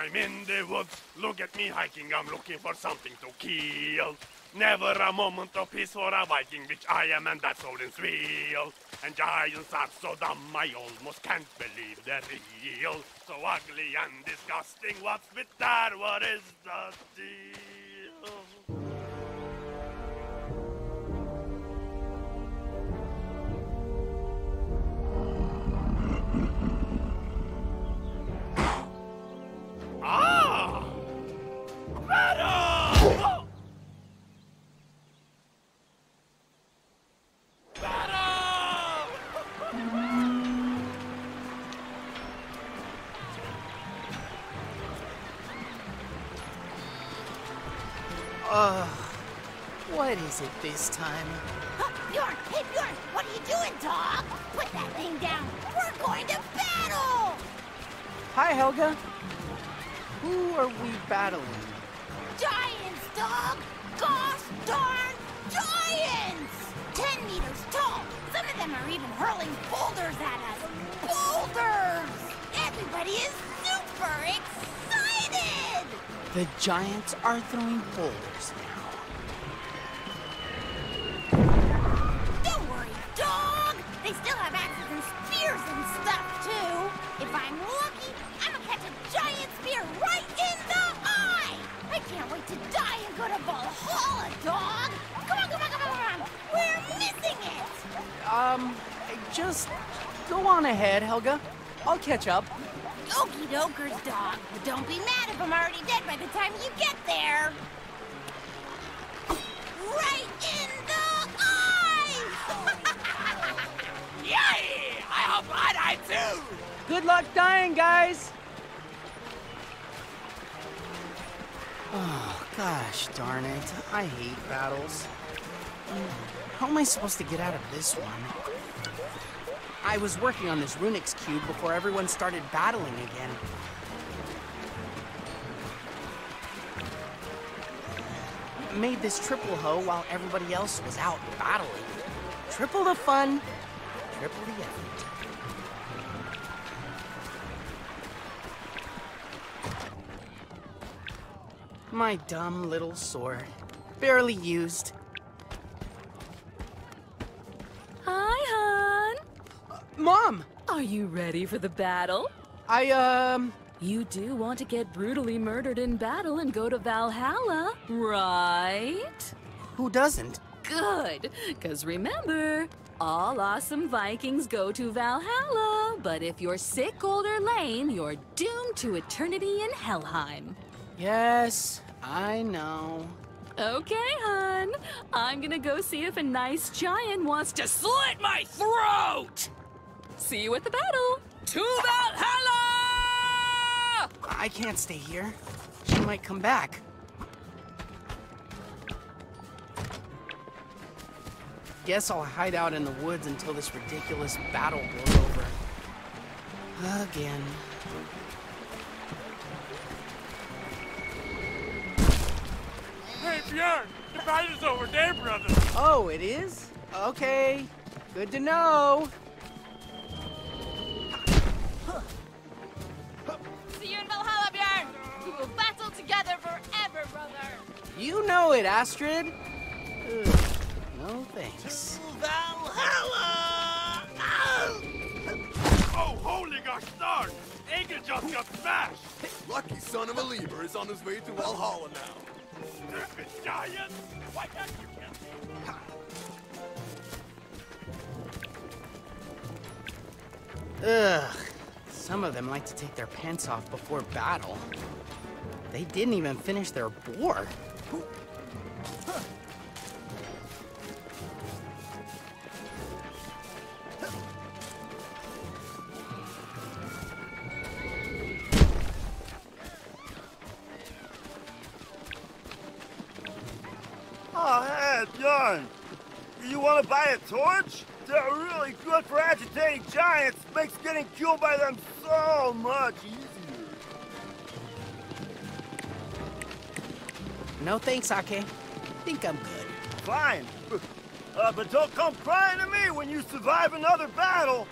I'm in the woods. Look at me hiking, I'm looking for something to kill. Never a moment of peace for a Viking, which I am, and that's Odin's will. And giants are so dumb, I almost can't believe they're real. So ugly and disgusting, what's with that? What is the deal? Ah! Battle! Battle! What is it this time? Bjorn! Hey, Bjorn! What are you doing, dog? Put that thing down! We're going to battle! Hi, Helga. Who are we battling? Giants, dog! Gosh darn giants! 10 meters tall! Some of them are even hurling boulders at us! Boulders! Everybody is super excited! The giants are throwing boulders now. Don't worry, dog! They still have axes and spears and stuff, too! If I'm lucky, I'm gonna catch a giant spear right in the eye! I can't wait to die and go to Valhalla, dog! Come on, come on, come on, come on! We're missing it! Just go on ahead, Helga. I'll catch up. Okie dokers, dog. But don't be mad if I'm already dead by the time you get there. Right in the eye! Yay! I hope I die too! Good luck dying, guys! Oh, gosh darn it. I hate battles. How am I supposed to get out of this one? I was working on this Runix cube before everyone started battling again. Made this triple hoe while everybody else was out battling. Triple the fun, triple the effort. My dumb little sword. Barely used. Hi, hon. Mom! Are you ready for the battle? You do want to get brutally murdered in battle and go to Valhalla, right? Who doesn't? Good, because remember, all awesome Vikings go to Valhalla, but if you're sick, old, or lame, you're doomed to eternity in Helheim. Yes, I know. Okay, hon. I'm gonna go see if a nice giant wants to slit my throat! See you at the battle! To Valhalla! I can't stay here. She might come back. Guess I'll hide out in the woods until this ridiculous battle blows over. Again. Hey, Bjorn! The battle's over there, brother! Oh, it is? Okay. Good to know. See you in Valhalla, Bjorn! We will battle together forever, brother! You know it, Astrid. Ugh, no thanks. Valhalla! Oh, holy gosh darn! Eagle just got smashed! Lucky son of a Lieber is on his way to Valhalla now. Stupid giant! Why can't you get me? Ugh. Some of them like to take their pants off before battle. They didn't even finish their boar. Oh, hey, Bjorn. You want to buy a torch? They're really good for agitating giants. Makes getting killed by them so much easier. No thanks, Ake. Think I'm good. Fine. But don't come crying to me when you survive another battle.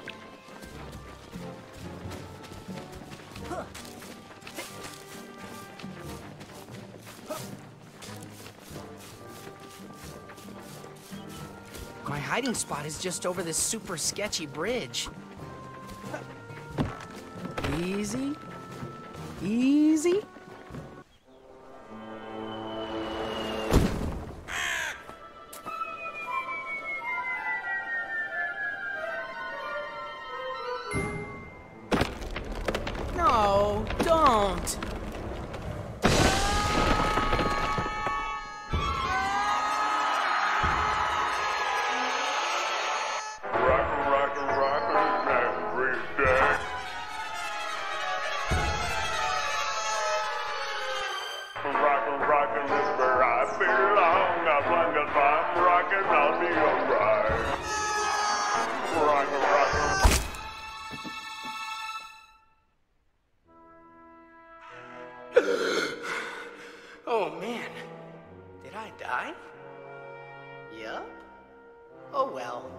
hiding spot is just over this super sketchy bridge. Easy. Easy. No, don't. Oh man, did I die? Yup. Oh well.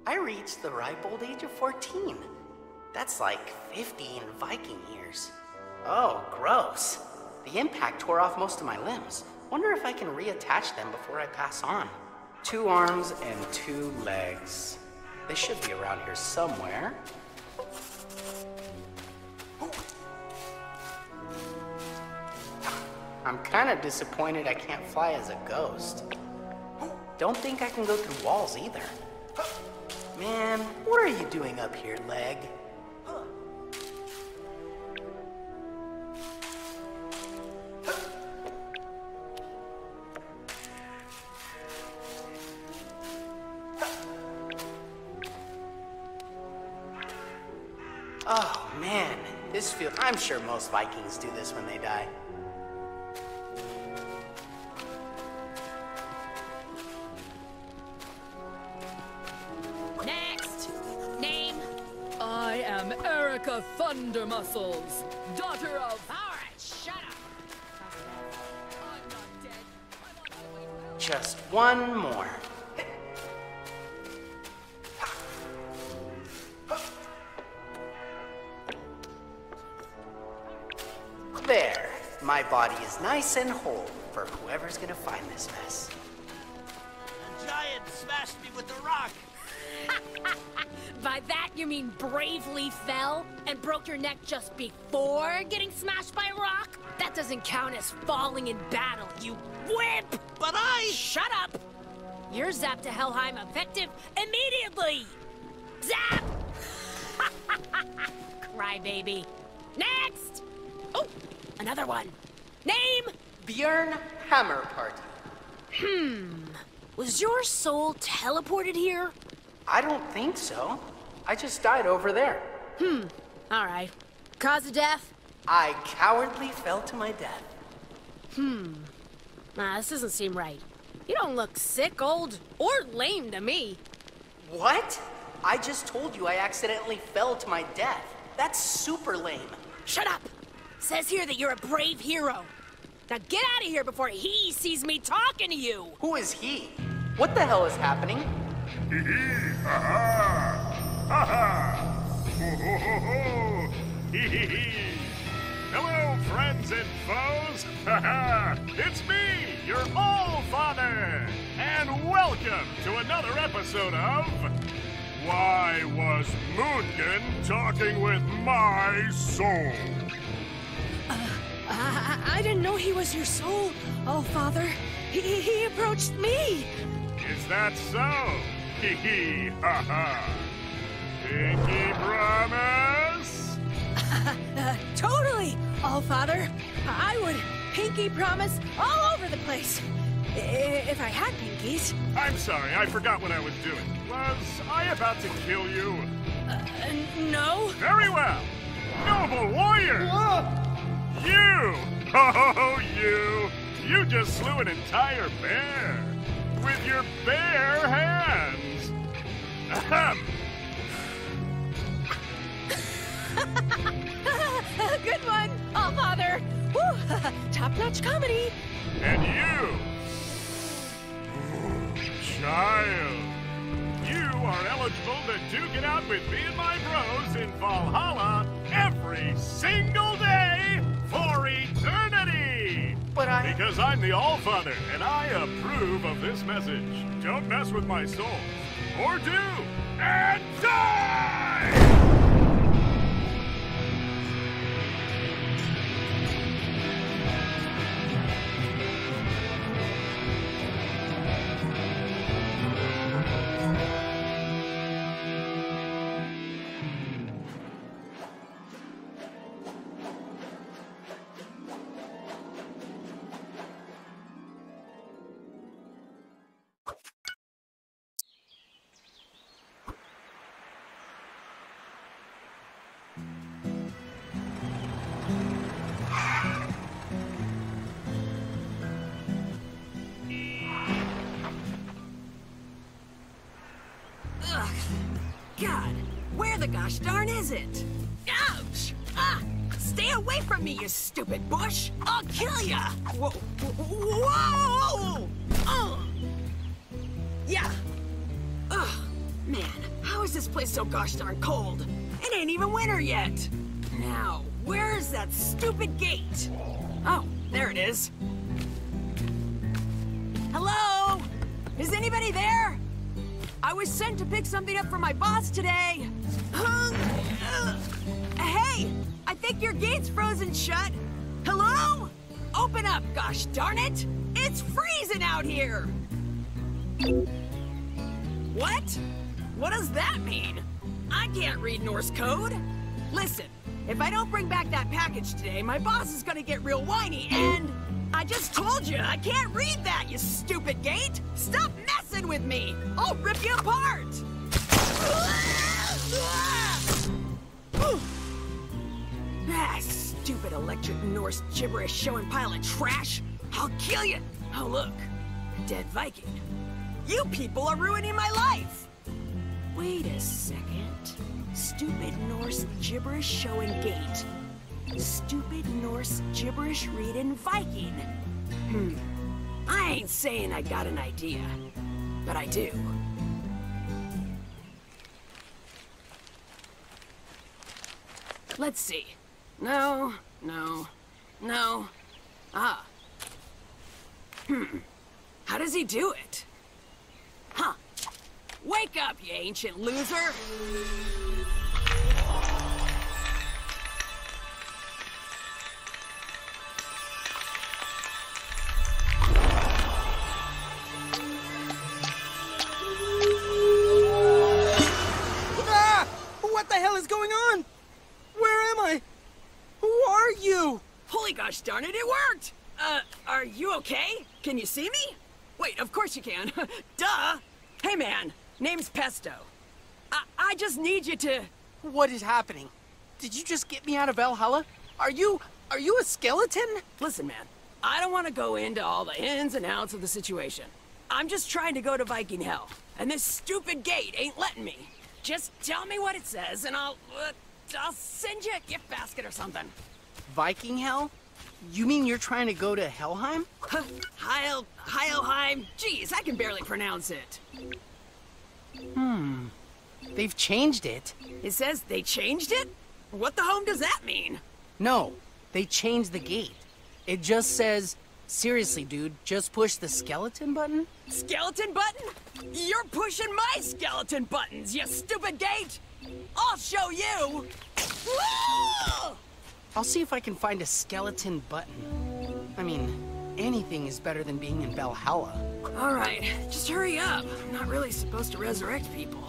I reached the ripe old age of 14. That's like 50 in Viking years. Oh, gross. The impact tore off most of my limbs. Wonder if I can reattach them before I pass on. 2 arms and 2 legs. They should be around here somewhere. I'm kind of disappointed I can't fly as a ghost. Don't think I can go through walls either. Man, what are you doing up here, leg? Oh man, this feels... I'm sure most Vikings do this when they die. Thunder Muscles, daughter of... Alright, shut up. I'm not dead. I'm on my way to... Just one more. There. My body is nice and whole for whoever's gonna find this mess. The giant smashed me with the rock. By that, you mean bravely fell and broke your neck just before getting smashed by a rock? That doesn't count as falling in battle, you wimp! But I... Shut up! You're zapped to Helheim effective immediately! Zap! Crybaby. Next! Oh, another one. Name? Bjorn Hammer Party. Was your soul teleported here? I don't think so. I just died over there. All right. Cause of death? I cowardly fell to my death. Nah, this doesn't seem right. You don't look sick, old, or lame to me. What? I just told you I accidentally fell to my death. That's super lame. Shut up! Says here that you're a brave hero. Now get out of here before he sees me talking to you! Who is he? What the hell is happening? Hee hee, ha ha! Ha ha! Ho ho ho ho! Hee hee hee! Hello, friends and foes! Ha ha! It's me, your all-father! And welcome to another episode of... Why Was Moongen Talking With My Soul? I didn't know he was your soul, oh, Father. He approached me! Is that so? Hee hee, ha ha! Pinky promise? Totally, all Father. I would pinky promise all over the place. If I had pinkies. I'm sorry, I forgot what I was doing. Was I about to kill you? No. Very well! Noble warrior! You! Oh, you! You just slew an entire bear! With your bare hands! Ahem! Good one, all Father. Top-notch comedy. And you! Child! You are eligible to duke it out with me and my bros in Valhalla every single day for eternity! But I... Because I'm the All-Father, and I approve of this message. Don't mess with my soul. or do and die! God, where the gosh darn is it? Ouch! Ah! Stay away from me, you stupid bush! I'll kill ya! Whoa! Whoa! Yeah! Ugh, man, how is this place so gosh darn cold? It ain't even winter yet! Now, where's that stupid gate? Oh, there it is. Hello? Is anybody there? I was sent to pick something up for my boss today. Hey, I think your gate's frozen shut. Hello? Open up, gosh darn it! It's freezing out here! What? What does that mean? I can't read Norse code. Listen, if I don't bring back that package today, my boss is gonna get real whiny, and I just told you I can't read that, you stupid gate! Stop messing with me! I'll rip you apart! Ah, stupid electric Norse gibberish showing pile of trash! I'll kill you! Oh look, a dead Viking. You people are ruining my life! Wait a second. Stupid Norse gibberish showing gate. Stupid Norse gibberish reading Viking. I ain't saying I got an idea, but I do. Let's see. No. Ah. How does he do it? Huh. Wake up, you ancient loser! What the hell is going on? Where am I? Who are you? Holy gosh darn it, it worked! Are you okay? Can you see me? Wait, of course you can. Duh! Hey man, name's Pesto. I just need you to... What is happening? Did you just get me out of Valhalla? Are you a skeleton? Listen man, I don't want to go into all the ins and outs of the situation. I'm just trying to go to Viking Hell, and this stupid gate ain't letting me. Just tell me what it says, and I'll send you a gift basket or something. Viking Hell? You mean you're trying to go to Helheim? Helheim? Jeez, I can barely pronounce it. They've changed it. It says they changed it? What the home does that mean? No, they changed the gate. It just says, seriously, dude, just push the skeleton button? Skeleton button? You're pushing my skeleton buttons, you stupid gate! I'll show you! Woo! I'll see if I can find a skeleton button. I mean, anything is better than being in Valhalla. All right, just hurry up. I'm not really supposed to resurrect people.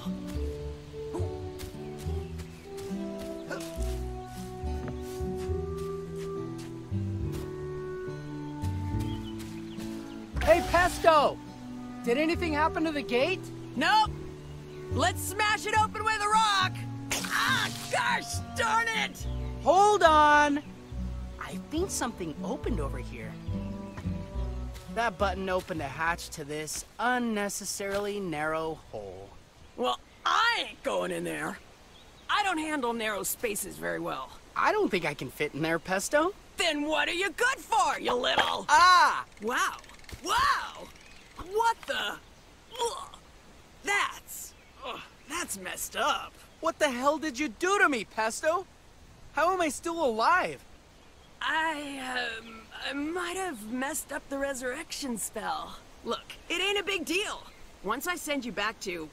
Hey, Pesto! Did anything happen to the gate? Nope. Let's smash it open with a rock! Ah, gosh darn it! Hold on! I think something opened over here. That button opened a hatch to this unnecessarily narrow hole. Well, I ain't going in there. I don't handle narrow spaces very well. I don't think I can fit in there, Pesto. Then what are you good for, you little... Ah! Wow. Wow! What the... Ugh. That's messed up. What the hell did you do to me, Pesto? How am I still alive? I might have messed up the resurrection spell. Look, it ain't a big deal. Once I send you back to,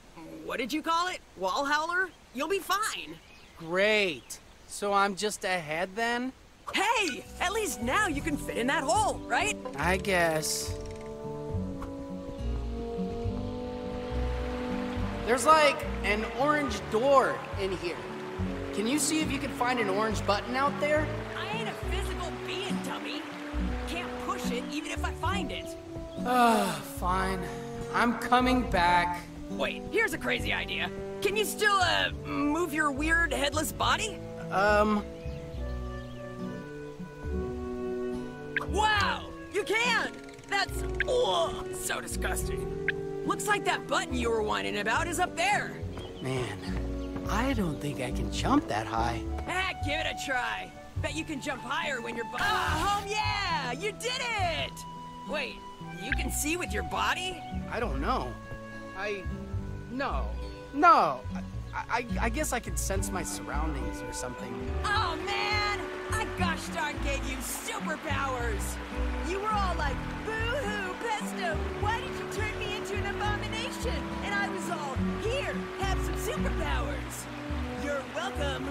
what did you call it? Valhalla? You'll be fine. Great. So I'm just ahead then? Hey! At least now you can fit in that hole, right? I guess. There's like an orange door in here. Can you see if you can find an orange button out there? I ain't a physical being, dummy. Can't push it even if I find it. Fine. I'm coming back. Wait, here's a crazy idea. Can you still, move your weird headless body? Wow! You can! That's, so disgusting. Looks like that button you were whining about is up there. Man, I don't think I can jump that high. Heck, give it a try. Bet you can jump higher when you're home, yeah! You did it! Wait, you can see with your body? I don't know. No. I guess I can sense my surroundings or something. Oh, man! I gosh darn gave you superpowers! You were all like, boo-hoo, Pesto, why did you turn me into an abomination? And I was all, here, have some superpowers! You're welcome!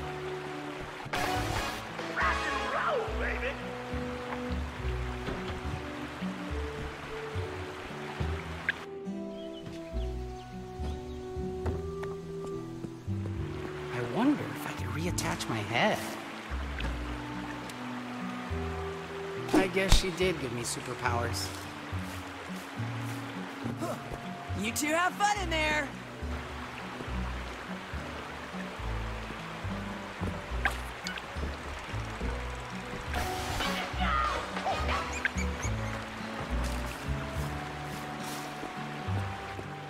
Rock and roll, baby! I wonder if I can reattach my head. I guess she did give me superpowers. You two have fun in there!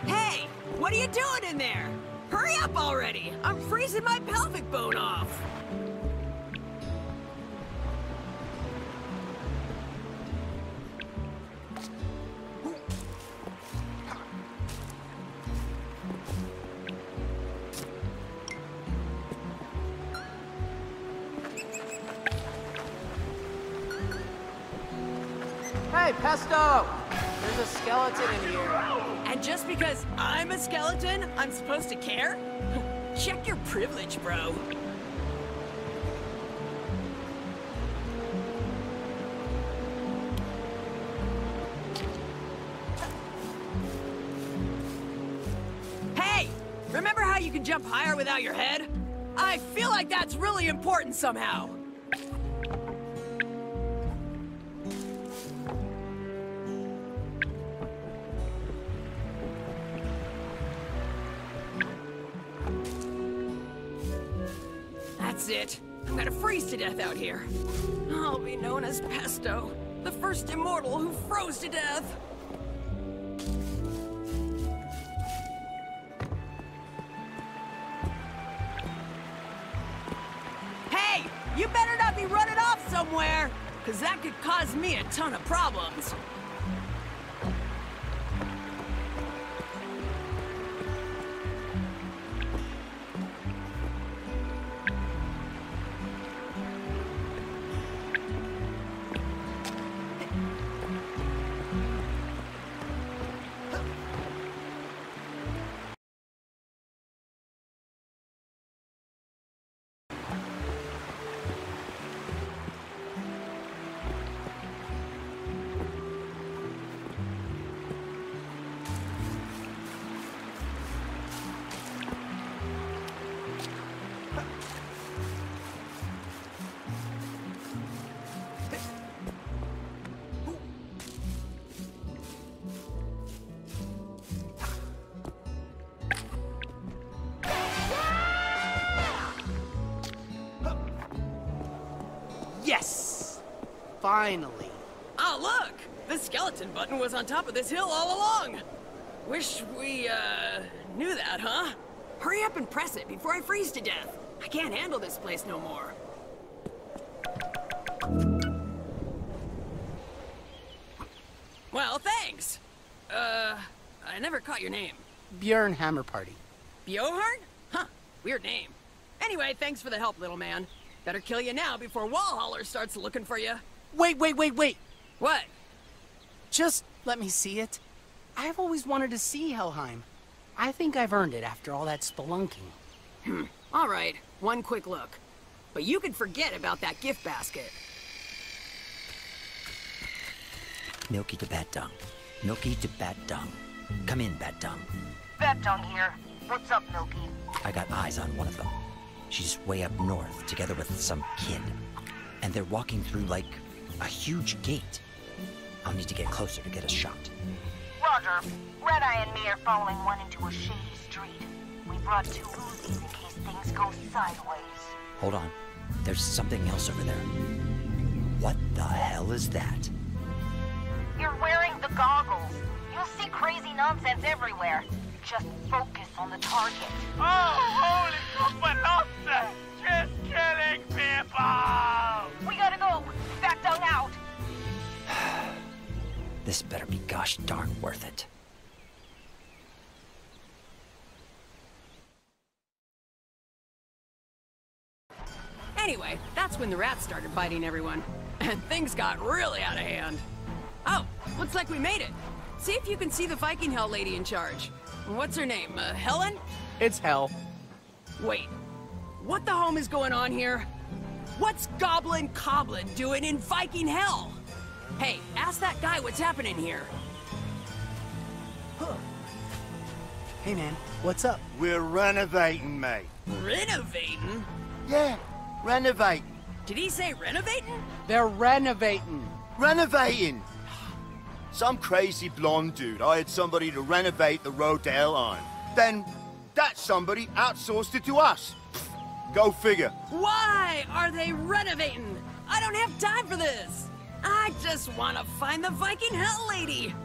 Hey! What are you doing in there? Hurry up already! I'm freezing my pelvic bone off! Hey, Pesto! There's a skeleton in here. And just because I'm a skeleton, I'm supposed to care? Check your privilege, bro. Hey! Remember how you can jump higher without your head? I feel like that's really important somehow. That's it. I'm gonna freeze to death out here. I'll be known as Pesto, the first immortal who froze to death. Hey, you better not be running off somewhere, because that could cause me a ton of problems. Yes! Finally. Oh, look! The skeleton button was on top of this hill all along! Wish we, knew that, huh? Hurry up and press it before I freeze to death. I can't handle this place no more. Well, thanks! I never caught your name. Bjorn Hammer Party. Bjorn? Huh, weird name. Anyway, thanks for the help, little man. Better kill you now before Valhalla starts looking for you. Wait! What? Just let me see it. I've always wanted to see Helheim. I think I've earned it after all that spelunking. All right, one quick look. But you can forget about that gift basket. Milky to Bat Dung. Milky to Bat Dung. Come in, Bat Dung. Bat Dung here. What's up, Milky? I got eyes on one of them. She's way up north, together with some kid. And they're walking through, like, a huge gate. I'll need to get closer to get a shot. Roger. Red Eye and me are following one into a shady street. We brought 2 Uzis in case things go sideways. Hold on. There's something else over there. What the hell is that? You're wearing the goggles. You'll see crazy nonsense everywhere. Just focus on the target. Oh, holy Coopanopsa! Just killing people! We gotta go. Back down out. This better be gosh darn worth it. Anyway, that's when the rats started biting everyone. And things got really out of hand. Oh, looks like we made it. See if you can see the Viking Hell lady in charge. What's her name, Helen? It's Hell. Wait, what the home is going on here? What's Goblin Coblin doing in Viking Hell? Hey, ask that guy what's happening here. Hey man, what's up? We're renovating, mate. Renovating? Yeah, renovating. Did he say renovating? They're renovating. Renovating! Some crazy blonde dude hired somebody to renovate the road to Helheim. Then, that somebody outsourced it to us. Go figure. Why are they renovating? I don't have time for this. I just want to find the Viking Hell lady.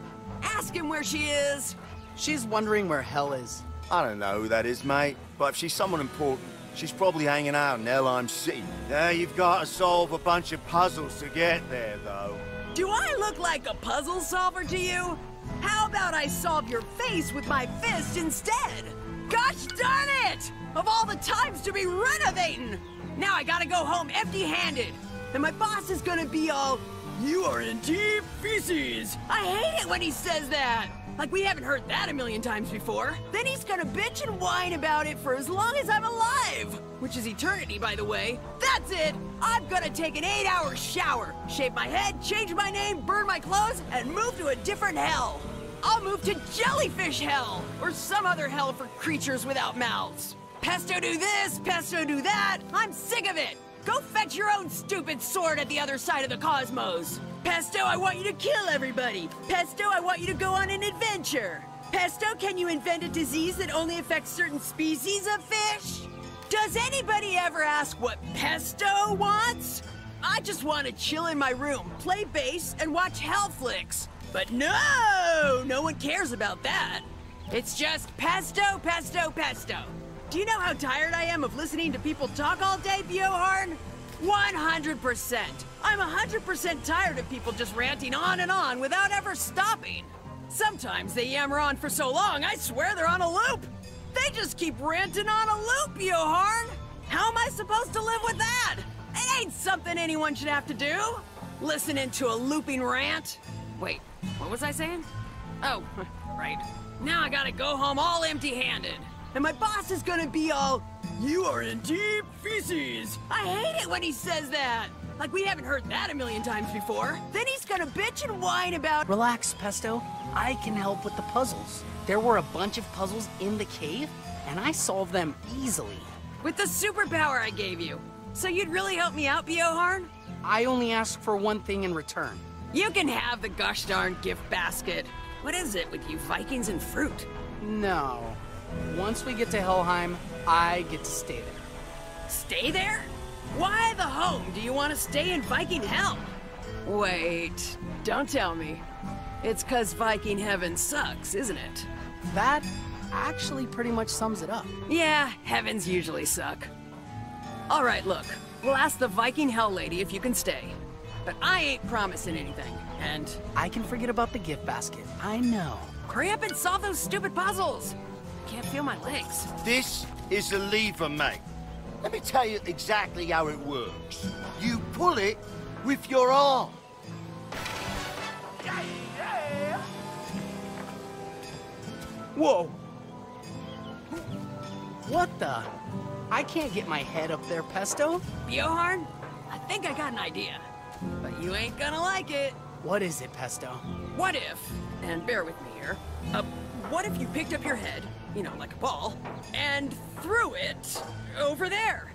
Ask him where she is. She's wondering where Hell is. I don't know who that is, mate, but if she's someone important, she's probably hanging out in Helheim City. Now you've got to solve a bunch of puzzles to get there, though. Do I look like a puzzle solver to you? How about I solve your face with my fist instead? Gosh darn it! Of all the times to be renovating! Now I gotta go home empty-handed, and my boss is gonna be all, "You are in deep feces." I hate it when he says that! Like we haven't heard that a million times before. Then he's gonna bitch and whine about it for as long as I'm alive. Which is eternity, by the way. That's it! I'm gonna take an 8-hour shower, shave my head, change my name, burn my clothes, and move to a different hell. I'll move to Jellyfish Hell, or some other hell for creatures without mouths. Pesto do this, Pesto do that. I'm sick of it. Go fetch your own stupid sword at the other side of the cosmos. Pesto, I want you to kill everybody. Pesto, I want you to go on an adventure. Pesto, can you invent a disease that only affects certain species of fish? Does anybody ever ask what Pesto wants? I just want to chill in my room, play bass, and watch hell flicks. But no one cares about that. It's just Pesto, Pesto, Pesto. Do you know how tired I am of listening to people talk all day, Bjorn? 100%. I'm 100% tired of people just ranting on and on without ever stopping. Sometimes they yammer on for so long, I swear they're on a loop. They just keep ranting on a loop, Bjorn. How am I supposed to live with that? It ain't something anyone should have to do. Listening to a looping rant. Wait, what was I saying? Oh, right. Now I gotta go home all empty-handed. And my boss is gonna be all, "You are in deep feces." I hate it when he says that. Like we haven't heard that a million times before. Then he's gonna bitch and whine about— Relax, Pesto. I can help with the puzzles. There were a bunch of puzzles in the cave, and I solved them easily. With the superpower I gave you. So you'd really help me out, Bjorn? I only asked for one thing in return. You can have the gosh darn gift basket. What is it with you Vikings and fruit? No. Once we get to Helheim, I get to stay there. Stay there? Why the home do you want to stay in Viking Hell? Wait, don't tell me. It's 'cause Viking Heaven sucks, isn't it? That actually pretty much sums it up. Yeah, heavens usually suck. All right, look. We'll ask the Viking Hell lady if you can stay. But I ain't promising anything, and— I can forget about the gift basket. I know. Hurry up and solve those stupid puzzles. Can't feel my legs. This is a lever, mate. Let me tell you exactly how it works. You pull it with your arm. Whoa! What the? I can't get my head up there, Pesto. Bjorn, I think I got an idea. But you ain't gonna like it. What is it, Pesto? What if, and bear with me here, what if you picked up your head, you know, like a ball, and threw it over there?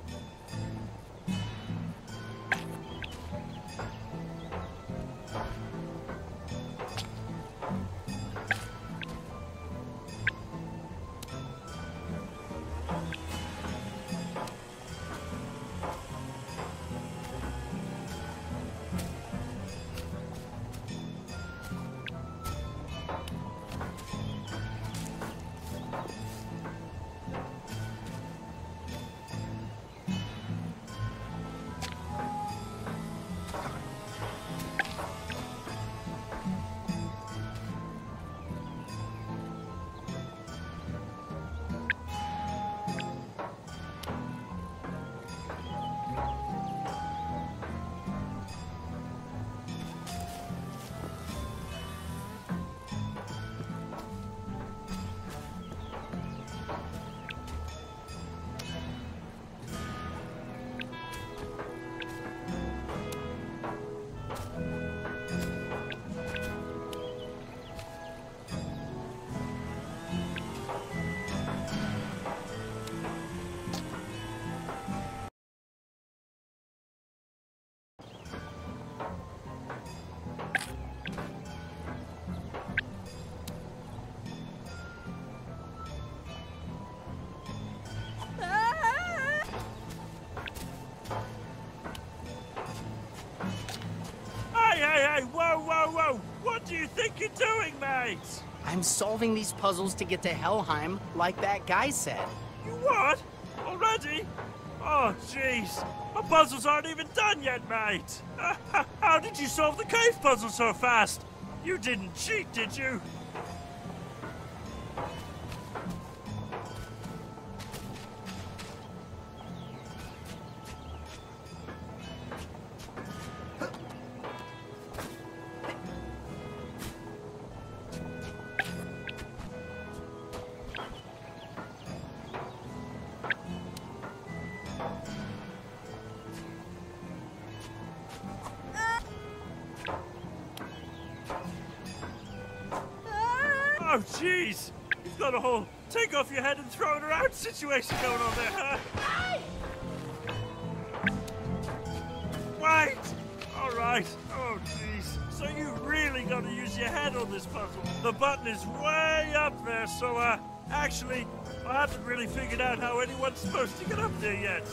Hey, whoa! What do you think you're doing, mate? I'm solving these puzzles to get to Helheim, like that guy said. You what? Already? Oh, jeez. My puzzles aren't even done yet, mate. How did you solve the cave puzzle so fast? You didn't cheat, did you? Oh, jeez! You've got a whole take off your head and throw it around situation going on there, huh? Wait! Alright. Oh, jeez. So you really got to use your head on this puzzle. The button is way up there, so, actually, I haven't really figured out how anyone's supposed to get up there yet.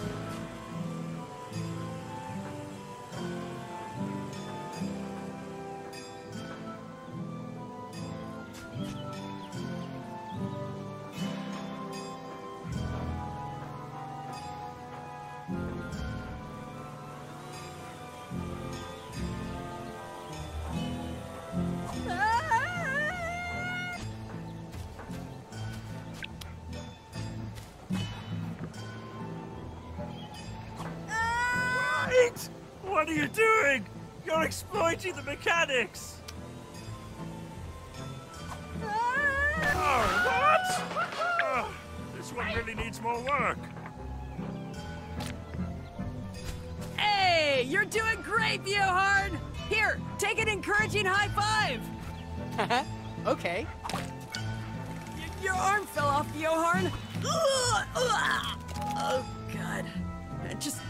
What are you doing? You're exploiting the mechanics! Oh, what? Oh, this one really needs more work. Hey, you're doing great, Bjorn! Here, take an encouraging high five! Okay. Your arm fell off, Bjorn! Oh, God. Just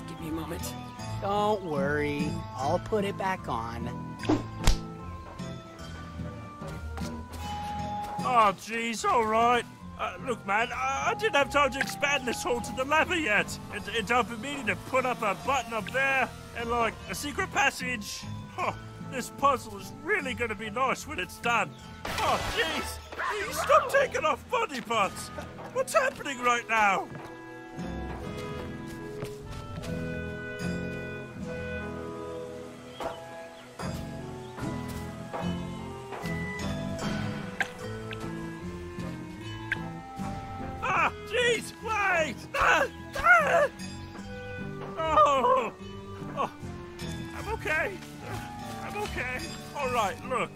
give me a moment. Don't worry. I'll put it back on. Oh, jeez, all right. Look, man, I didn't have time to expand this hole to the lever yet. It's up for me to put up a button up there and, like, a secret passage. Oh, this puzzle is really going to be nice when it's done. Oh, jeez. Stop taking off body parts. What's happening right now? Jeez, wait! Oh, I'm okay. I'm okay. All right, look.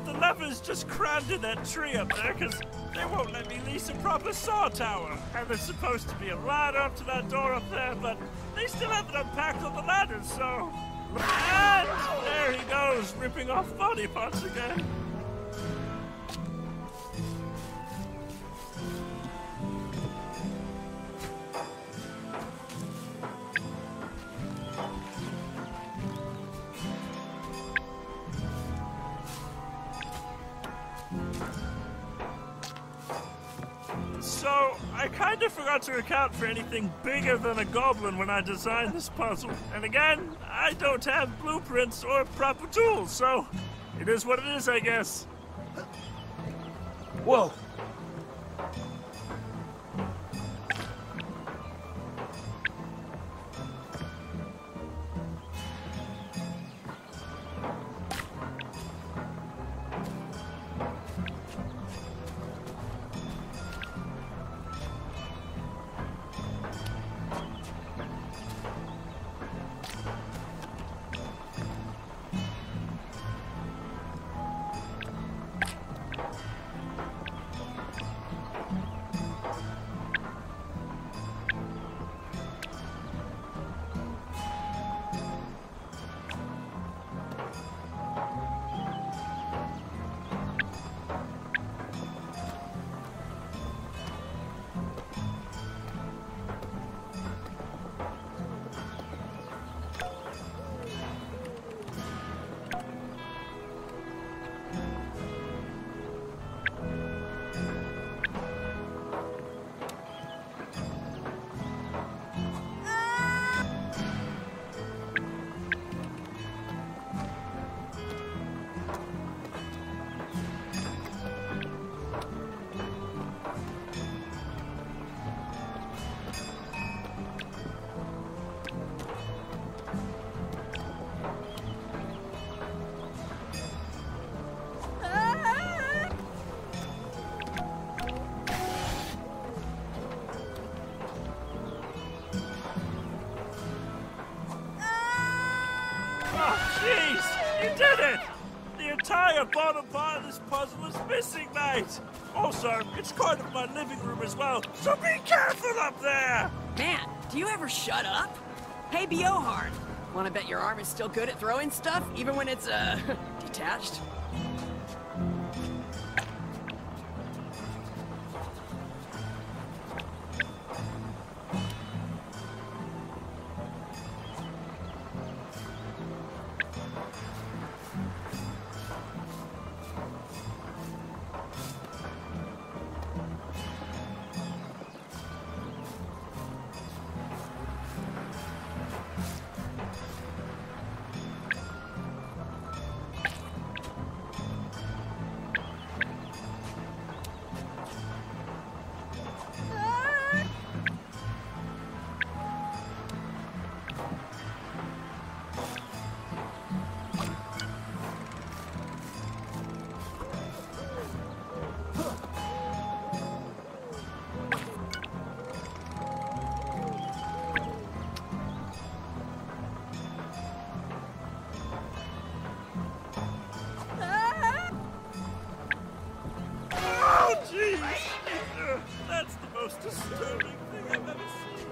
the lever's just crammed in that tree up there because they won't let me lease a proper saw tower. And there's supposed to be a ladder up to that door up there, but they still haven't unpacked all the ladders, so... And there he goes, ripping off body parts again. So, I kind of forgot to account for anything bigger than a goblin when I designed this puzzle. And again, I don't have blueprints or proper tools, so it is what it is, I guess. Whoa! Jeez, you did it! The entire bottom part of this puzzle is missing, mate! Also, it's kind of my living room as well, so be careful up there! Man, do you ever shut up? Hey, Bjorn, wanna bet your arm is still good at throwing stuff, even when it's, detached? That's the most disturbing thing I've ever seen.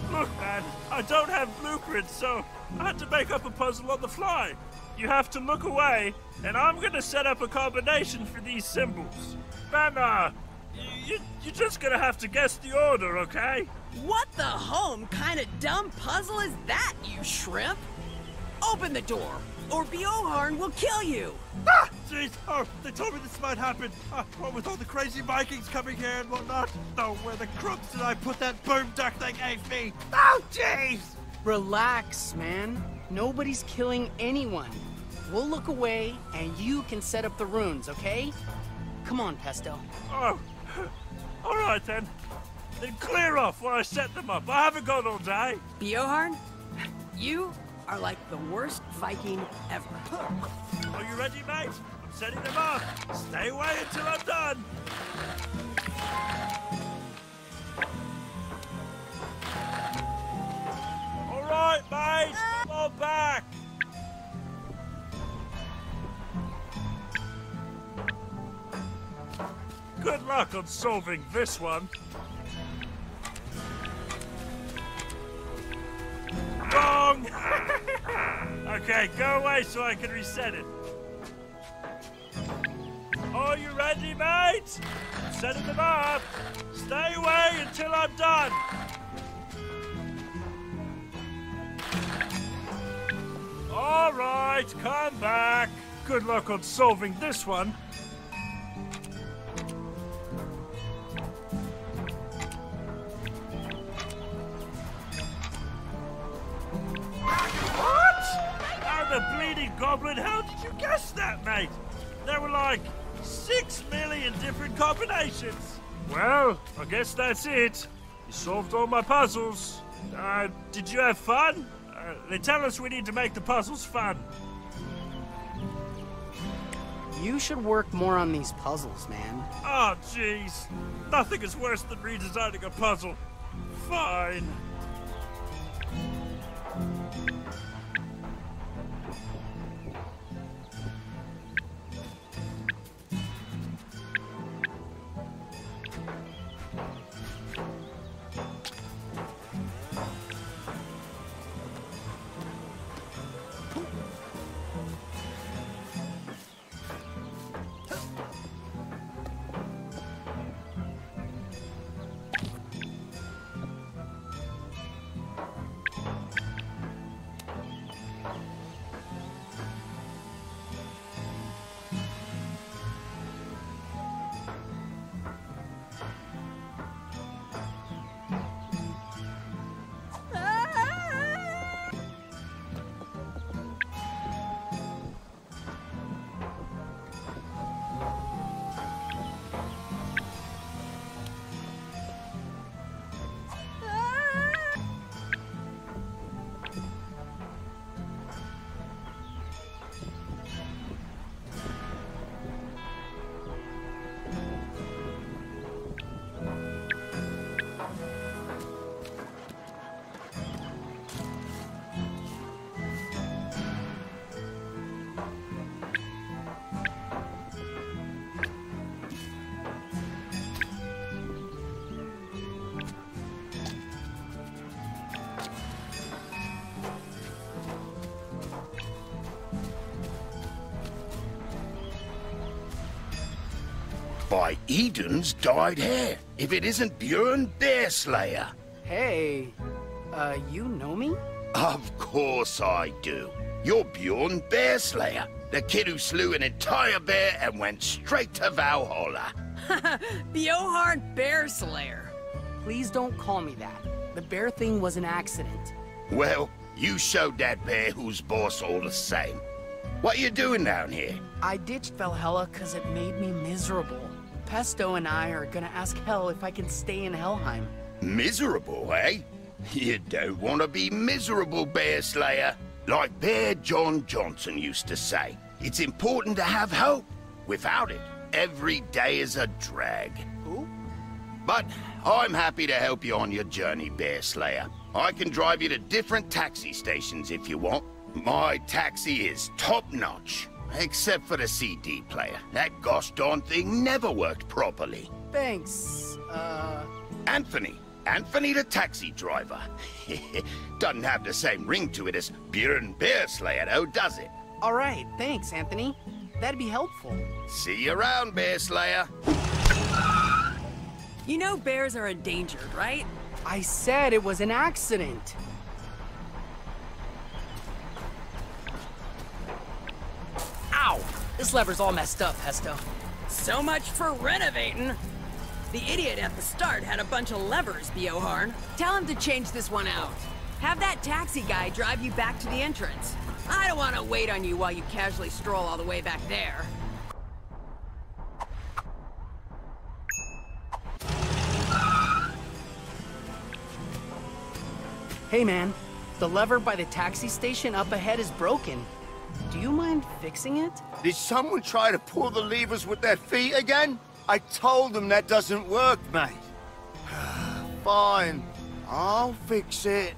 Look, man, I don't have blueprints, so I had to make up a puzzle on the fly. You have to look away, and I'm gonna set up a combination for these symbols. Man, you're just gonna have to guess the order, okay? What the home kind of dumb puzzle is that, you shrimp? Open the door, or Bjorn will kill you! Ah! Jeez! Oh, they told me this might happen. What with all the crazy Vikings coming here and whatnot? Oh, where the crooks did I put that boom duck they gave me? Oh, jeez! Relax, man. Nobody's killing anyone. We'll look away, and you can set up the runes, okay? Come on, Pesto. Oh, all right then. Then clear off while I set them up. I haven't got all day. Bjorn, you are like the worst Viking ever. Are you ready, mate? I'm setting them up. Stay away until I'm done. All right, mate. Come on back. Good luck on solving this one. Wrong! Okay, go away so I can reset it. Are you ready, mate? I'm setting them up. Stay away until I'm done. All right, come back. Good luck on solving this one. Goblin, how did you guess that, mate? There were like 6 million different combinations. Well, I guess that's it. You solved all my puzzles. Did you have fun? They tell us we need to make the puzzles fun. You should work more on these puzzles, man. Oh, jeez. Nothing is worse than redesigning a puzzle. Fine. By Eden's dyed hair, if it isn't Bjorn Bearslayer. Hey, you know me? Of course I do. You're Bjorn Bearslayer, the kid who slew an entire bear and went straight to Valhalla. Bjorn Bearslayer. Please don't call me that. The bear thing was an accident. Well, you showed that bear who's boss all the same. What you doing down here? I ditched Valhalla because it made me miserable. Pesto and I are gonna ask Hel if I can stay in Helheim. Miserable, eh? You don't want to be miserable, Bearslayer. Like Bear John Johnson used to say, it's important to have hope. Without it, every day is a drag. Who? But I'm happy to help you on your journey, Bearslayer. I can drive you to different taxi stations if you want. My taxi is top-notch. Except for the CD player. That gosh darn thing never worked properly. Thanks, Anthony the taxi driver. Doesn't have the same ring to it as Bjorn Bearslayer, though, does it? All right, thanks, Anthony. That'd be helpful. See you around, Bearslayer. You know bears are endangered, right? I said it was an accident. Ow! This lever's all messed up, Pesto. So much for renovating. The idiot at the start had a bunch of levers, Bjorn. Tell him to change this one out. Have that taxi guy drive you back to the entrance. I don't want to wait on you while you casually stroll all the way back there. Hey man, the lever by the taxi station up ahead is broken. Do you mind fixing it? Did someone try to pull the levers with their feet again? I told them that doesn't work, mate. Fine, I'll fix it.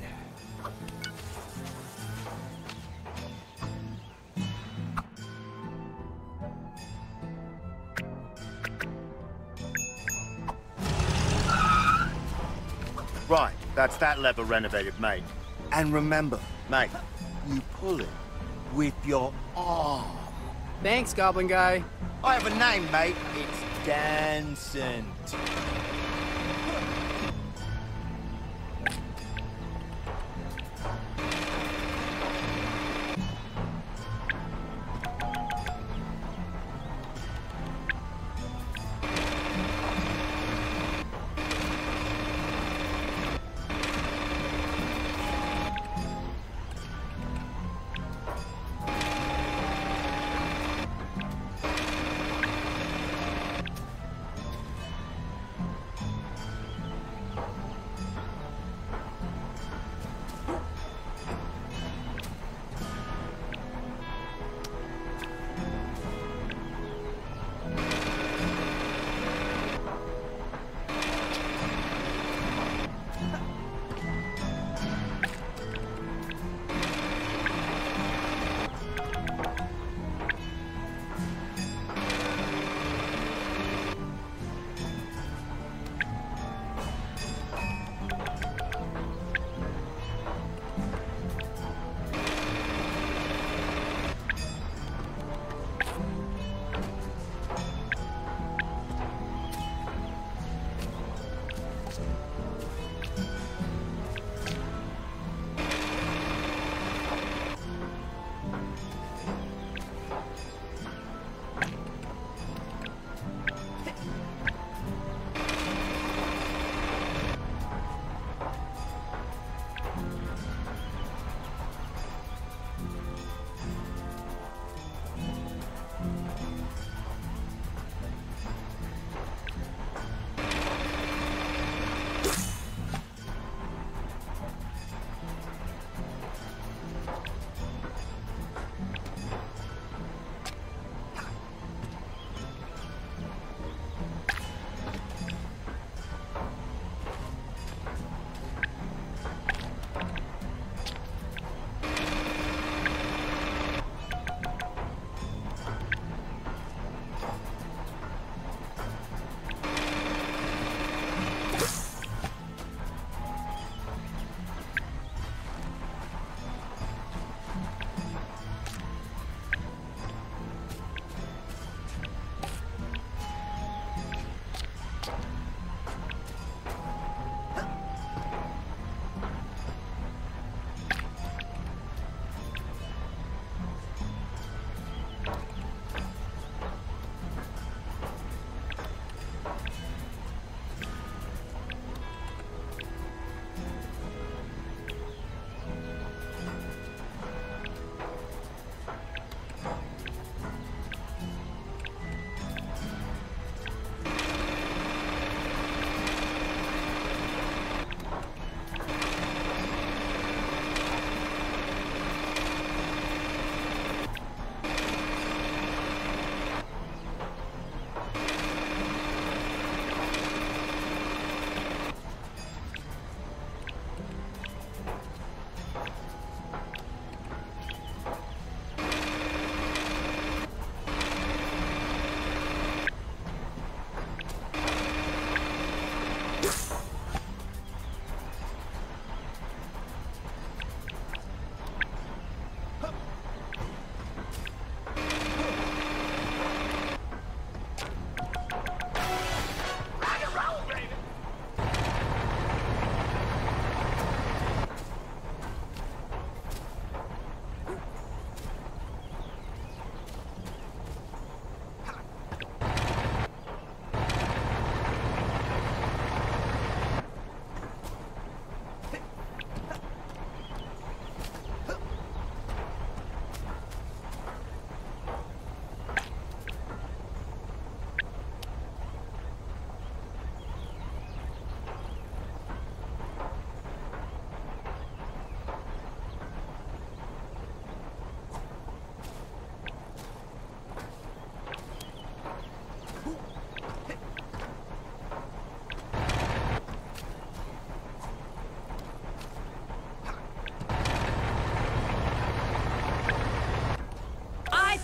Right, that's that lever renovated, mate. And remember, mate, you pull it with your arm. Thanks, Goblin Guy. I have a name, mate. It's Dancent.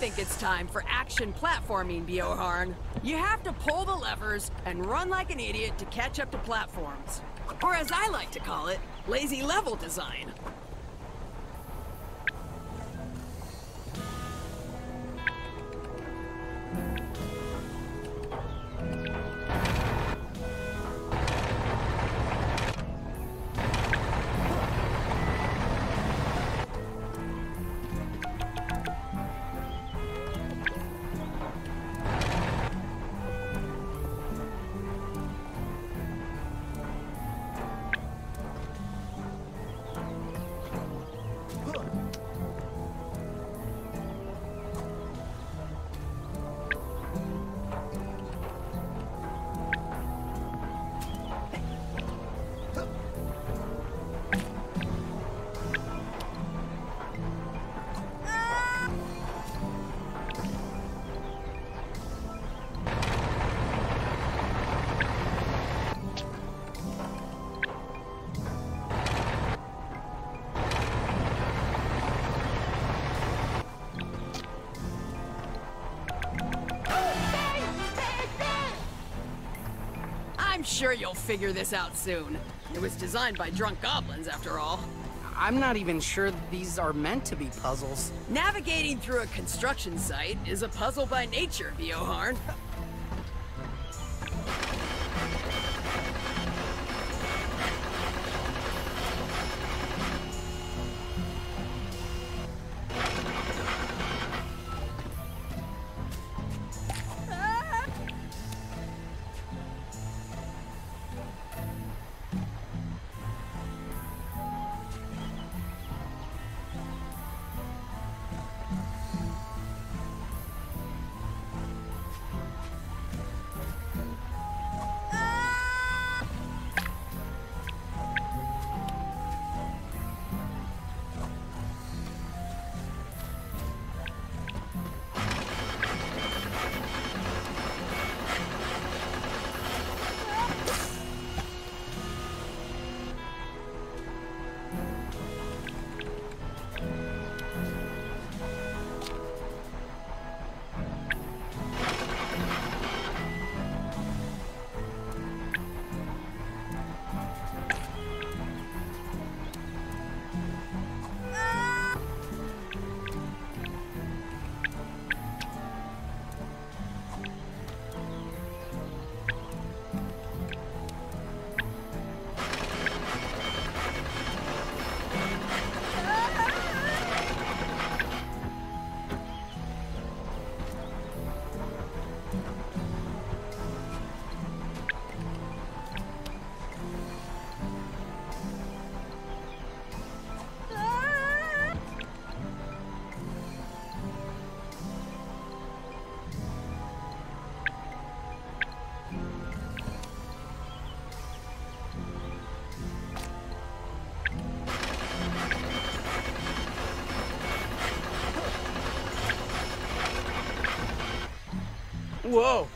think it's time for action platforming, Bjorn. You have to pull the levers and run like an idiot to catch up to platforms. Or as I like to call it, lazy level design. I'm sure you'll figure this out soon. It was designed by drunk goblins, after all. I'm not even sure these are meant to be puzzles. Navigating through a construction site is a puzzle by nature, Bjorn. Whoa!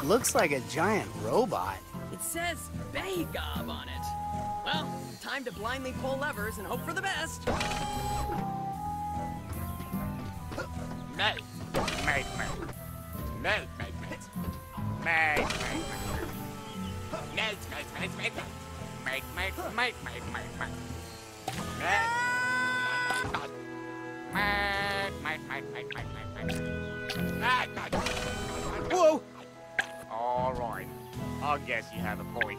Looks like a giant robot. It says Behigob on it. Well, time to blindly pull levers and hope for the best. Mate. Mate, mate. Mate, mate, mate. Mate, mate, mate. Mate, mate, mate, mate. Mate, mate, mate, mate, mate, mate. Whoa! All right. I guess you have a point.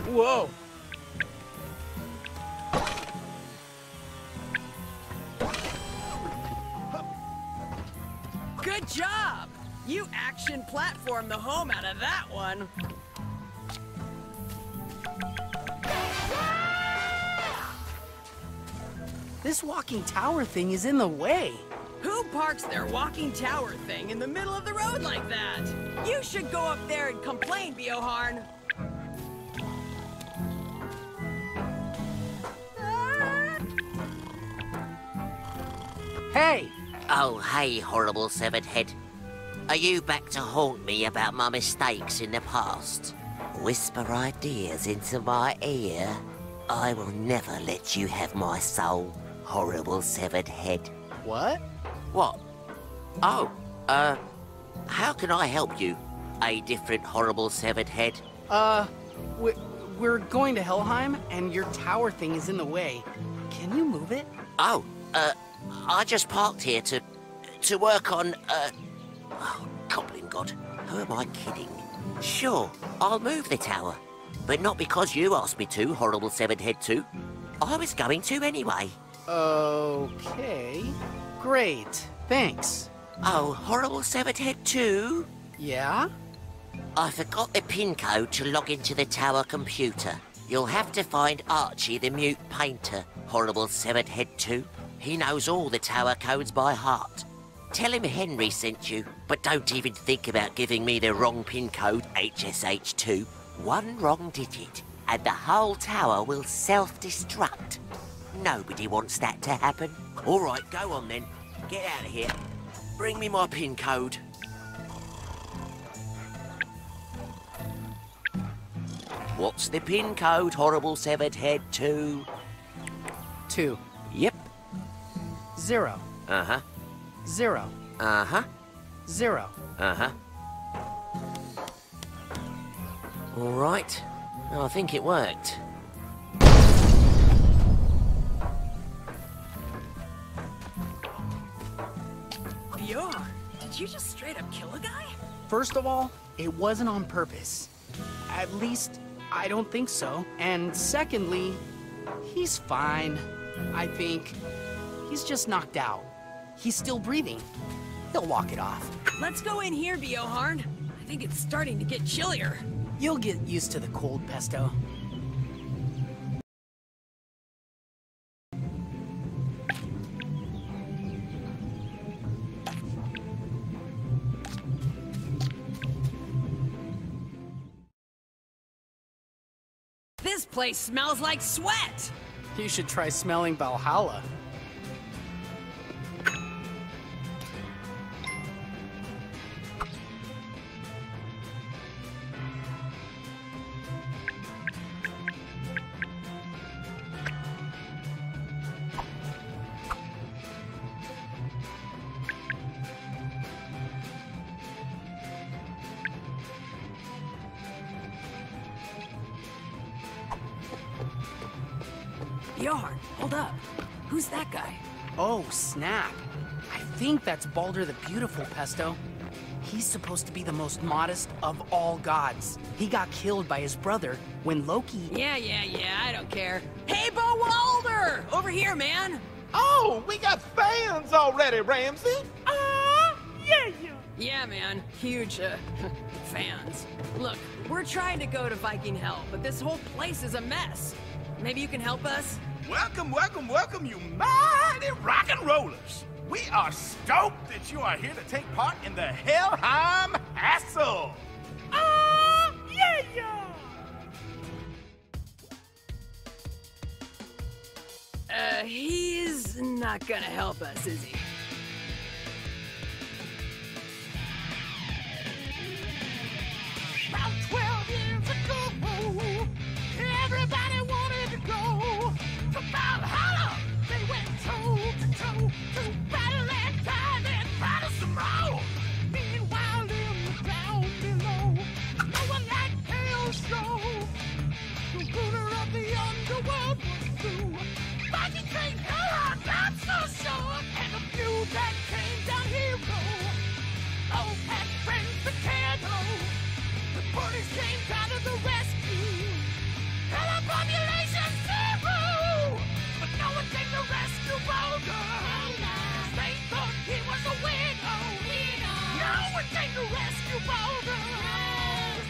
Whoa! Good job! You action platformed the home out of that one. This walking tower thing is in the way. Who parks their walking tower thing in the middle of the road like that? You should go up there and complain, Bjorn. Hey! Oh, hey, horrible severed head. Are you back to haunt me about my mistakes in the past? Whisper ideas into my ear? I will never let you have my soul, horrible severed head. What? What? Oh, how can I help you, a different horrible severed head? We're going to Helheim, and your tower thing is in the way. Can you move it? Oh, I just parked here to work on, oh, Goblin God, who am I kidding? Sure, I'll move the tower, but not because you asked me to, horrible severed head 2. I was going to anyway. Okay, great, thanks. Oh, horrible severed head 2? Yeah? I forgot the PIN code to log into the tower computer. You'll have to find Archie the mute painter, horrible severed head 2. He knows all the tower codes by heart. Tell him Henry sent you, but don't even think about giving me the wrong PIN code, HSH2. One wrong digit, and the whole tower will self-destruct. Nobody wants that to happen. All right, go on then. Get out of here. Bring me my PIN code. What's the PIN code, horrible severed head 2? 2. Yep. 0. Uh-huh. 0. Uh-huh. 0. Uh-huh. All right. Oh, I think it worked. Bjorn, did you just straight up kill a guy? First of all, it wasn't on purpose. At least, I don't think so. And secondly, he's fine, I think. He's just knocked out. He's still breathing. He'll walk it off. Let's go in here, Bjorn. I think it's starting to get chillier. You'll get used to the cold, Pesto. place smells like sweat. You should try smelling Valhalla. Bjorn, hold up. Who's that guy? Oh, snap. I think that's Baldur the Beautiful, Pesto. He's supposed to be the most modest of all gods. He got killed by his brother when Loki... Yeah, I don't care. Hey, Baldur! Over here, man! Oh, we got fans already, Ramsey! Yeah, man. Huge, fans. Look, we're trying to go to Viking Hell, but this whole place is a mess. Maybe you can help us? Welcome, welcome, welcome, you mighty rock and rollers! We are stoked that you are here to take part in the Helheim Hassle! He's not gonna help us, is he? About 12 years ago, everybody wanted to go to Valhalla. They went toe to toe to battle and die and battle some more. Meanwhile, in the ground below, no one like hell show. The ruler of the underworld was through. Viking trained hell, not so sure. And a few that came down hero. Oh, and friends the candle. The police came down to the rescue. Hell population zero. But no one came to rescue Baldur. They thought he was a widow. No one came to rescue Baldur.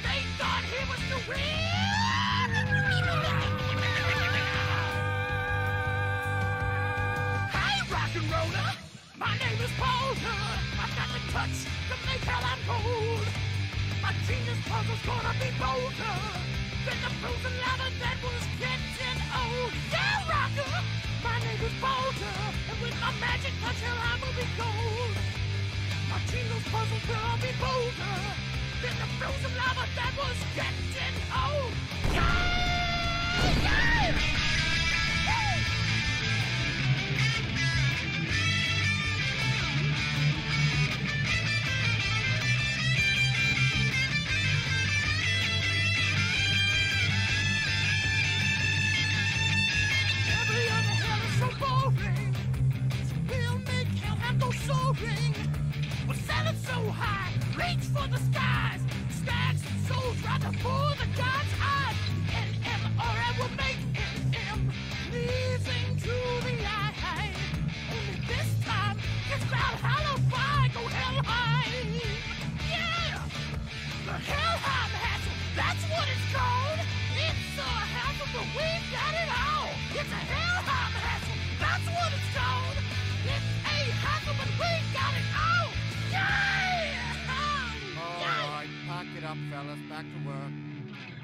They thought he was the Hey, rock and roller. My name is Baldur. I've got the touch to make Helheim cold. My genius puzzle's gonna be bolder than the frozen lava that was getting old. Yeah, rocker! My name is Baldur, and with my magic touch, Helheim will be gold. My genius puzzle's gonna be bolder than the frozen lava that was getting old. Yeah! Yeah! Soaring. We're sailing so high, reach for the skies. Stags and souls right before the gods' eyes. NMRM will make NM, leading to the eye. Only this time, it's Valhalla by go Helheim. Yeah! The Helheim Hassle, that's what it's called. It's a hassle, but we got it all. It's a Helheim Hassle, that's what it's called. It's a hassle, but we got it all! Yeah! All right, pack it up, fellas. Back to work.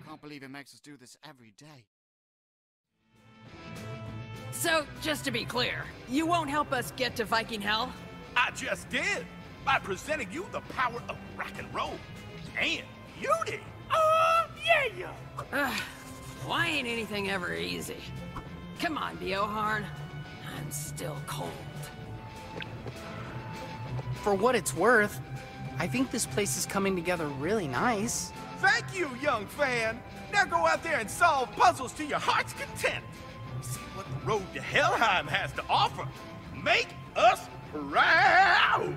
Can't believe it makes us do this every day. So, just to be clear, you won't help us get to Viking Hell? I just did, by presenting you the power of rock and roll and beauty. Why ain't anything ever easy? Come on, Bjorn. I'm still cold. For what it's worth, I think this place is coming together really nice. Thank you, young fan. Now go out there and solve puzzles to your heart's content. See what the road to Helheim has to offer. Make us proud.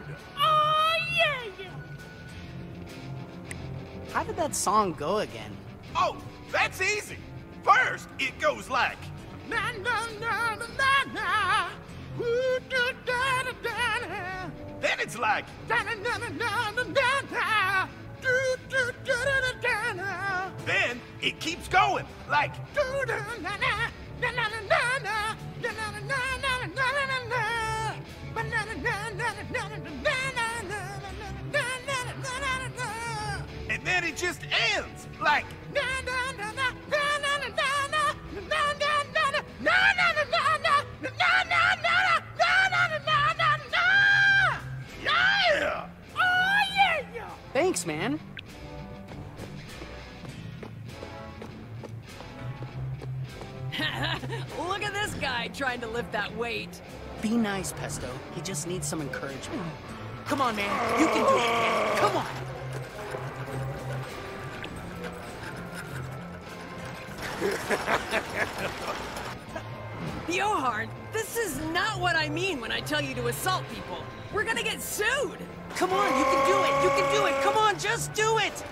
How did that song go again? Oh, that's easy. First, it goes like... Na na na na na na. Ooh, da, da, da, da, da. Then it's like... Da, na, na, na, na, na, na. Do, do, do, da, da, da. Then it keeps going like... Do, da, na, na, na, na, na, na, na. Na, na, na, na, na, na, na, na. Ba, na, na, na, na, na, na, na, na. And then it just ends like... Na, na, na, na, na, na, na, na. Yeah! Oh, yeah! Thanks, man. Look at this guy trying to lift that weight. Be nice, Pesto. He just needs some encouragement. Come on, man. You can do it, man. Come on. Bjorn, this is not what I mean when I tell you to assault people. We're gonna get sued. Come on, you can do it. You can do it. Come on, just do it.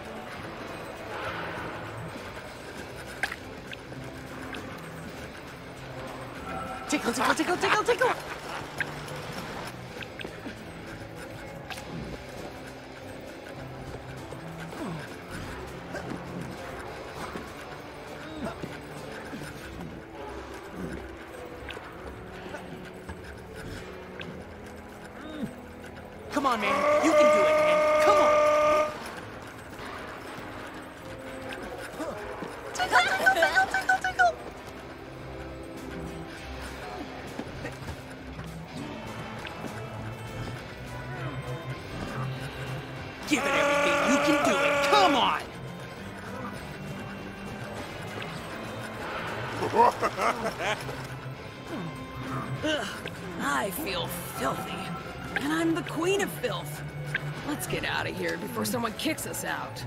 Tickle, tickle, tickle, tickle, tickle. Come on, man. You can do it, man. Come on. Tickle, tickle, tickle, tickle, tickle. Give it everything. You can do it. Come on. Ugh, I feel filthy. And I'm the queen of filth. Let's get out of here before someone kicks us out.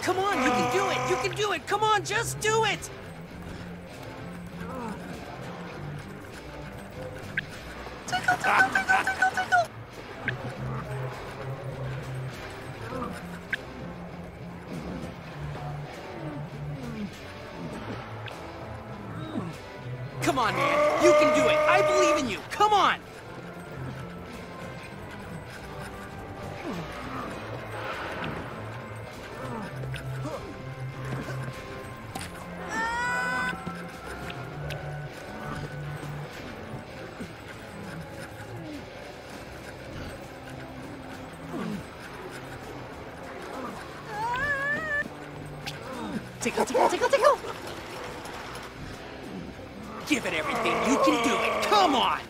Come on, you can do it. You can do it. Come on, just do it. Tickle, tickle, tickle, tickle, tickle. Come on, man. You can do it. I believe in you. Come on. Tickle, tickle, tickle, tickle. Give it everything. You can do it. Come on.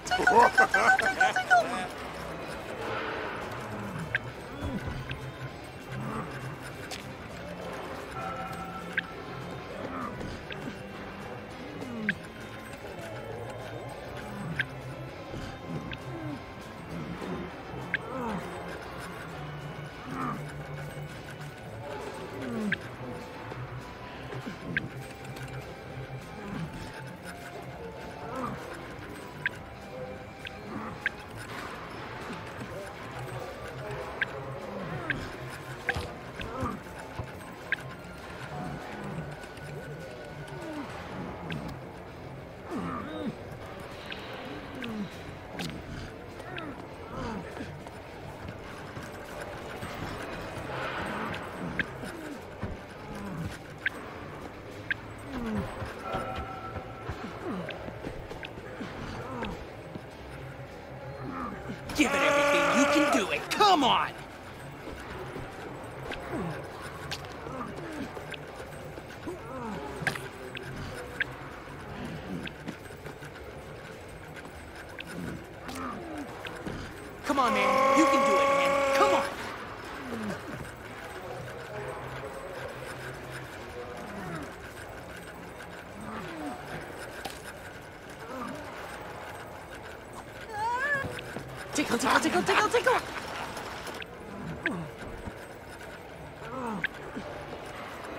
Tickle, tickle, tickle, tickle, tickle. Give it everything. You can do it. Come on. Come on, man. You can do it, man. Come on. Tickle, tickle, tickle, tickle, tickle.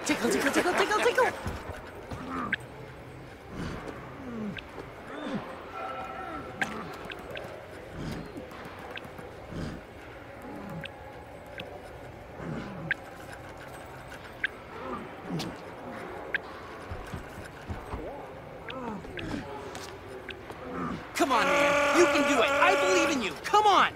Tickle, tickle, tickle, tickle, tickle. Come on, man. You can do it. I believe in you. Come on.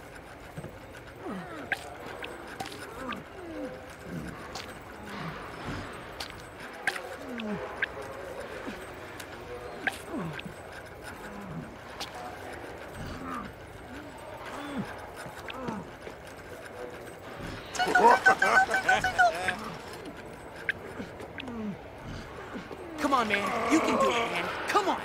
Come on, man. You can do it, man. Come on.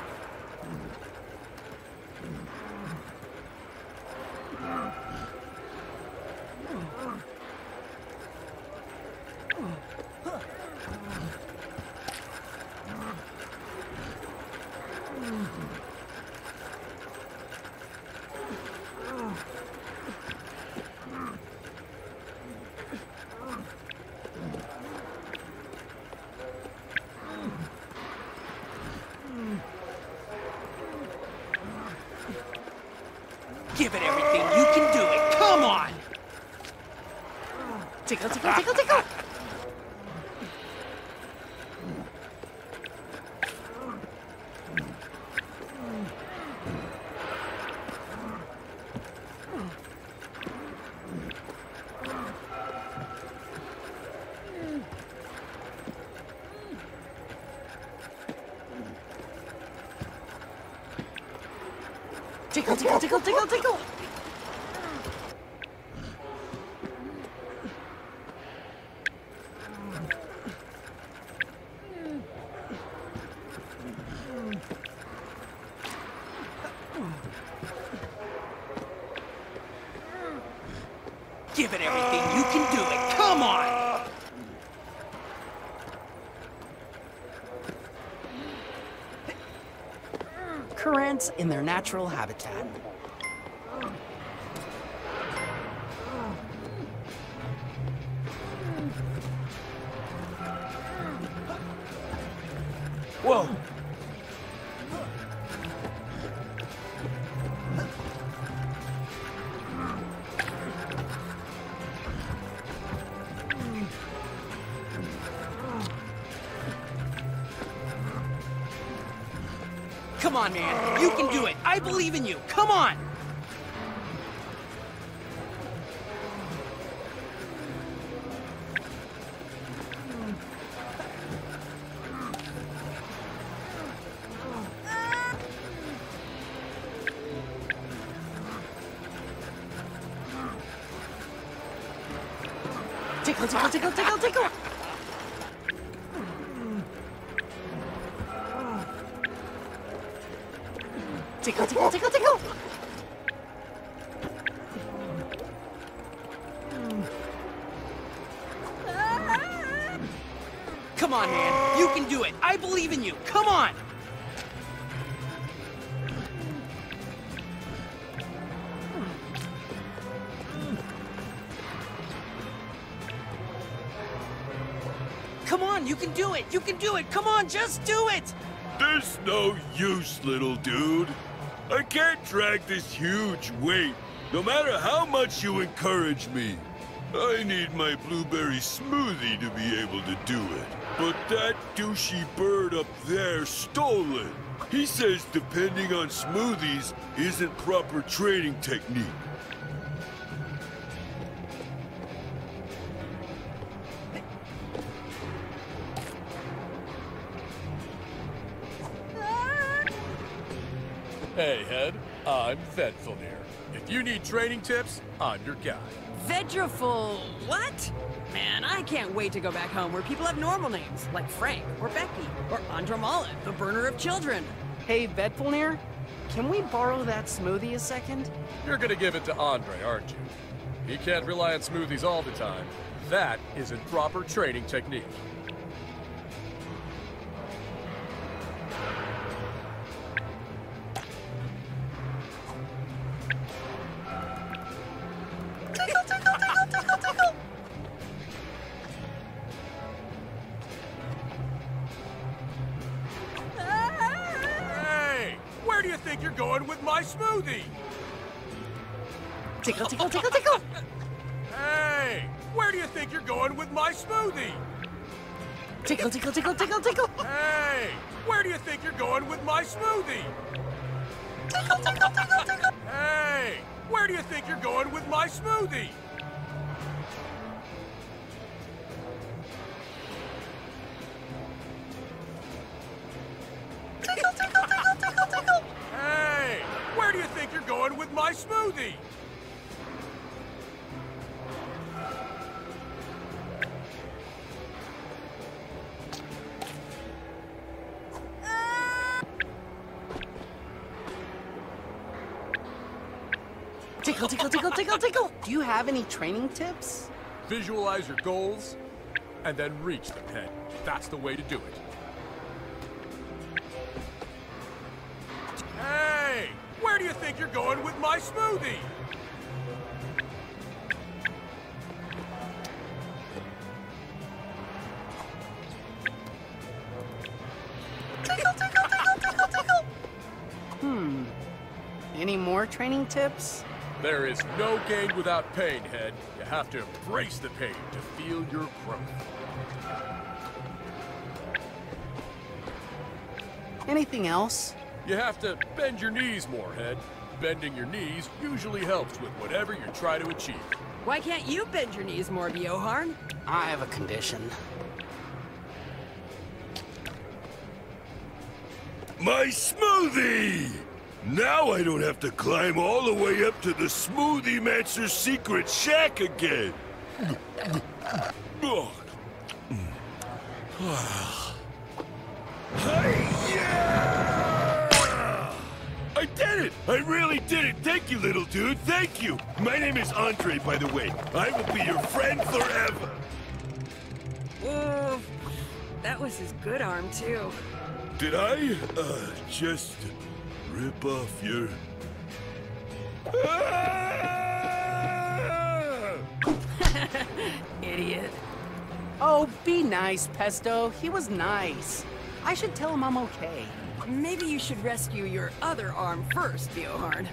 Give it everything. You can do it. Come on. Tickle, tickle, tickle, tickle. Tickle, tickle, tickle, tickle, tickle. Give it everything. You can do it. Come on. Currents in their natural habitat. Whoa. Come on, man. You can do it. I believe in you. Come on. Tickle, tickle, tickle, tickle, tickle. Tickle, tickle, tickle, tickle. Come on, man. You can do it. I believe in you. Come on. Come on, you can do it. You can do it. Come on, just do it. There's no use, little dude. I can't drag this huge weight, no matter how much you encourage me. I need my blueberry smoothie to be able to do it. But that douchey bird up there stole it. He says depending on smoothies isn't proper training technique. Hey, Head, I'm Vedfulnir. If you need training tips, I'm your guy. Vedraful... what? Man, I can't wait to go back home where people have normal names, like Frank, or Becky, or Andromala, the burner of children. Hey, Vedfulnir, Can we borrow that smoothie a second? You're gonna give it to Andre, aren't you? He can't rely on smoothies all the time. That isn't proper training technique. Tickle, tickle, tickle, tickle, tickle! Hey! Where do you think you're going with my smoothie? Tickle, tickle, tickle, tickle! Hey! Where do you think you're going with my smoothie? Tickle, tickle, tickle, tickle, tickle! Hey! Where do you think you're going with my smoothie? Tickle, tickle, tickle, tickle! Hey! Where do you think you're going with my smoothie? Tickle, tickle, tickle, tickle, tickle! Hey! Where do you think you're going with my smoothie? Tickle, tickle, tickle, tickle, tickle! Do you have any training tips? Visualize your goals, and then reach the pen. That's the way to do it. Hey! Where do you think you're going with my smoothie? Tickle, tickle, tickle, tickle, tickle! Any more training tips? There is no gain without pain, Head. You have to embrace the pain to feel your growth. Anything else? You have to bend your knees more, Head. Bending your knees usually helps with whatever you're trying to achieve. Why can't you bend your knees more, Bjorn? I have a condition. My smoothie! Now I don't have to climb all the way up to the Smoothie Mancer's secret shack again. I did it! I really did it! Thank you, little dude! Thank you! My name is Andre, by the way. I will be your friend forever! Whoa. That was his good arm, too. Did I, just rip off your... Idiot. Oh, be nice, Pesto. He was nice. I should tell him I'm okay. Maybe you should rescue your other arm first, Bjorn.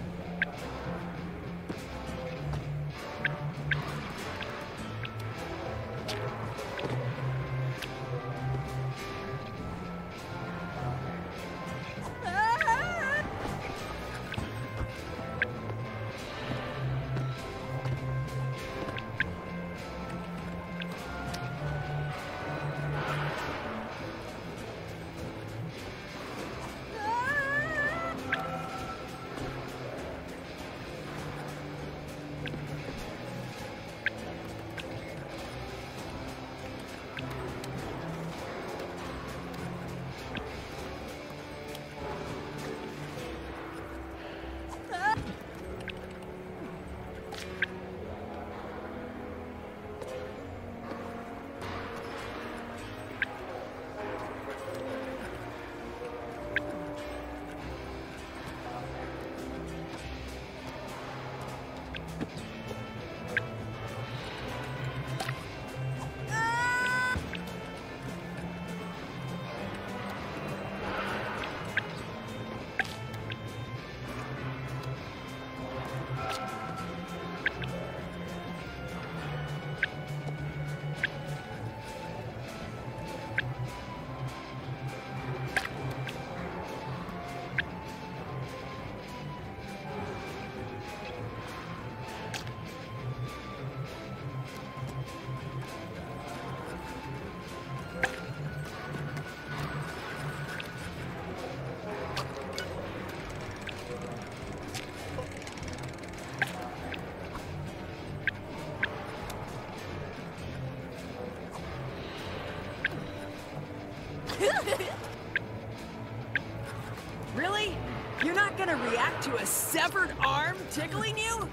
back to a severed arm tickling you?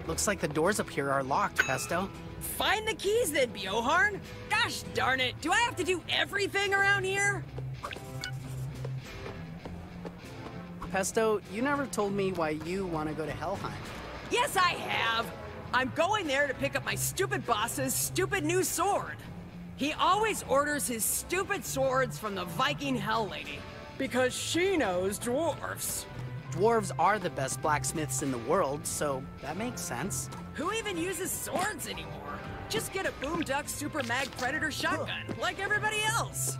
Looks like the doors up here are locked, Pesto. Find the keys then, Bjorn. Gosh darn it, do I have to do everything around here? Pesto, you never told me why you want to go to Helheim. Yes, I have. I'm going there to pick up my stupid boss's stupid new sword. He always orders his stupid swords from the Viking Hell Lady, because she knows dwarves. Dwarves are the best blacksmiths in the world, so that makes sense. Who even uses swords anymore? Just get a Boom Duck Super Mag Predator shotgun, like everybody else.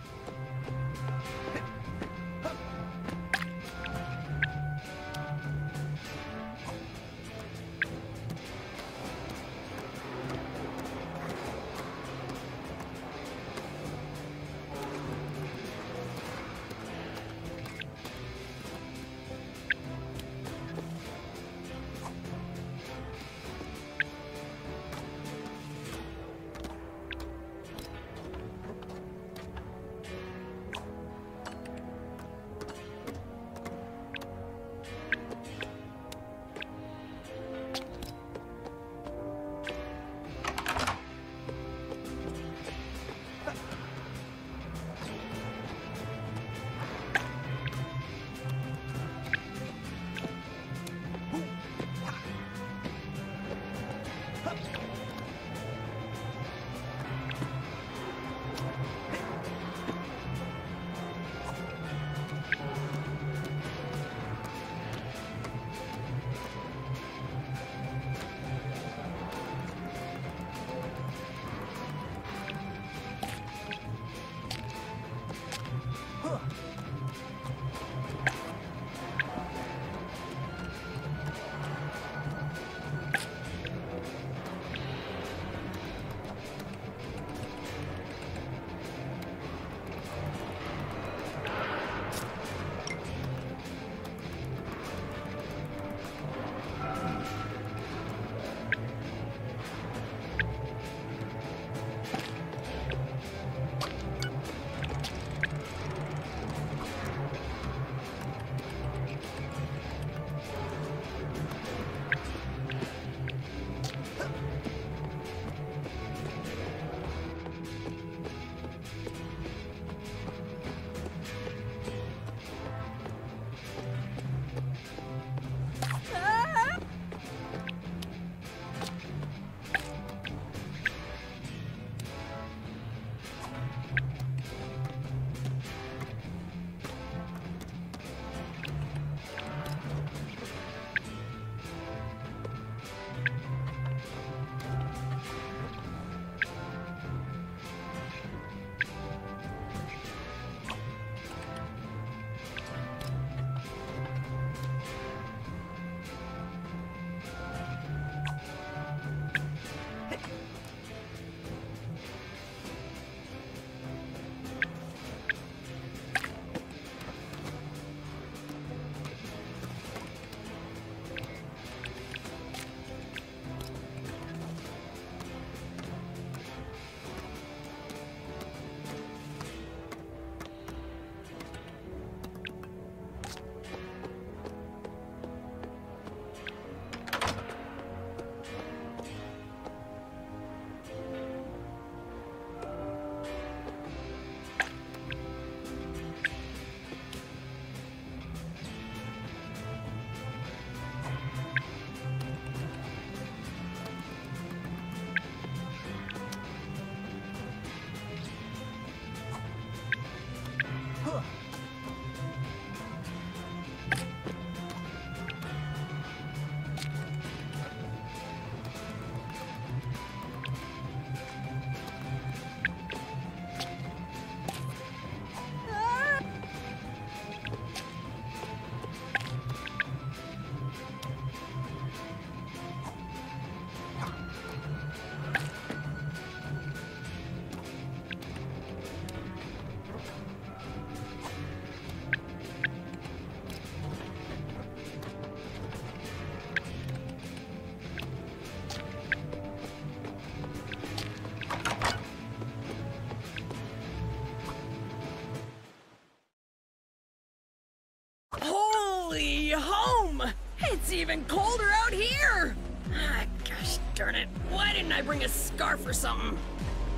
you home! It's even colder out here! Ah, gosh darn it. Why didn't I bring a scarf or something?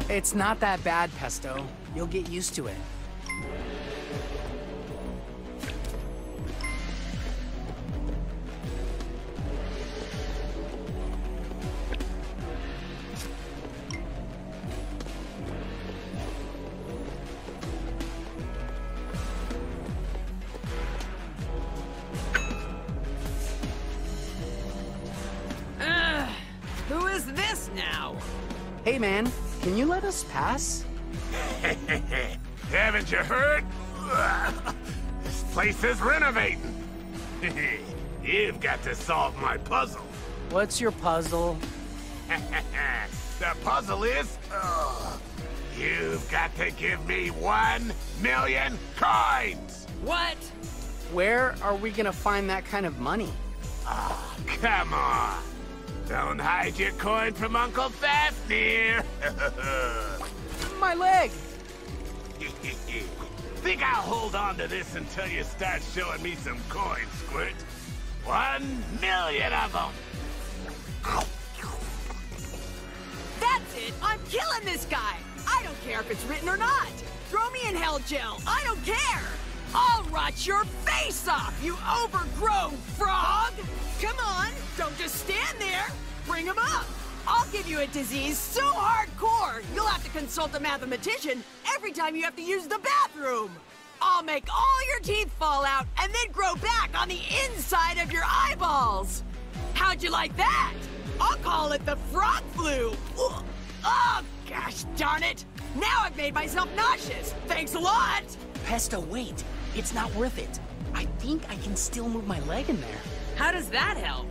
It's not that bad, Pesto. You'll get used to it. Who is this now? Hey, man, can you let us pass? Haven't you heard? This place is renovating. You've got to solve my puzzle. What's your puzzle? The puzzle is... you've got to give me 1 million coins! What? Where are we gonna find that kind of money? Oh, come on. Don't hide your coin from Uncle Fafnir. My leg! Think I'll hold on to this until you start showing me some coins, Squirt? 1 million of them. That's it! I'm killing this guy! I don't care if it's written or not! Throw me in hell jail! I don't care! I'll rot your face off, you overgrown frog! Come on, don't just stand there! Bring him up! I'll give you a disease so hardcore, you'll have to consult a mathematician every time you have to use the bathroom! I'll make all your teeth fall out and then grow back on the inside of your eyeballs! How'd you like that? I'll call it the frog flu! Ugh. Oh, gosh darn it! Now I've made myself nauseous! Thanks a lot! Pesto, wait. It's not worth it. I think I can still move my leg in there. How does that help?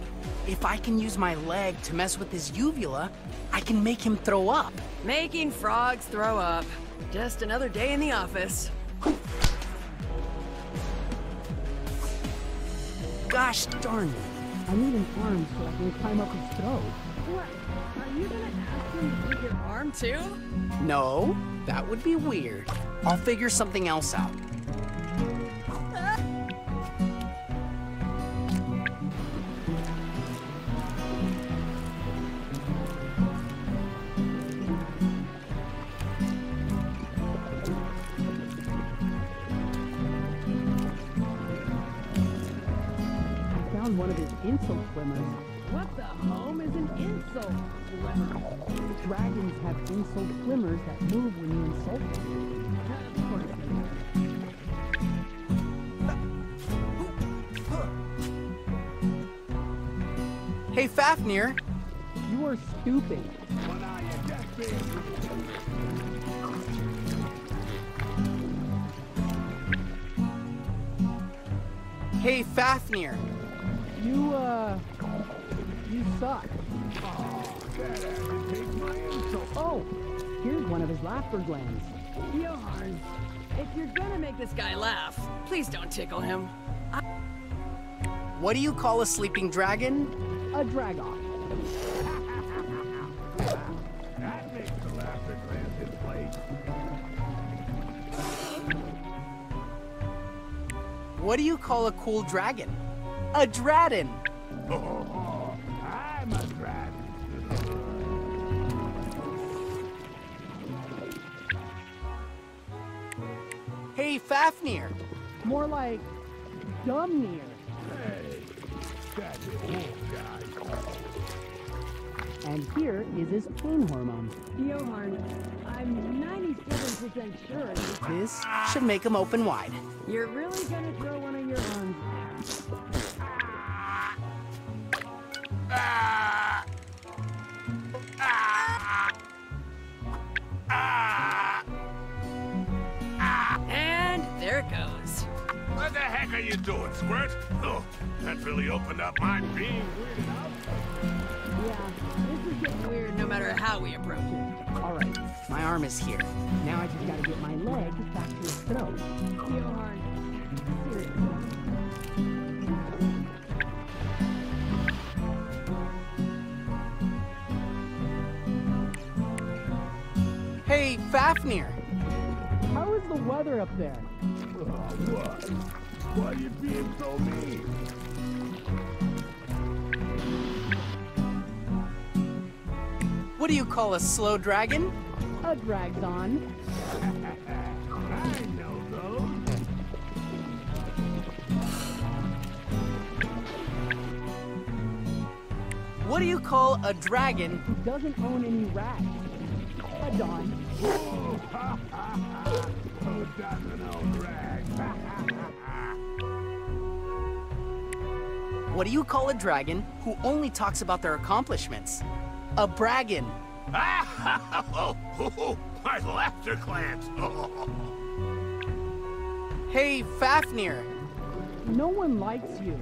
If I can use my leg to mess with his uvula, I can make him throw up. Making frogs throw up. Just another day in the office. Gosh darn it. I need an arm so I can climb up his throat. What? Are you gonna ask him to take your arm too? No, that would be weird. I'll figure something else out. One of his insult swimmers. What the home is an insult swimmer? Dragons have insult swimmers that move when you insult them. Of course. Hey, Fafnir. You are stupid. Hey, Fafnir. You suck. Oh, here's one of his laughter glands. Bjorn, if you're gonna make this guy laugh, please don't tickle him. What do you call a sleeping dragon? A dragon. That makes the laughter glands in place. What do you call a cool dragon? A dradin. Oh, I'm a dragon. Hey, Fafnir. More like Dumnir. Hey, that's an old guy. And here is his pain hormone. Bjorn, I'm 97% sure This should make him open wide. you're really gonna throw one of your arms there. And there it goes. What the heck are you doing, Squirt? Oh, that really opened up my being weirded out. Yeah, this is getting weird no matter how we approach it. All right, my arm is here. Now I just gotta get my leg back to his throat. Bjorn, seriously. Hey, Fafnir. How is the weather up there? What? Why you being so mean? What do you call a slow dragon? A dragzon. I know those. What do you call a dragon who doesn't own any rags? A don. Who doesn't own rags? What do you call a dragon who only talks about their accomplishments? A braggin. My laughter glands. Hey, Fafnir. No one likes you.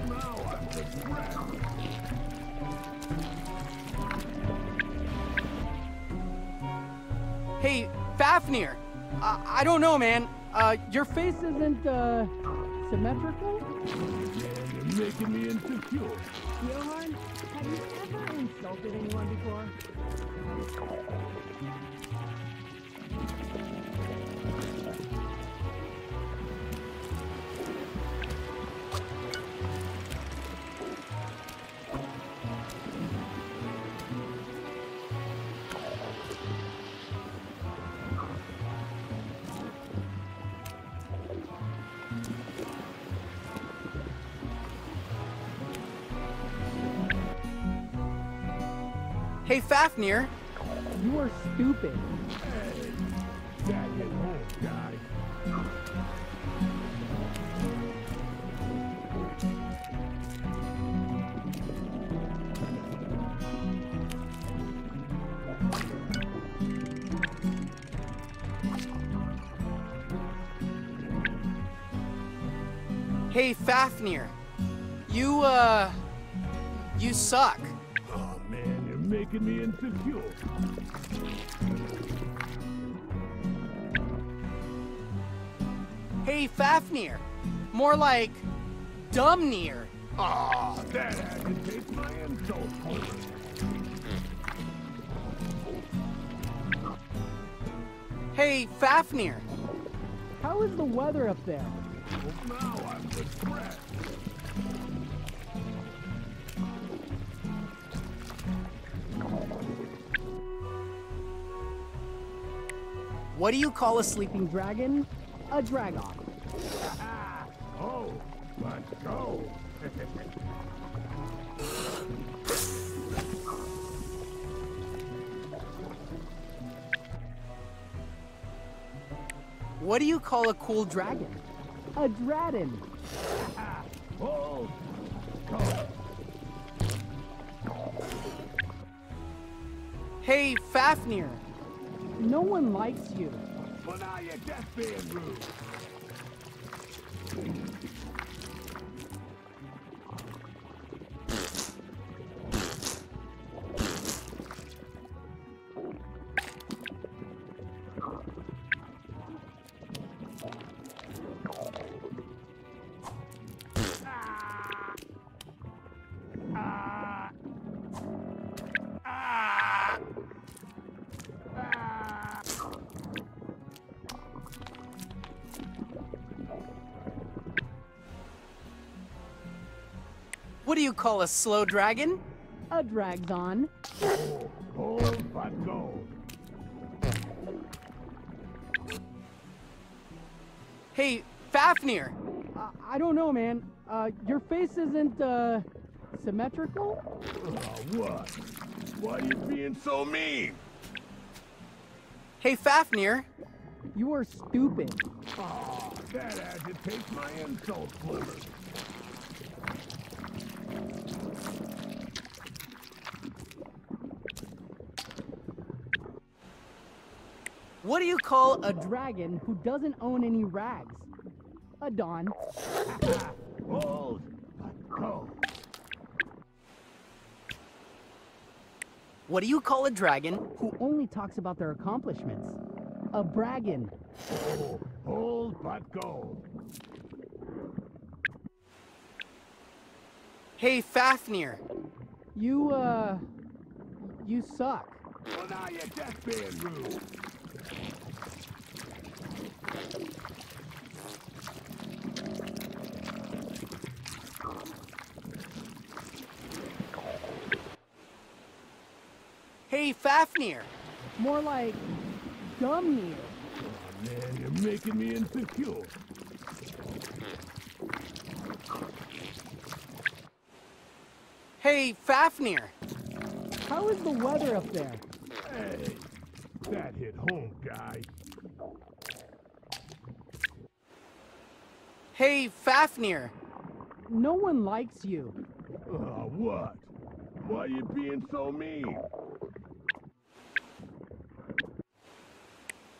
Now I'm depressed. Hey, Fafnir. I don't know, man. Your face isn't, symmetrical? You're making me insecure. Bjorn, have you ever insulted anyone before? Hey, Fafnir. You are stupid. Hey, that hit home, guy. Hey, Fafnir. You suck. Oh, man, you're making me insecure. Hey, Fafnir. More like Dumnir. Ah, that agitates my insult. Hey, Fafnir. How is the weather up there? Well, now I'm depressed. What do you call a sleeping dragon? A dragon. Oh, let's go. What do you call a cool dragon? A draden. Oh, go. Hey, Fafnir. No one likes you. Well, now you're just being rude. What do you call a slow dragon? A dragzon. Hold but go. Hey, Fafnir. I don't know, man. Your face isn't, symmetrical? What? Why are you being so mean? Hey, Fafnir. You are stupid. Ah, that agitates my insult sliver. What do you call a dragon who doesn't own any rags? A don. Hold but go. What do you call a dragon who only talks about their accomplishments? A braggin. Oh, hold but go. Hey, Fafnir. You suck. Well, now you're just being rude. Hey, Fafnir. More like Gumnir. Oh, man, you're making me insecure. Hey, Fafnir. How is the weather up there? Hey, that hit home, guy. Hey, Fafnir. No one likes you. What? Why are you being so mean?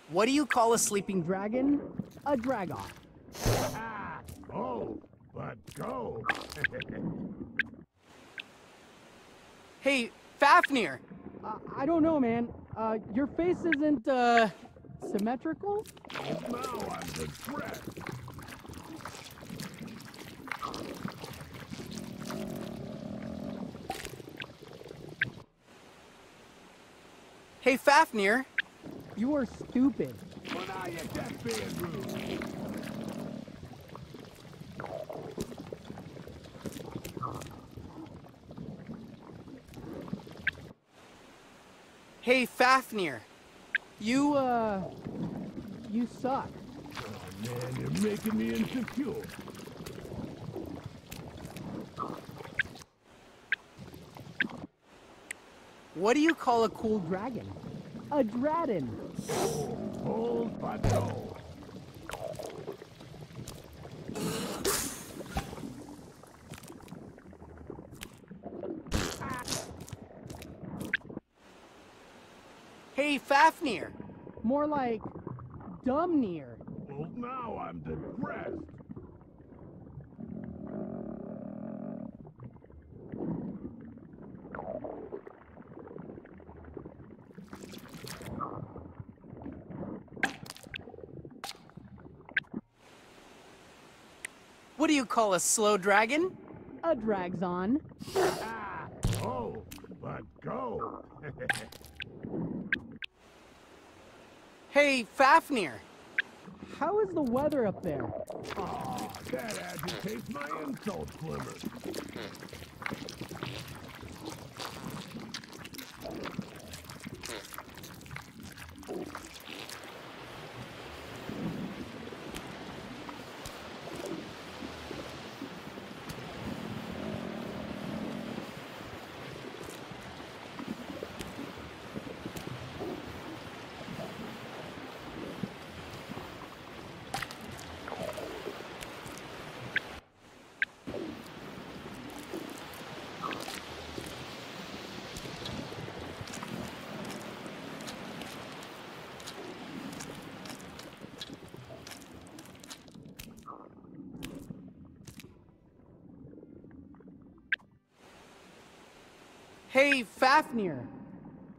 What do you call a sleeping dragon? A dragon. Oh, but go. Hey, Fafnir. I don't know, man. Your face isn't, symmetrical? Now I'm depressed. Hey, Fafnir. You are stupid. Well, now you're just being rude. Hey, Fafnir. You suck. Oh, man, you're making me insecure. What do you call a cool dragon? A dragon. Hold but go. Hey, Fafnir. More like Dumnir. Well, now I'm depressed. What do you call a slow dragon? A dragzon. Oh, but go. Hey, Fafnir. How is the weather up there? Oh, that agitates my insult glimmer. Hey, Fafnir.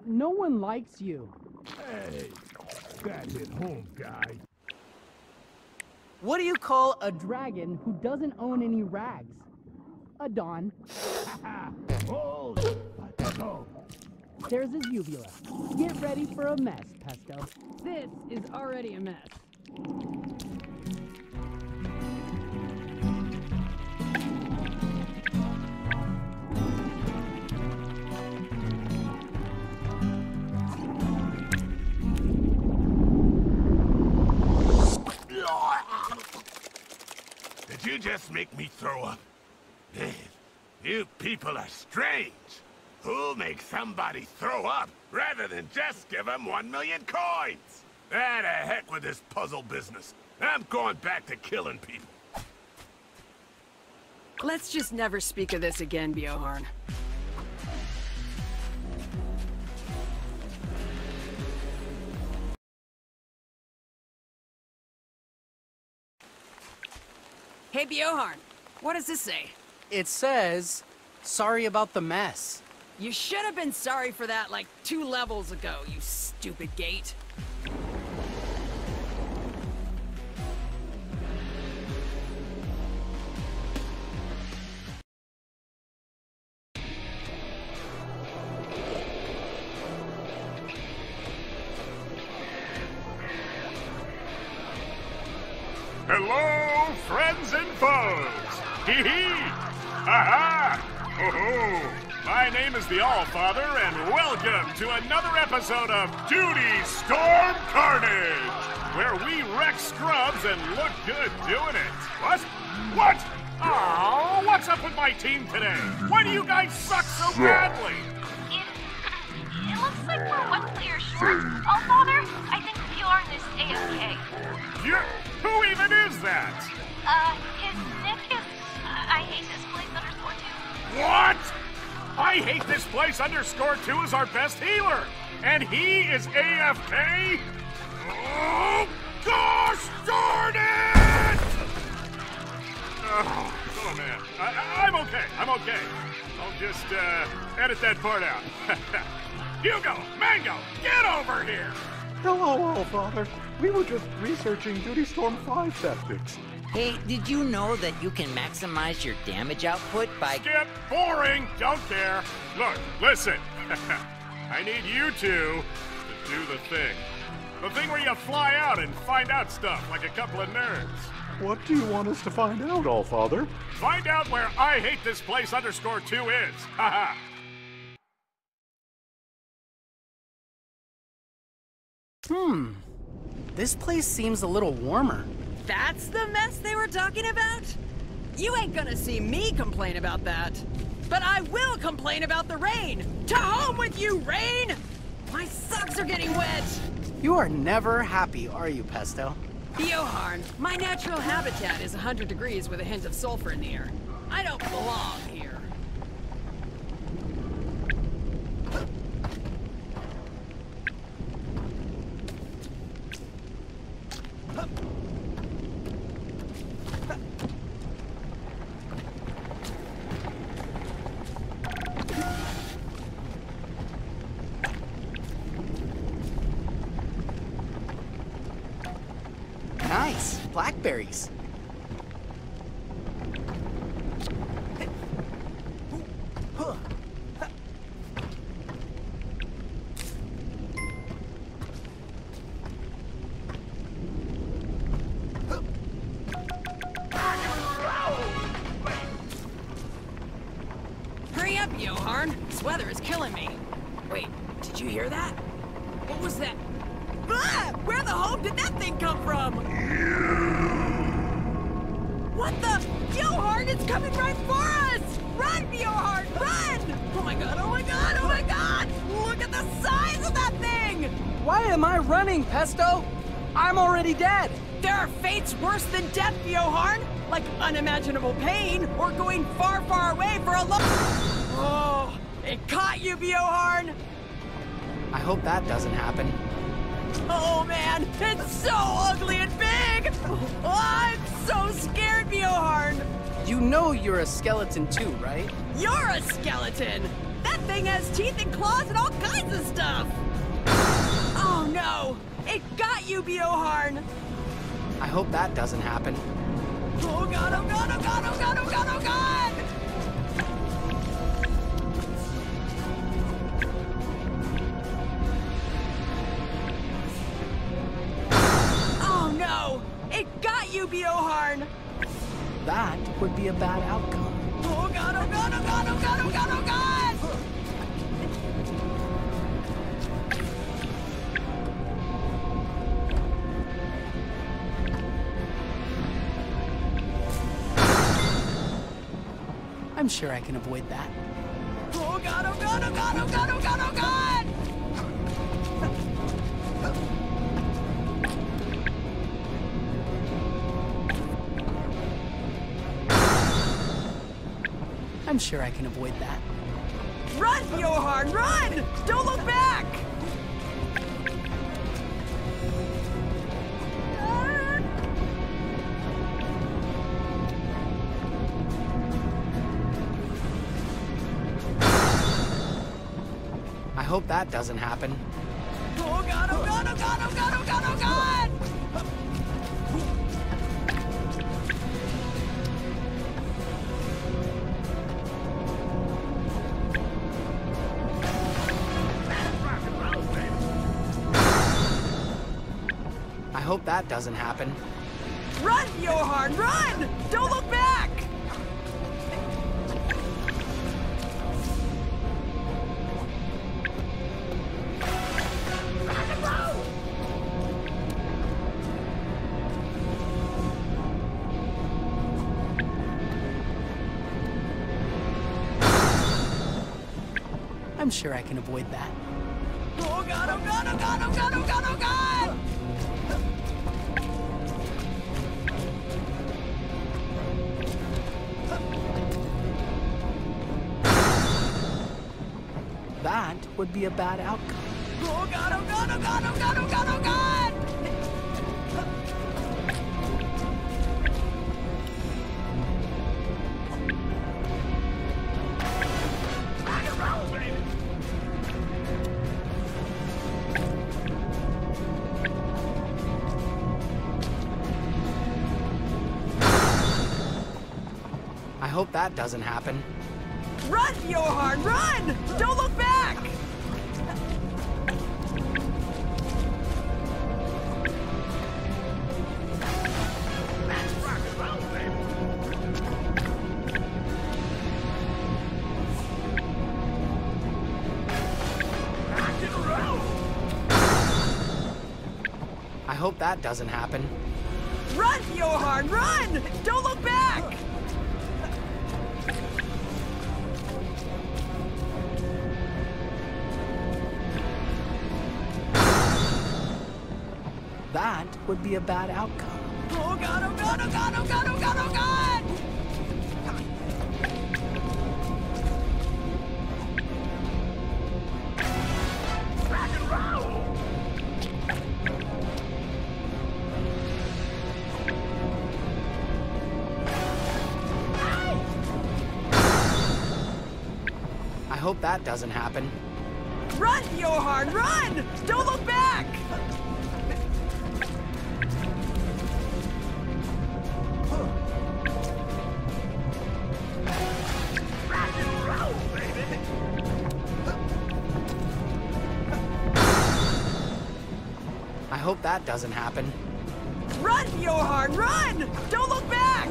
No one likes you. Hey, that hit home, guy. What do you call A dragon who doesn't own any rags. A Don. Hold but go. There's his uvula. Get ready for a mess, Pesto. This is already a mess. Did you just make me throw up? Man, you people are strange. Who'll make somebody throw up rather than just give them 1 million coins? Ah, the heck with this puzzle business. I'm going back to killing people. Let's just never speak of this again, Bjorn. Hey, Bjorn, what does this say? It says, sorry about the mess. You should have been sorry for that like 2 levels ago, you stupid gate. Hello, friends and foes! Hee hee! Ha ha! Ho ho! My name is the Allfather, and welcome to another episode of Duty Storm Carnage, where we wreck scrubs and look good doing it. What? What? Oh, what's up with my team today? Why do you guys suck so badly? It looks like we're 1 player short. Allfather, I think Bjorn is AFK. Who even is that? His nick is, I hate this place _2. What? I hate this place _2 is our best healer, and he is AFK? Oh, gosh darn it! Oh man, I'm okay. I'll just edit that part out. Hugo, Mango, get over here! Hello, Allfather. We were just researching Duty Storm 5 tactics. Hey, did you know that you can maximize your damage output by... Skip! Boring! Don't care! Look, listen! I need you two to do the thing. The thing where you fly out and find out stuff like a couple of nerds. What do you want us to find out, Allfather? Find out where I hate this place _2 is. Haha! This place seems a little warmer. That's the mess they were talking about? You ain't gonna see me complain about that. But I will complain about the rain! To home with you, rain! My socks are getting wet! You are never happy, are you, Pesto? Bjorn, my natural habitat is 100 degrees with a hint of sulfur in the air. I don't belong here. Nice, blackberries. Hurry up, Bjorn. This weather is killing me. Wait, did you hear that? What was that? Ah! Where the home did that thing come from? What the? Bjorn, it's coming right for us! Run, Bjorn, run! Oh my god, oh my god, oh my god! Look at the size of that thing! Why am I running, Pesto? I'm already dead. There are fates worse than death, Bjorn! Like unimaginable pain, or going far, far away for a long... Oh, it caught you, Bjorn! I hope that doesn't happen. Oh man, it's so ugly and big! Oh, I'm so scared, Bjorn! You know you're a skeleton too, right? You're a skeleton! That thing has teeth and claws and all kinds of stuff! Oh no! It got you, Bjorn! I hope that doesn't happen. Oh god, oh god, oh god, oh god, oh god, oh god! Oh no! It got you, Bjorn! That would be a bad outcome. Oh god, oh god, oh god, oh god, oh god, oh god! I'm sure I can avoid that. Oh god, oh god, oh god, oh god, oh god, oh god! I'm sure I can avoid that. Run, Bjorn, run! Don't look back! I hope that doesn't happen. Oh god, oh god, oh god, oh god, oh god, oh god! I hope that doesn't happen. Run, Bjorn, run! Don't look back! I'm sure I can avoid that. Oh god, oh god, oh god, oh god, oh god, oh god! That would be a bad outcome. Oh god, oh god, oh god, oh god, oh god, oh god! Rock and roll, baby! I hope that doesn't happen. Run, Bjorn, run! Don't look back! I hope that doesn't happen. Run, Bjorn, run! Don't look back! That would be a bad outcome. Oh god, oh god, oh god, oh god, oh god, oh god! Rock and roll! I hope that doesn't happen. Run, Bjorn, run! Don't look back! Rock and roll, baby! I hope that doesn't happen. Run, Bjorn, run! Don't look back!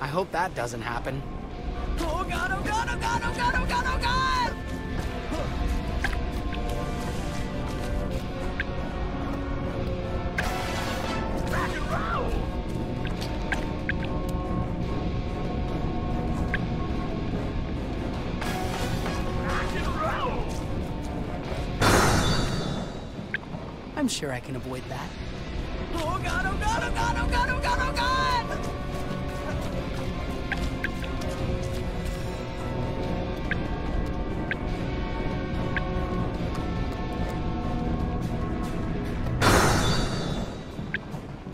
I hope that doesn't happen. Oh god, oh god, oh god, oh god, oh god, oh god! Rock and roll! Rock and roll! I'm sure I can avoid that. Oh god, oh god, oh god, oh god, oh god, oh god!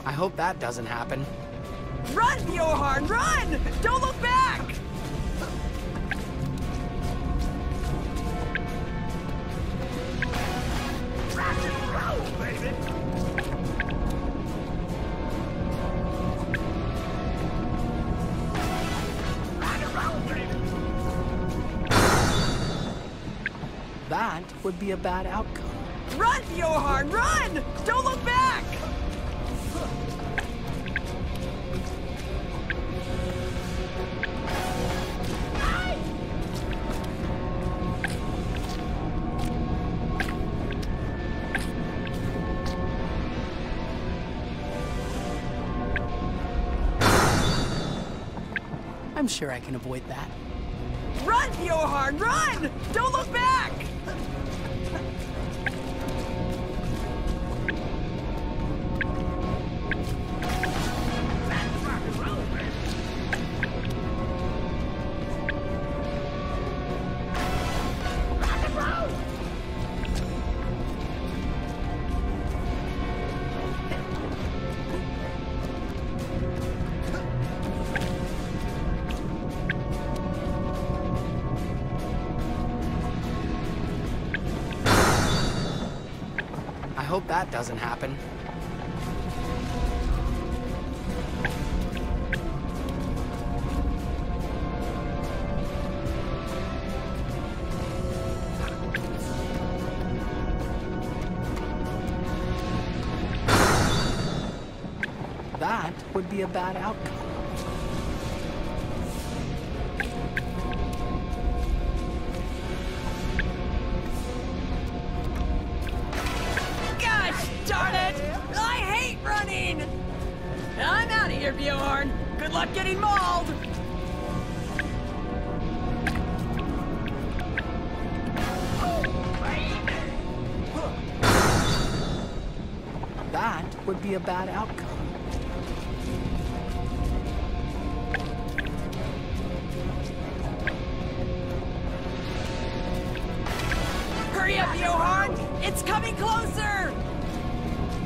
I hope that doesn't happen. Run, Bjorn, run! Don't look back! Rock and roll, baby! Rock and roll, baby! That would be a bad outcome. Run, Bjorn, run! Don't look back! I'm sure I can avoid that. Run, Bjorn, run! Don't look back! Rock and roll, baby! Rock and roll! I hope that doesn't happen. That would be a bad outcome. here, Bjorn. Good luck getting mauled. That would be a bad outcome. Hurry up, Bjorn! It's coming closer!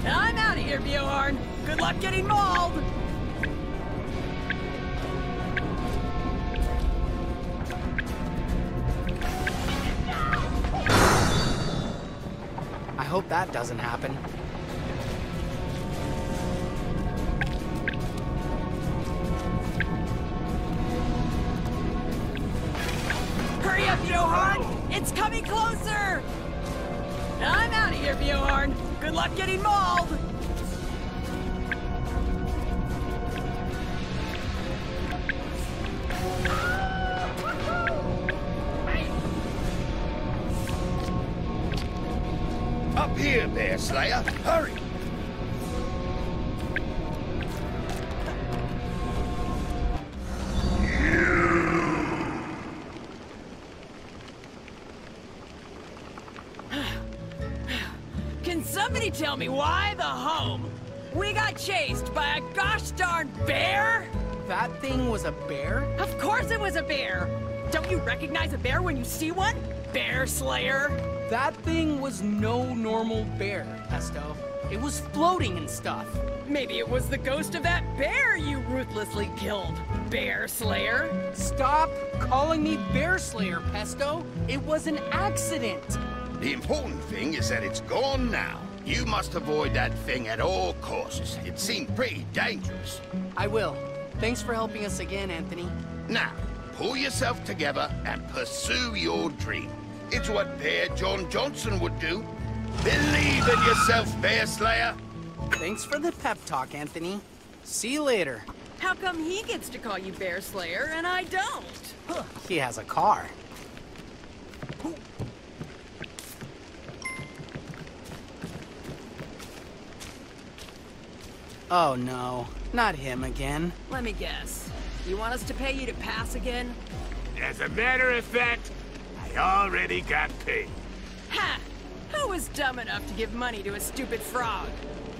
I'm out of here, Bjorn. Good luck getting mauled. I hope that doesn't happen. Hurry up, Bjorn! It's coming closer! I'm out of here, Bjorn. Good luck getting mauled. Up here, Bear Slayer. Hurry! Can somebody tell me why the home? We got chased by a gosh darn bear? That thing was a bear? Of course it was a bear! Don't you recognize a bear when you see one? Bear Slayer? That thing was no normal bear, Pesto. It was floating and stuff. Maybe it was the ghost of that bear you ruthlessly killed, Bear Slayer. Stop calling me Bear Slayer, Pesto. It was an accident. The important thing is that it's gone now. You must avoid that thing at all costs. It seemed pretty dangerous. I will. Thanks for helping us again, Anthony. Now, pull yourself together and pursue your dream. It's what Bear John Johnson would do. Believe in yourself, Bear Slayer. Thanks for the pep talk, Anthony. See you later. How come he gets to call you Bear Slayer and I don't? He has a car. Oh no, not him again. Let me guess. You want us to pay you to pass again? As a matter of fact, I already got paid. Ha! Who was dumb enough to give money to a stupid frog?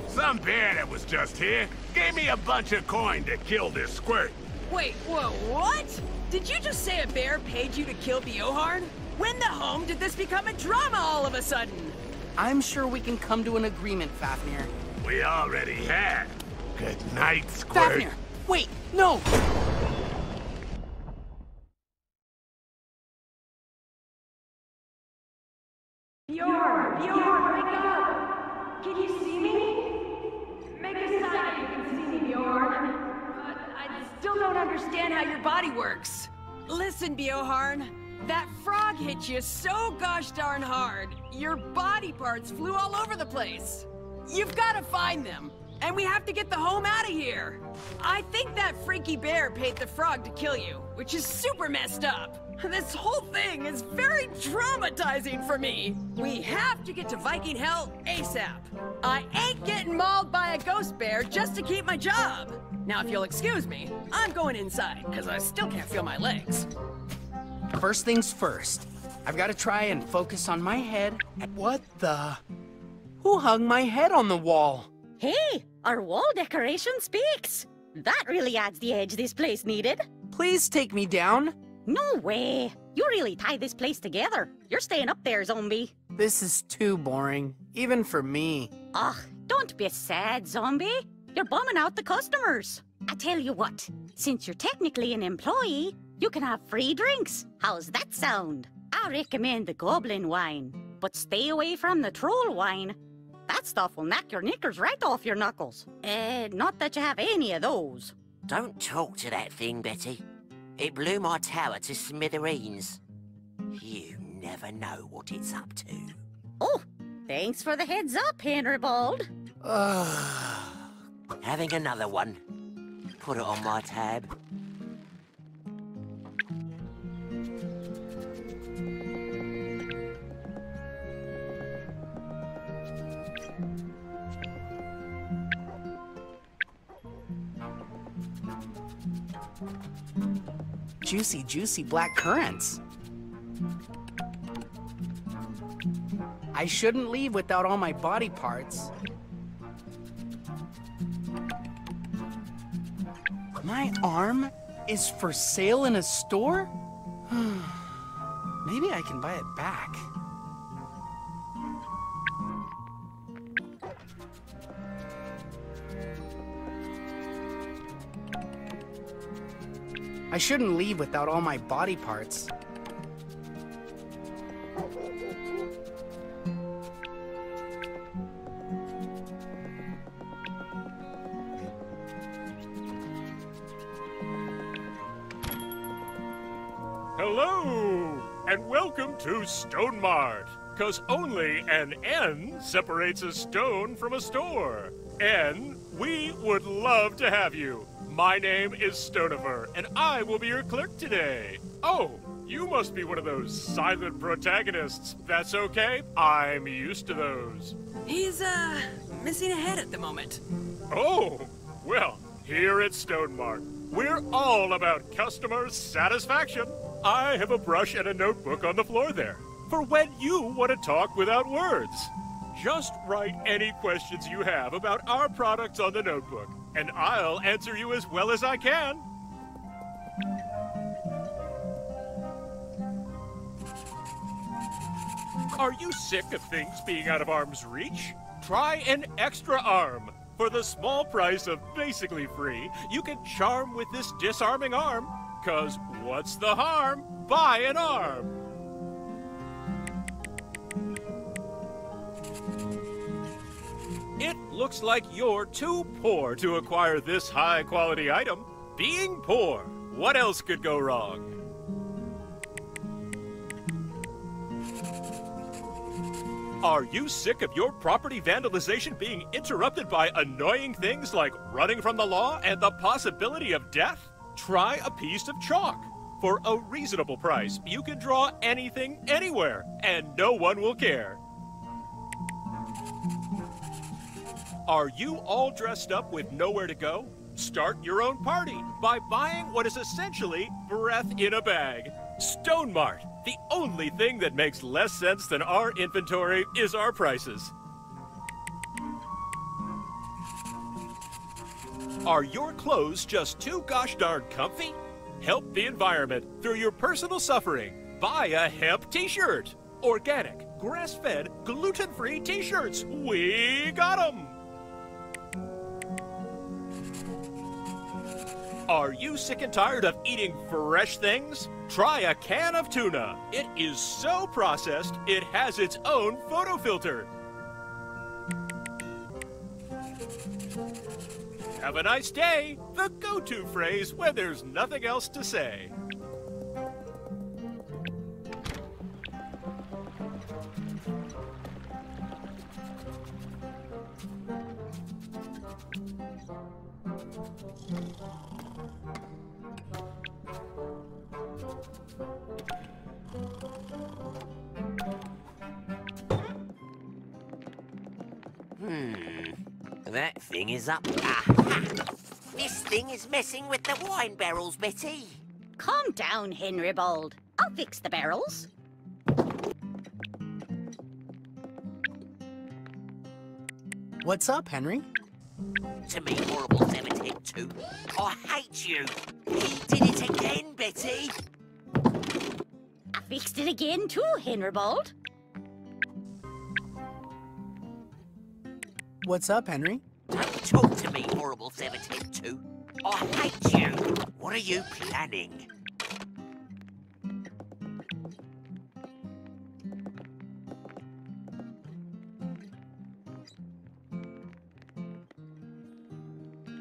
Some bear that was just here gave me a bunch of coin to kill this squirt. Wait, whoa, what? Did you just say a bear paid you to kill Bjorn? When the home did this become a drama all of a sudden? I'm sure we can come to an agreement, Fafnir. We already have. Good night, squirt. Fafnir! Wait, no! Bjorn, wake up! Can you see me? Make a sign if you can see me, Bjorn. But I still don't understand how your body works. Listen, Bjorn, that frog hit you so gosh darn hard, your body parts flew all over the place. You've got to find them, and we have to get the home out of here. I think that freaky bear paid the frog to kill you, which is super messed up. This whole thing is very traumatizing for me. We have to get to Viking Hell ASAP. I ain't getting mauled by a ghost bear just to keep my job. Now, if you'll excuse me, I'm going inside, because I still can't feel my legs. First things first. I've got to try and focus on my head. What the? Who hung my head on the wall? Hey, our wall decoration speaks. That really adds the edge this place needed. Please take me down. No way. You really tied this place together. You're staying up there, zombie. This is too boring, even for me. Ugh, don't be sad, zombie. You're bumming out the customers. I tell you what, since you're technically an employee, you can have free drinks. How's that sound? I recommend the goblin wine, but stay away from the troll wine. That stuff will knock your knickers right off your knuckles. Not that you have any of those. Don't talk to that thing, Betty. It blew my tower to smithereens. You never know what it's up to. Oh, thanks for the heads up, Henry Bald. Having another one. Put it on my tab. Juicy, juicy black currants. I shouldn't leave without all my body parts. My arm is for sale in a store? Maybe I can buy it back. I shouldn't leave without all my body parts. Hello, and welcome to Stone Mart, 'cause only an N separates a stone from a store. And we would love to have you. My name is Stonifer, and I will be your clerk today. Oh, you must be one of those silent protagonists. That's okay, I'm used to those. He's, missing a head at the moment. Oh, well, here at Stone Mart, we're all about customer satisfaction. I have a brush and a notebook on the floor there, for when you want to talk without words. Just write any questions you have about our products on the notebook, and I'll answer you as well as I can. Are you sick of things being out of arm's reach? Try an extra arm. For the small price of basically free, you can charm with this disarming arm. 'Cause what's the harm? Buy an arm. It looks like you're too poor to acquire this high-quality item. Being poor, what else could go wrong? Are you sick of your property vandalization being interrupted by annoying things like running from the law and the possibility of death? Try a piece of chalk. For a reasonable price, you can draw anything, anywhere, and no one will care. Are you all dressed up with nowhere to go? Start your own party by buying what is essentially breath in a bag. Stone Mart, the only thing that makes less sense than our inventory is our prices. Are your clothes just too gosh darn comfy? Help the environment through your personal suffering. Buy a hemp t-shirt. Organic, grass-fed, gluten-free t-shirts. We got them. Are you sick and tired of eating fresh things? Try a can of tuna. It is so processed, it has its own photo filter. Have a nice day, the go-to phrase when there's nothing else to say. That thing is up. Aha! This thing is messing with the wine barrels, Betty. Calm down, Henry Bald. I'll fix the barrels. What's up, Henry? To me, horrible severed head too. I hate you. He did it again, Betty. I fixed it again too, Henry Bald. What's up, Henry? Don't talk to me, horrible severed head too. I hate you. What are you planning?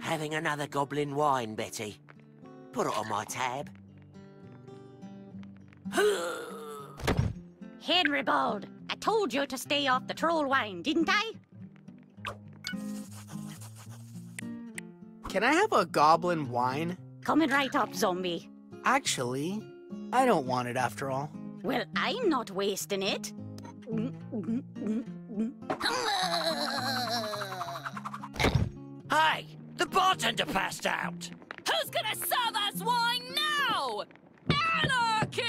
Having another goblin wine, Betty. Put it on my tab. Henry Bald, I told you to stay off the troll wine, didn't I? Can I have a goblin wine? Coming right up, zombie. Actually, I don't want it after all. Well, I'm not wasting it. Hey, the bartender passed out. Who's gonna serve us wine now? Anarchy!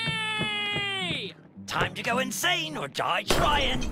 Time to go insane or die trying.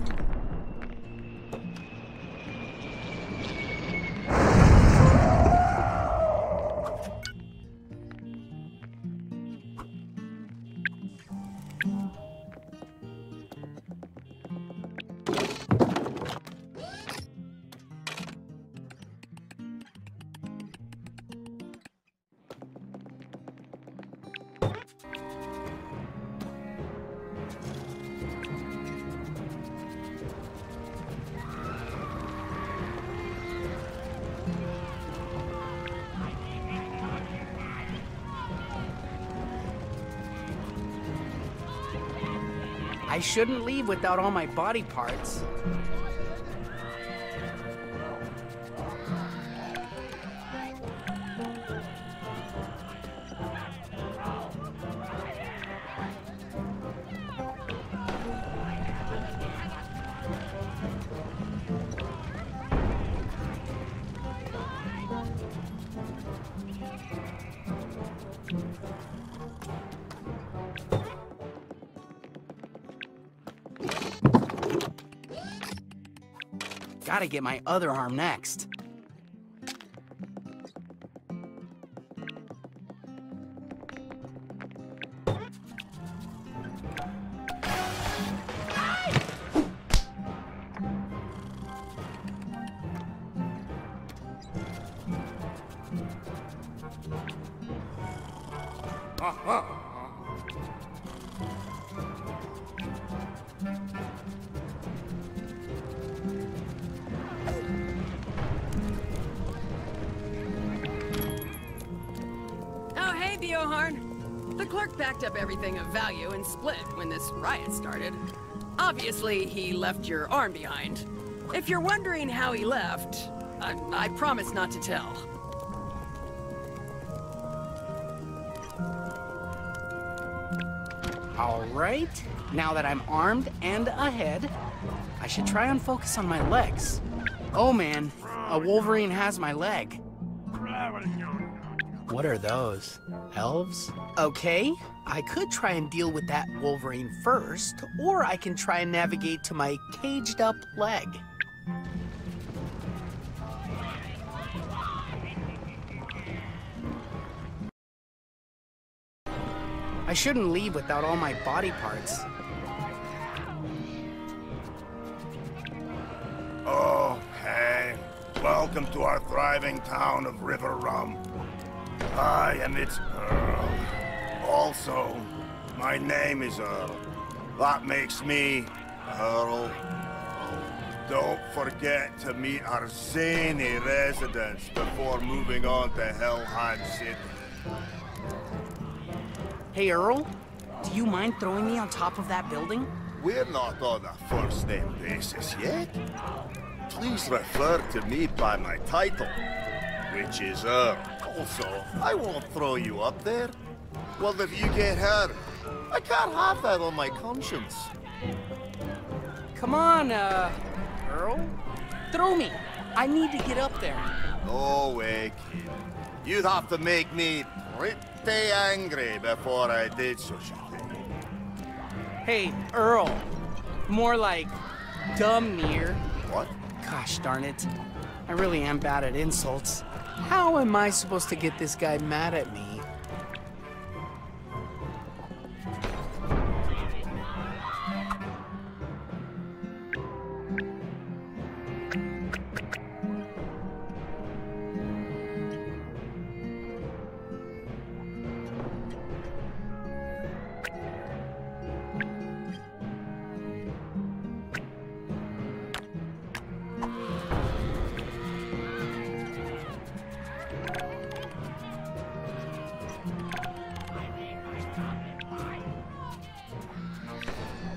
I shouldn't leave without all my body parts. Gotta get my other arm next. Bjorn. The clerk packed up everything of value and split when this riot started. Obviously, he left your arm behind. If you're wondering how he left, I promise not to tell. All right, now that I'm armed and ahead, I should try and focus on my legs. Oh man, a Wolverine has my leg. What are those? Elves? Okay, I could try and deal with that Wolverine first, or I can try and navigate to my caged up leg. I shouldn't leave without all my body parts. Oh, hey. Welcome to our thriving town of River Rum. I am its Earl. Also, my name is Earl. That makes me Earl. Don't forget to meet our zany residents before moving on to Helheim City. Hey, Earl, do you mind throwing me on top of that building? We're not on a first-name basis yet. Please refer to me by my title, which is Earl. Also, I won't throw you up there. Well, if you get hurt, I can't have that on my conscience. Come on, Earl. Throw me. I need to get up there. No way, kid. You'd have to make me pretty angry before I did such a thing. Hey, Earl. More like dumb near. What? Gosh darn it. I really am bad at insults. How am I supposed to get this guy mad at me?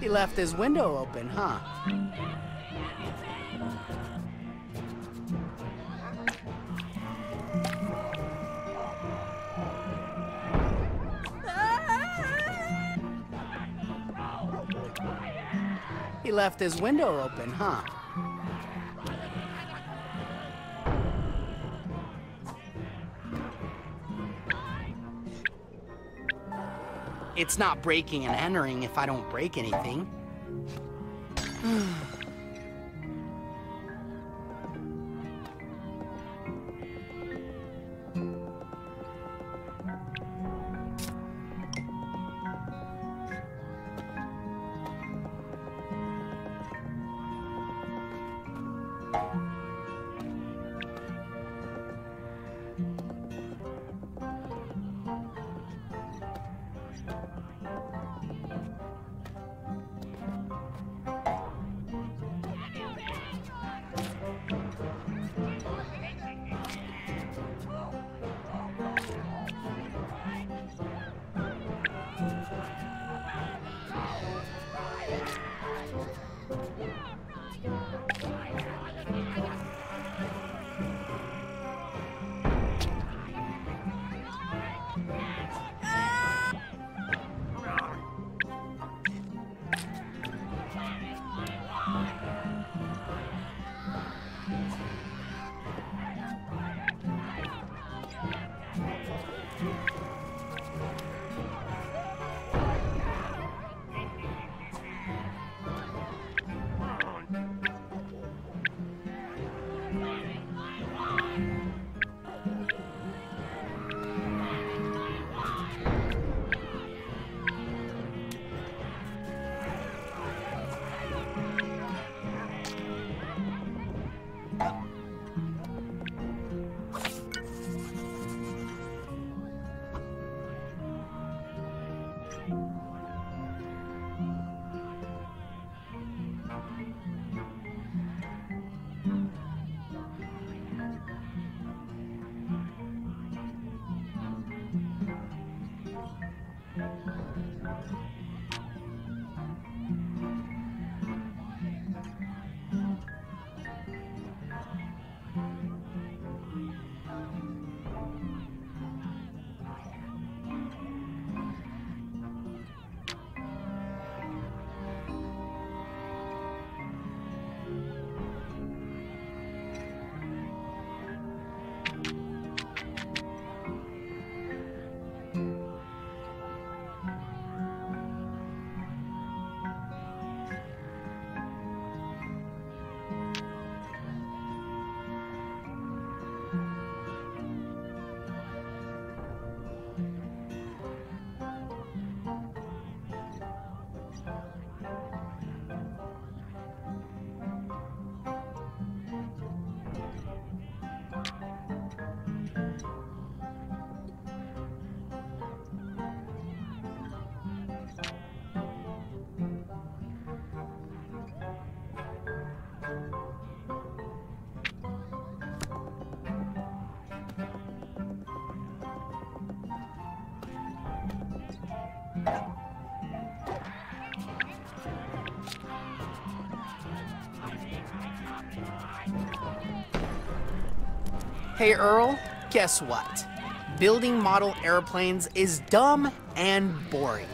He left his window open, huh? He left his window open, huh? It's not breaking and entering if I don't break anything. Hey Earl, guess what? Building model airplanes is dumb and boring.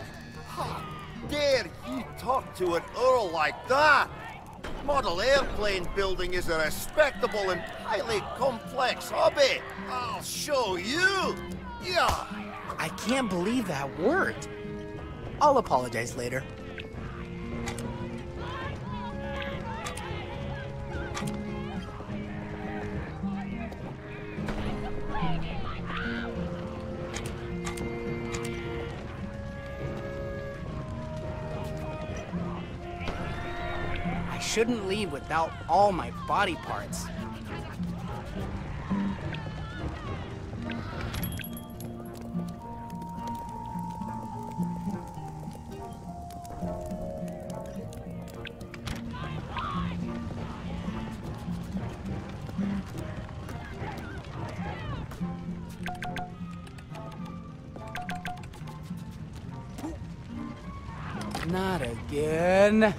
How dare you talk to an Earl like that? Model airplane building is a respectable and highly complex hobby. I'll show you. Yeah. I can't believe that worked. I'll apologize later. I shouldn't leave without all my body parts. Not again.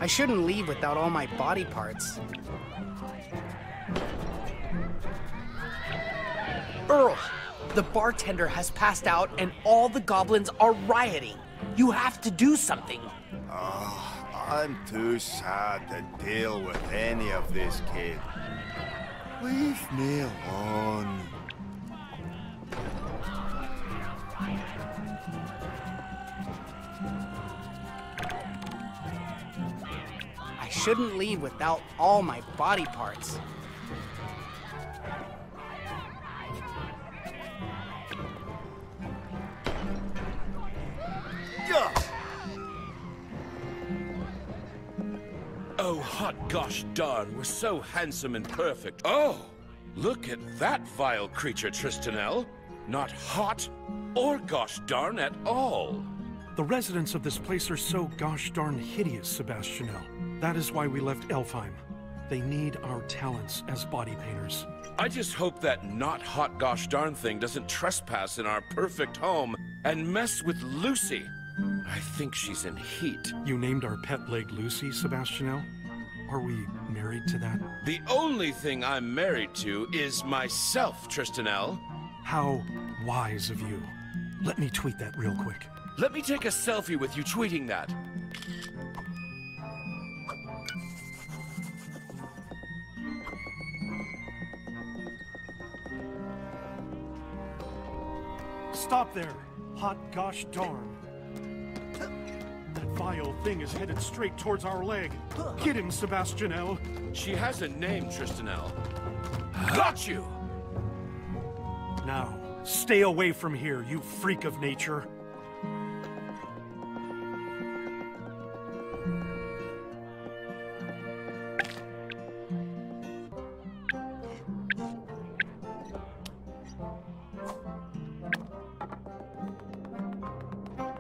I shouldn't leave without all my body parts. Earl, the bartender has passed out and all the goblins are rioting. You have to do something. I'm too sad to deal with any of this, kid. Leave me alone. I shouldn't leave without all my body parts. Oh, hot gosh darn, we're so handsome and perfect. Oh, look at that vile creature, Tristanel. Not hot or gosh darn at all. The residents of this place are so gosh darn hideous, Sebastianel. That is why we left Helheim. They need our talents as body painters. I just hope that not hot gosh darn thing doesn't trespass in our perfect home and mess with Lucy. I think she's in heat. You named our pet leg Lucy, Sebastianel? Are we married to that? The only thing I'm married to is myself, Tristanel. How wise of you. Let me tweet that real quick. Let me take a selfie with you tweeting that. Stop there, hot gosh darn. That vile thing is headed straight towards our leg. Get him, Sebastianel. She has a name, Tristanel. Got you! Now, stay away from here, you freak of nature.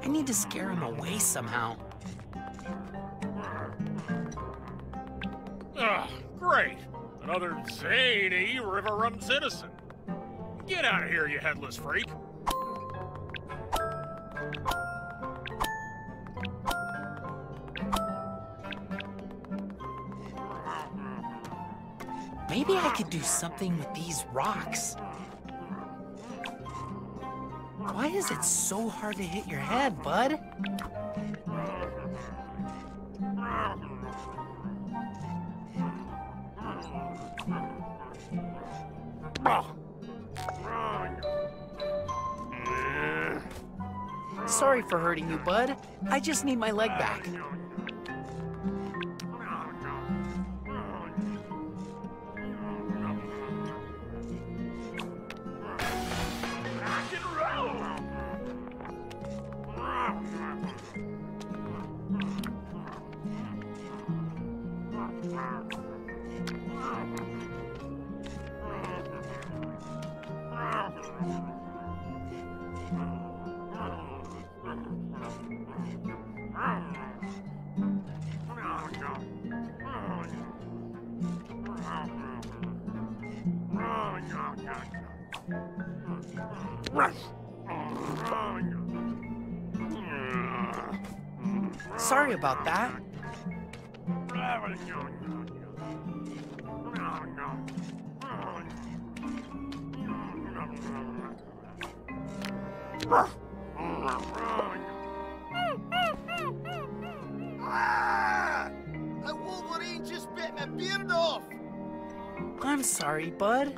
I need to scare him away somehow. Great. Another zany river-run citizen. Get out of here, you headless freak. Maybe I could do something with these rocks. Why is it so hard to hit your head, bud? Sorry for hurting you, bud. I just need my leg back. Sorry about that. Ah! A Wolverine just bit my beard off! I'm sorry, bud.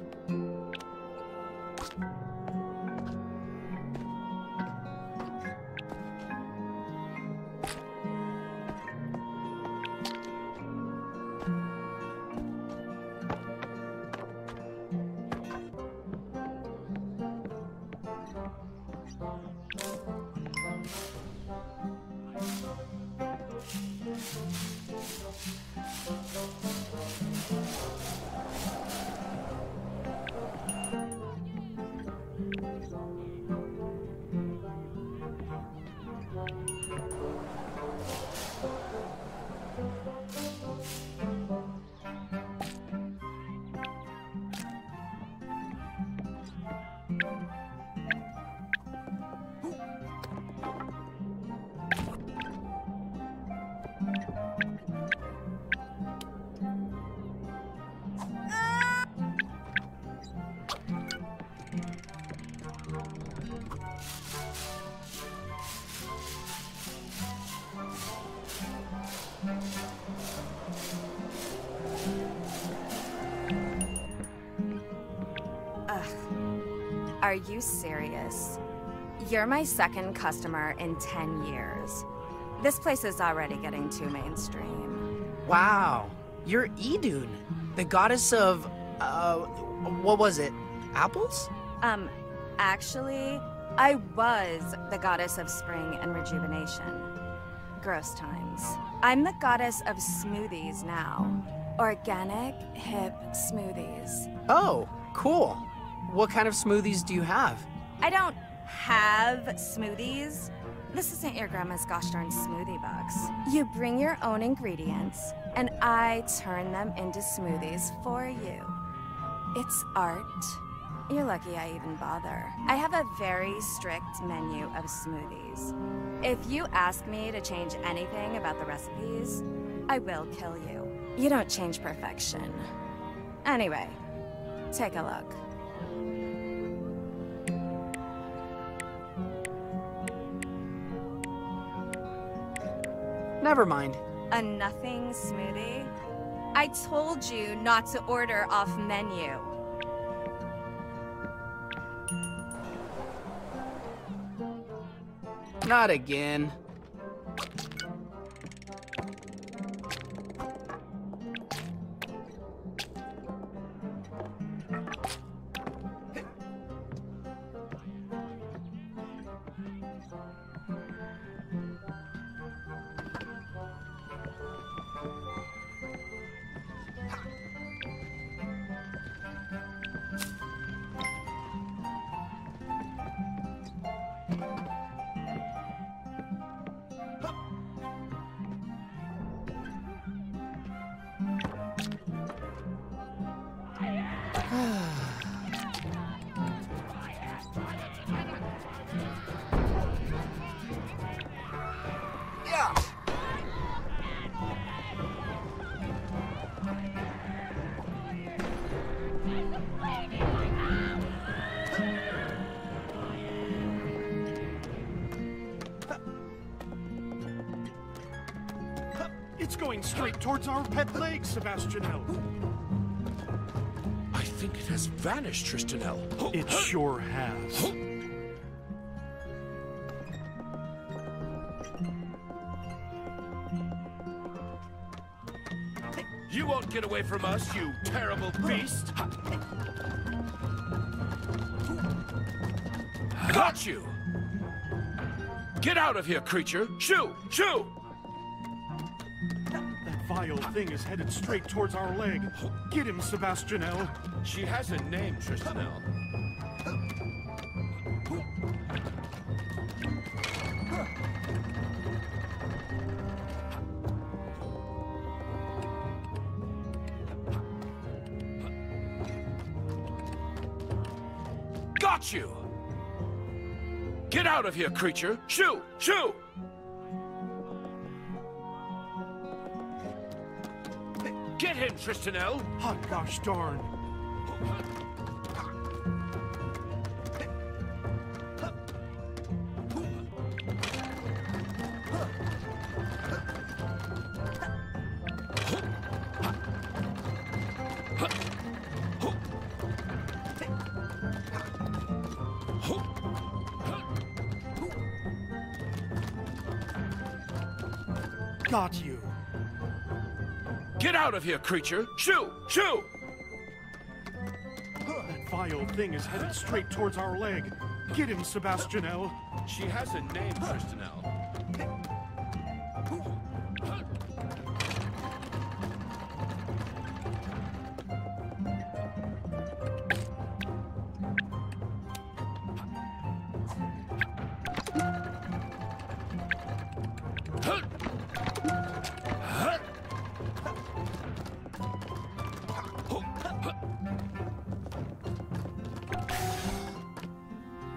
Are you serious? You're my second customer in 10 years. This place is already getting too mainstream. Wow, you're Idun, the goddess of, what was it? Apples? Actually, I was the goddess of spring and rejuvenation. Gross times. I'm the goddess of smoothies now. Organic, hip smoothies. Oh, cool. What kind of smoothies do you have? I don't have smoothies. This isn't your grandma's gosh darn smoothie box. You bring your own ingredients, and I turn them into smoothies for you. It's art. You're lucky I even bother. I have a very strict menu of smoothies. If you ask me to change anything about the recipes, I will kill you. You don't change perfection. Anyway, take a look. Never mind. A nothing smoothie? I told you not to order off menu. Not again. It's going straight towards our pet leg, Sebastianel. I think it has vanished, Tristanel. It sure has. You won't get away from us, you terrible beast! Got you! Get out of here, creature! Shoo! Shoo! That vile thing is headed straight towards our leg. Get him, Sebastianel. She has a name, Tristanel. Got you! Get out of here, creature! Shoo! Shoo! Get him, Tristanel! Hot gosh darn. Got you. Get out of here, creature! Shoo! Shoo! That vile thing is headed straight towards our leg. Get him, Sebastianel. She has a name, Tristanel.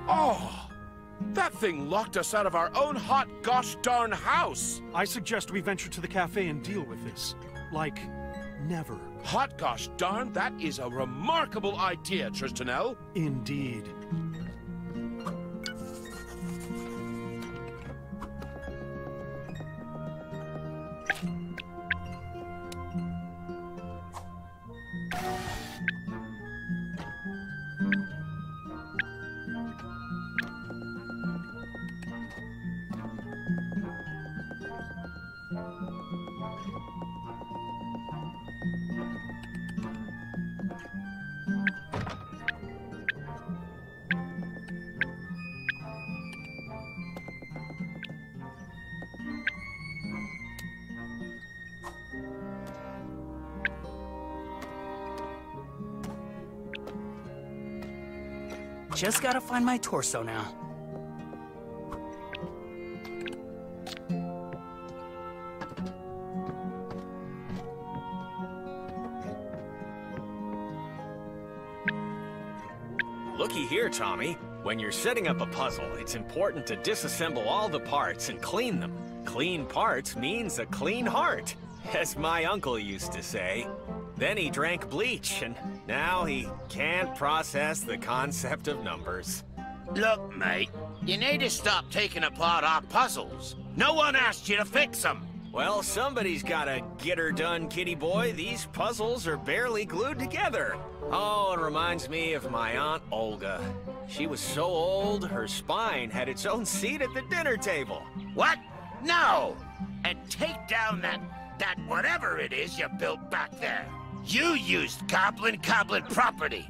Oh! That thing locked us out of our own hot gosh darn house! I suggest we venture to the cafe and deal with this. Like, never. Hot gosh darn, that is a remarkable idea, Tristanel. Indeed. Just gotta find my torso now. Looky here, Tommy. When you're setting up a puzzle, it's important to disassemble all the parts and clean them. Clean parts means a clean heart, as my uncle used to say. Then he drank bleach, and now he can't process the concept of numbers. Look, mate, you need to stop taking apart our puzzles. No one asked you to fix them. Well, somebody's gotta get her done, kitty boy. These puzzles are barely glued together. Oh, it reminds me of my Aunt Olga. She was so old, her spine had its own seat at the dinner table. What? No! And take down that whatever it is you built back there. You used Goblin property.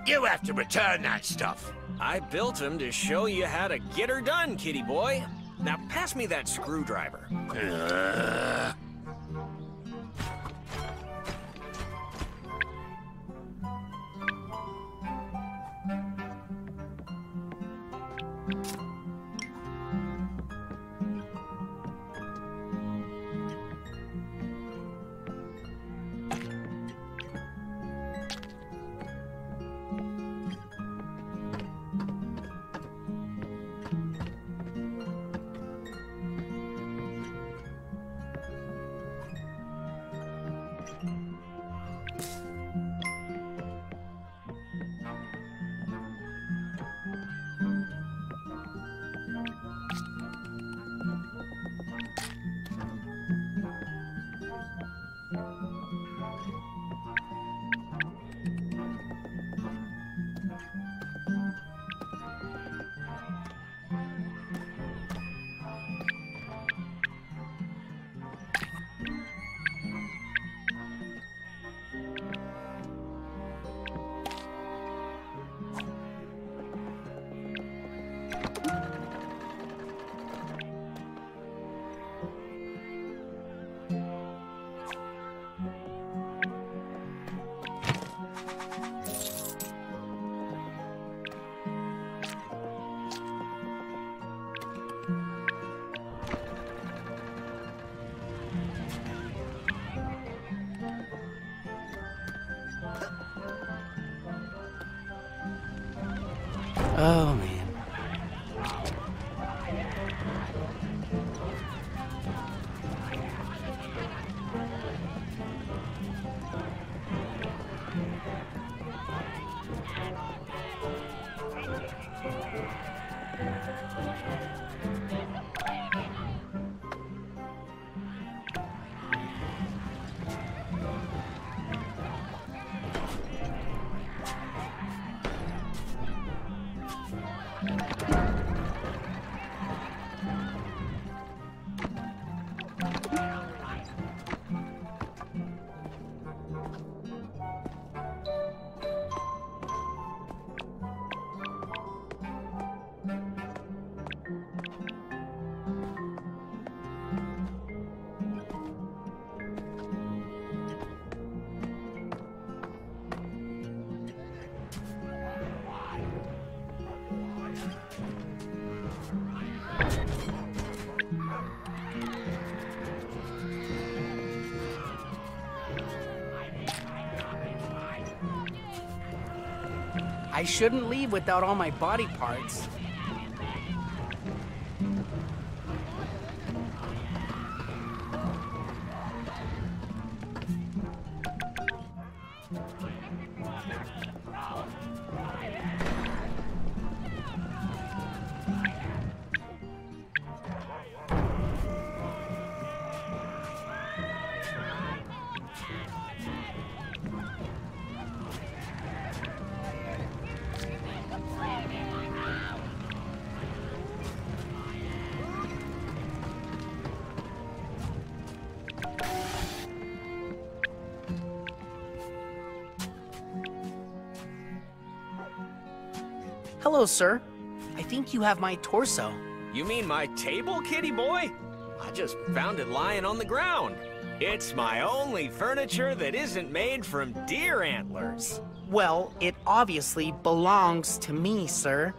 You have to return that stuff. I built them to show you how to get her done, kitty boy. Now pass me that screwdriver. Oh, man. I shouldn't leave without all my body parts. Hello, sir. I think you have my torso. You mean my table, kitty boy? I just found it lying on the ground. It's my only furniture that isn't made from deer antlers. Well, it obviously belongs to me, sir.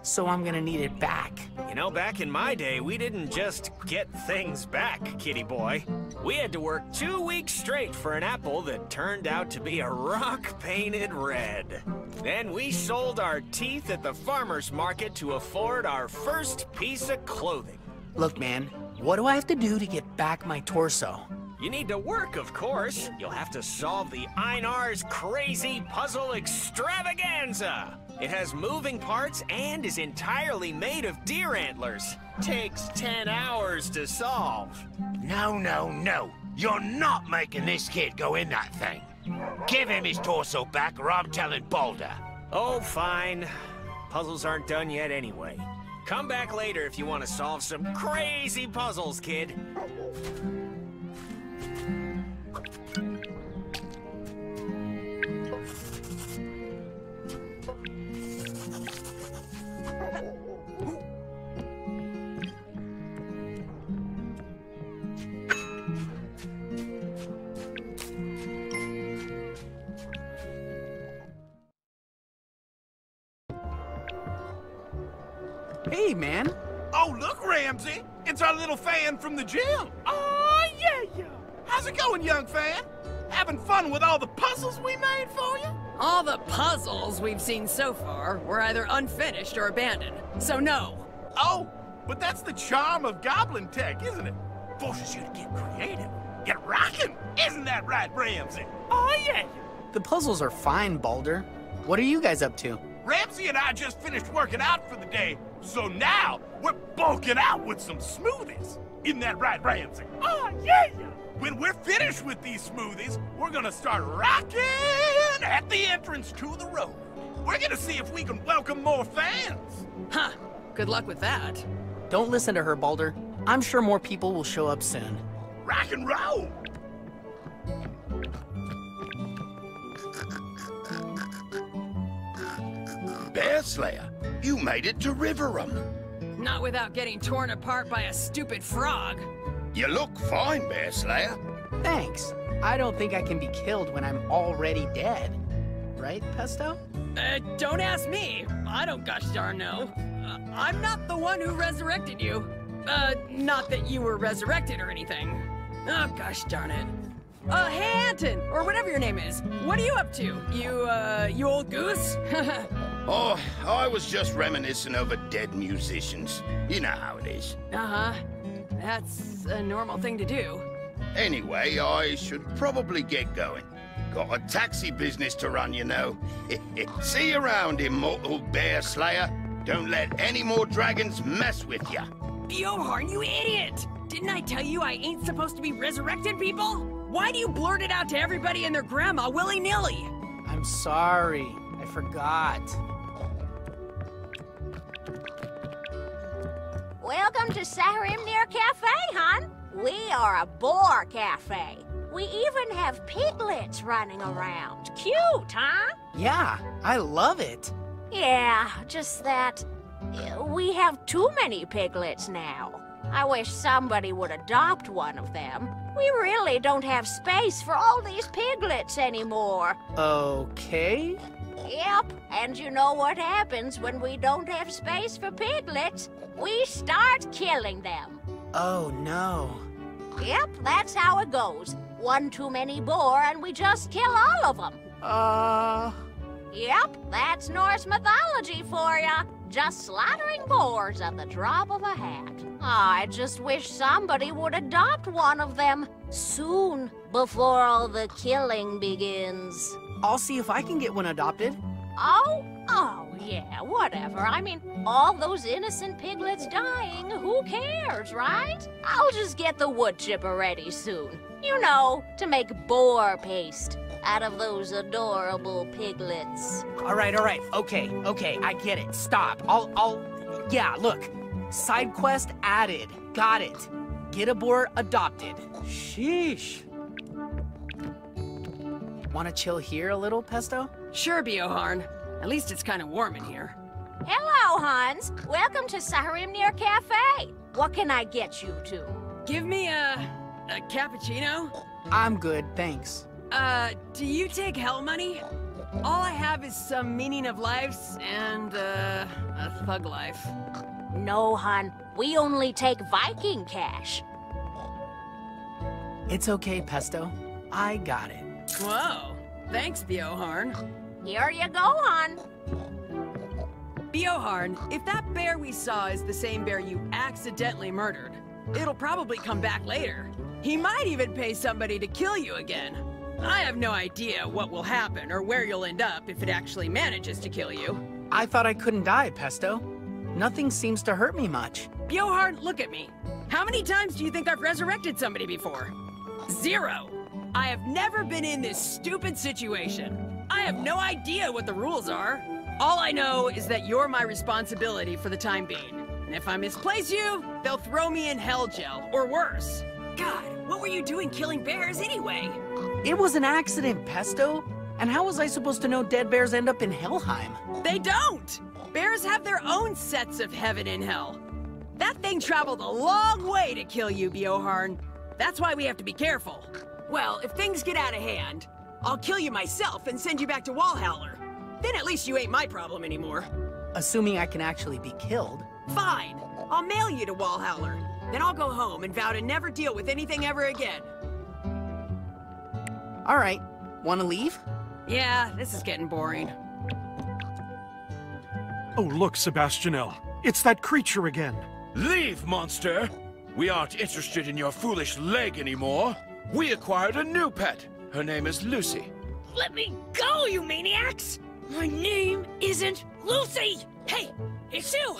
So I'm gonna need it back. You know, back in my day, we didn't just get things back, kitty boy. We had to work 2 weeks straight for an apple that turned out to be a rock painted red. Then we sold our teeth at the farmer's market to afford our first piece of clothing. Look, man, what do I have to do to get back my torso? You need to work, of course. You'll have to solve the Einar's crazy puzzle extravaganza. It has moving parts and is entirely made of deer antlers. Takes 10 hours to solve. No, no, no. You're not making this kid go in that thing. Give him his torso back or I'm telling Boulder. Oh, fine. Puzzles aren't done yet anyway. Come back later if you want to solve some crazy puzzles, kid. Hey, man. Oh, look, Ramsey. It's our little fan from the gym. Oh, yeah. How's it going, young fan? Having fun with all the puzzles we made for you? All the puzzles we've seen so far were either unfinished or abandoned, so no. Oh, but that's the charm of Goblin Tech, isn't it? Forces you to get creative, get rocking. Isn't that right, Ramsey? Oh, yeah. The puzzles are fine, Boulder. What are you guys up to? Ramsey and I just finished working out for the day, so now we're bulking out with some smoothies. Isn't that right, Ramsey? Oh, yeah. When we're finished with these smoothies, we're gonna start rocking at the entrance to the road. We're gonna see if we can welcome more fans. Huh. Good luck with that. Don't listen to her, Boulder. I'm sure more people will show up soon. Rock and roll! Bear Slayer, you made it to Riverrun. Not without getting torn apart by a stupid frog. You look fine, Bear Slayer. Thanks. I don't think I can be killed when I'm already dead. Right, Pesto? Don't ask me. I don't gosh darn know. I'm not the one who resurrected you. Not that you were resurrected or anything. Oh, gosh darn it. Hey, Anton, or whatever your name is. What are you up to? You old goose? Oh, I was just reminiscing over dead musicians. You know how it is. Uh-huh. That's a normal thing to do. Anyway, I should probably get going. Got a taxi business to run, you know. See you around, immortal Bear Slayer. Don't let any more dragons mess with ya. Bjorn, you idiot! Didn't I tell you I ain't supposed to be resurrecting people? Why do you blurt it out to everybody and their grandma willy-nilly? I'm sorry. I forgot. Welcome to Saharimnir Cafe, hon. We are a boar cafe. We even have piglets running around. Cute, huh? Yeah, I love it. Yeah, just that we have too many piglets now. I wish somebody would adopt one of them. We really don't have space for all these piglets anymore. Okay. Yep, and you know what happens when we don't have space for piglets? We start killing them. Oh, no. Yep, that's how it goes. One too many boar and we just kill all of them. Yep, that's Norse mythology for ya. Just slaughtering boars at the drop of a hat. I just wish somebody would adopt one of them soon, before all the killing begins. I'll see if I can get one adopted. Oh, yeah, whatever. I mean, all those innocent piglets dying, who cares, right? I'll just get the wood chipper ready soon. You know, to make boar paste out of those adorable piglets. All right. Okay, I get it. Stop. Yeah, look. Side quest added. Got it. Get a boar adopted. Sheesh. Want to chill here a little, Pesto? Sure, Bjorn. At least it's kind of warm in here. Hello, Hans. Welcome to Saharimnir Cafe. What can I get you to? Give me a cappuccino. I'm good, thanks. Do you take hell money? All I have is some meaning of lives and, a thug life. No, hon. We only take Viking cash. It's okay, Pesto. I got it. Whoa. Thanks, Bjorn. Here you go, hon. Bjorn, if that bear we saw is the same bear you accidentally murdered, it'll probably come back later. He might even pay somebody to kill you again. I have no idea what will happen or where you'll end up if it actually manages to kill you. I thought I couldn't die, Pesto. Nothing seems to hurt me much. Bjorn, look at me. How many times do you think I've resurrected somebody before? 0. I have never been in this stupid situation. I have no idea what the rules are. All I know is that you're my responsibility for the time being. And if I misplace you, they'll throw me in hell jail, or worse. God, what were you doing killing bears anyway? It was an accident, Pesto. And how was I supposed to know dead bears end up in Helheim? They don't! Bears have their own sets of heaven and hell. That thing traveled a long way to kill you, Bjorn. That's why we have to be careful. Well, if things get out of hand, I'll kill you myself and send you back to Valhalla. Then at least you ain't my problem anymore. Assuming I can actually be killed. Fine. I'll mail you to Valhalla. Then I'll go home and vow to never deal with anything ever again. All right. Want to leave? Yeah, this is getting boring. Oh, look, Sebastianel. It's that creature again. Leave, monster! We aren't interested in your foolish leg anymore. We acquired a new pet. Her name is Lucy. Let me go, you maniacs! My name isn't Lucy! Hey, it's you!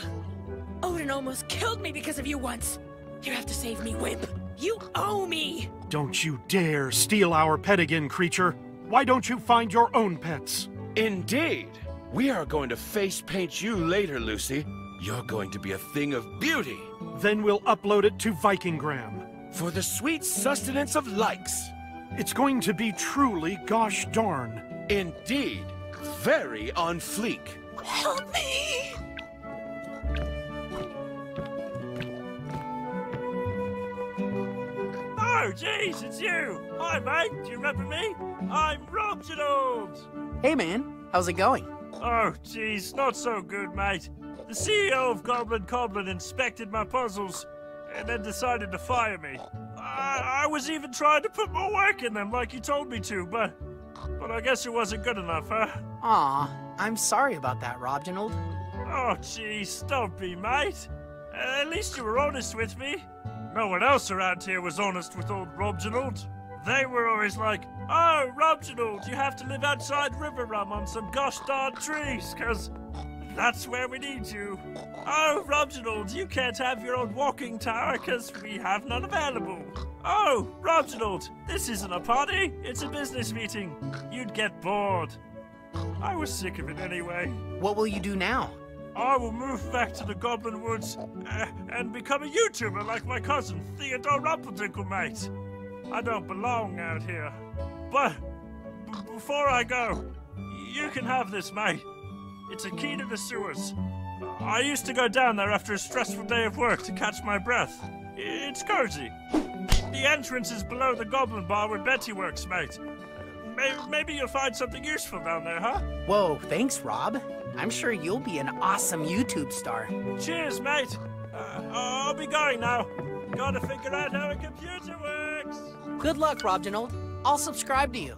Odin almost killed me because of you once. You have to save me, wimp. You owe me! Don't you dare steal our pet again, creature. Why don't you find your own pets? Indeed. We are going to face paint you later, Lucy. You're going to be a thing of beauty. Then we'll upload it to Vikinggram. For the sweet sustenance of likes. It's going to be truly gosh darn. Indeed. Very on fleek. Help me! Oh, jeez, it's you! Hi, mate, do you remember me? I'm Reginald! Hey, man. How's it going? Oh, jeez, not so good, mate. The CEO of Goblin inspected my puzzles and then decided to fire me. I was even trying to put more work in them like he told me to, but I guess it wasn't good enough, huh? Aw, I'm sorry about that, Reginald. Oh, jeez, don't be, mate. At least you were honest with me. No one else around here was honest with old Reginald. They were always like, oh, Reginald, you have to live outside River Rum on some gosh darn trees, 'cause that's where we need you. Oh, Reginald, you can't have your own walking tower, 'cause we have none available. Oh, Reginald, this isn't a party, it's a business meeting. You'd get bored. I was sick of it anyway. What will you do now? I will move back to the Goblin Woods and become a YouTuber like my cousin, Theodore Rumpeldinkle, mate. I don't belong out here. But before I go, you can have this, mate. It's a key to the sewers. I used to go down there after a stressful day of work to catch my breath. It's cozy. The entrance is below the Goblin Bar where Betty works, mate. Maybe you'll find something useful down there, huh? Whoa, thanks, Rob. I'm sure you'll be an awesome YouTube star. Cheers, mate. I'll be going now. Gotta figure out how a computer works. Good luck, Reginald. I'll subscribe to you.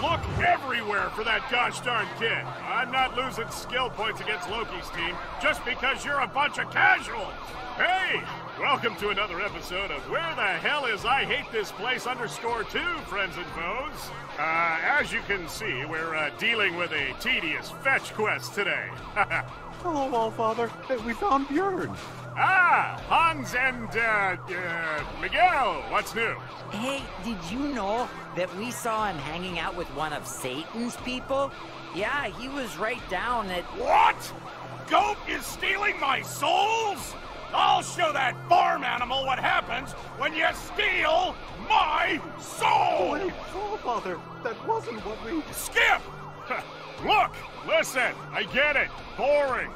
Look everywhere for that gosh darn kid. I'm not losing skill points against Loki's team just because you're a bunch of casuals. Hey, welcome to another episode of Where the Hell Is I Hate This Place _2, friends and foes. As you can see, we're dealing with a tedious fetch quest today. Hello, Allfather. We found Bjorn. Ah, Hans and, Miguel, what's new? Hey, did you know that we saw him hanging out with one of Satan's people? Yeah, he was right down at... What? Goat is stealing my souls? I'll show that farm animal what happens when you steal my soul! Wait, Allfather, that wasn't what we... Skip! Look! Listen! I get it! Boring!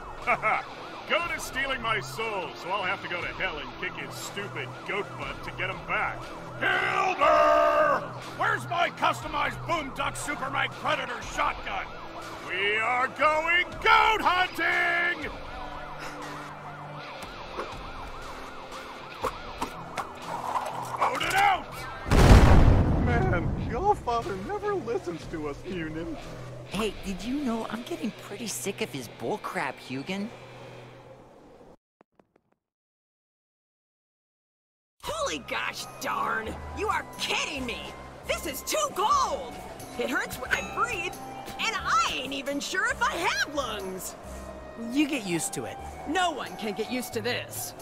Goat is stealing my soul, so I'll have to go to hell and kick his stupid goat butt to get him back. Hilder! Where's my customized Boomduck Super Mag Predator shotgun? We are going goat hunting! Load it out! Man, your father never listens to us, Hugin. Hey, did you know I'm getting pretty sick of his bullcrap, Hugin? Holy gosh darn! You are kidding me! This is too cold! It hurts when I breathe, and I ain't even sure if I have lungs! You get used to it. No one can get used to this.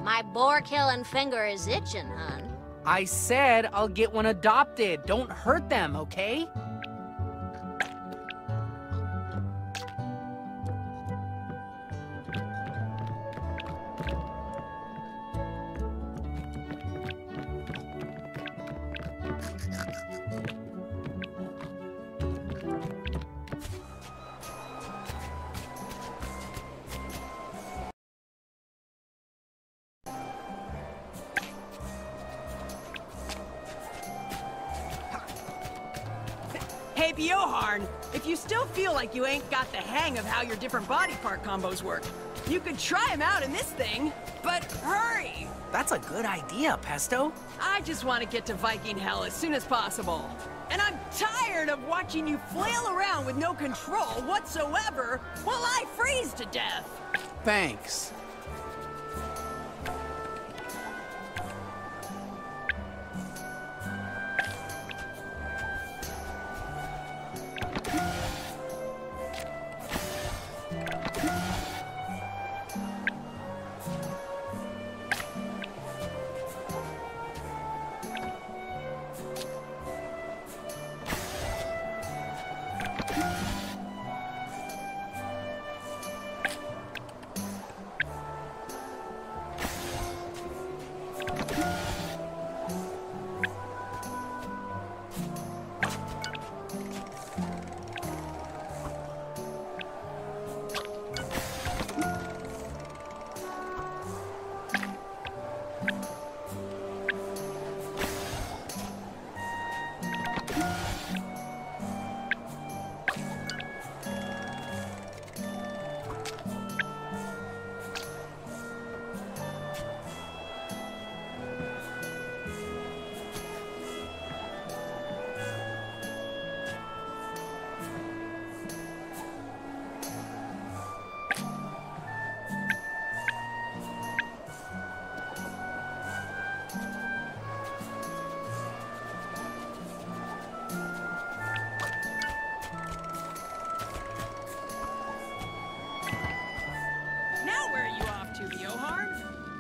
My boar-killing finger is itching, hun. I said I'll get one adopted. Don't hurt them, okay? Hey, Bjorn, if you still feel like you ain't got the hang of how your different body part combos work, you could try them out in this thing, but hurry! That's a good idea, Pesto. I just want to get to Viking hell as soon as possible. And I'm tired of watching you flail around with no control whatsoever while I freeze to death. Thanks.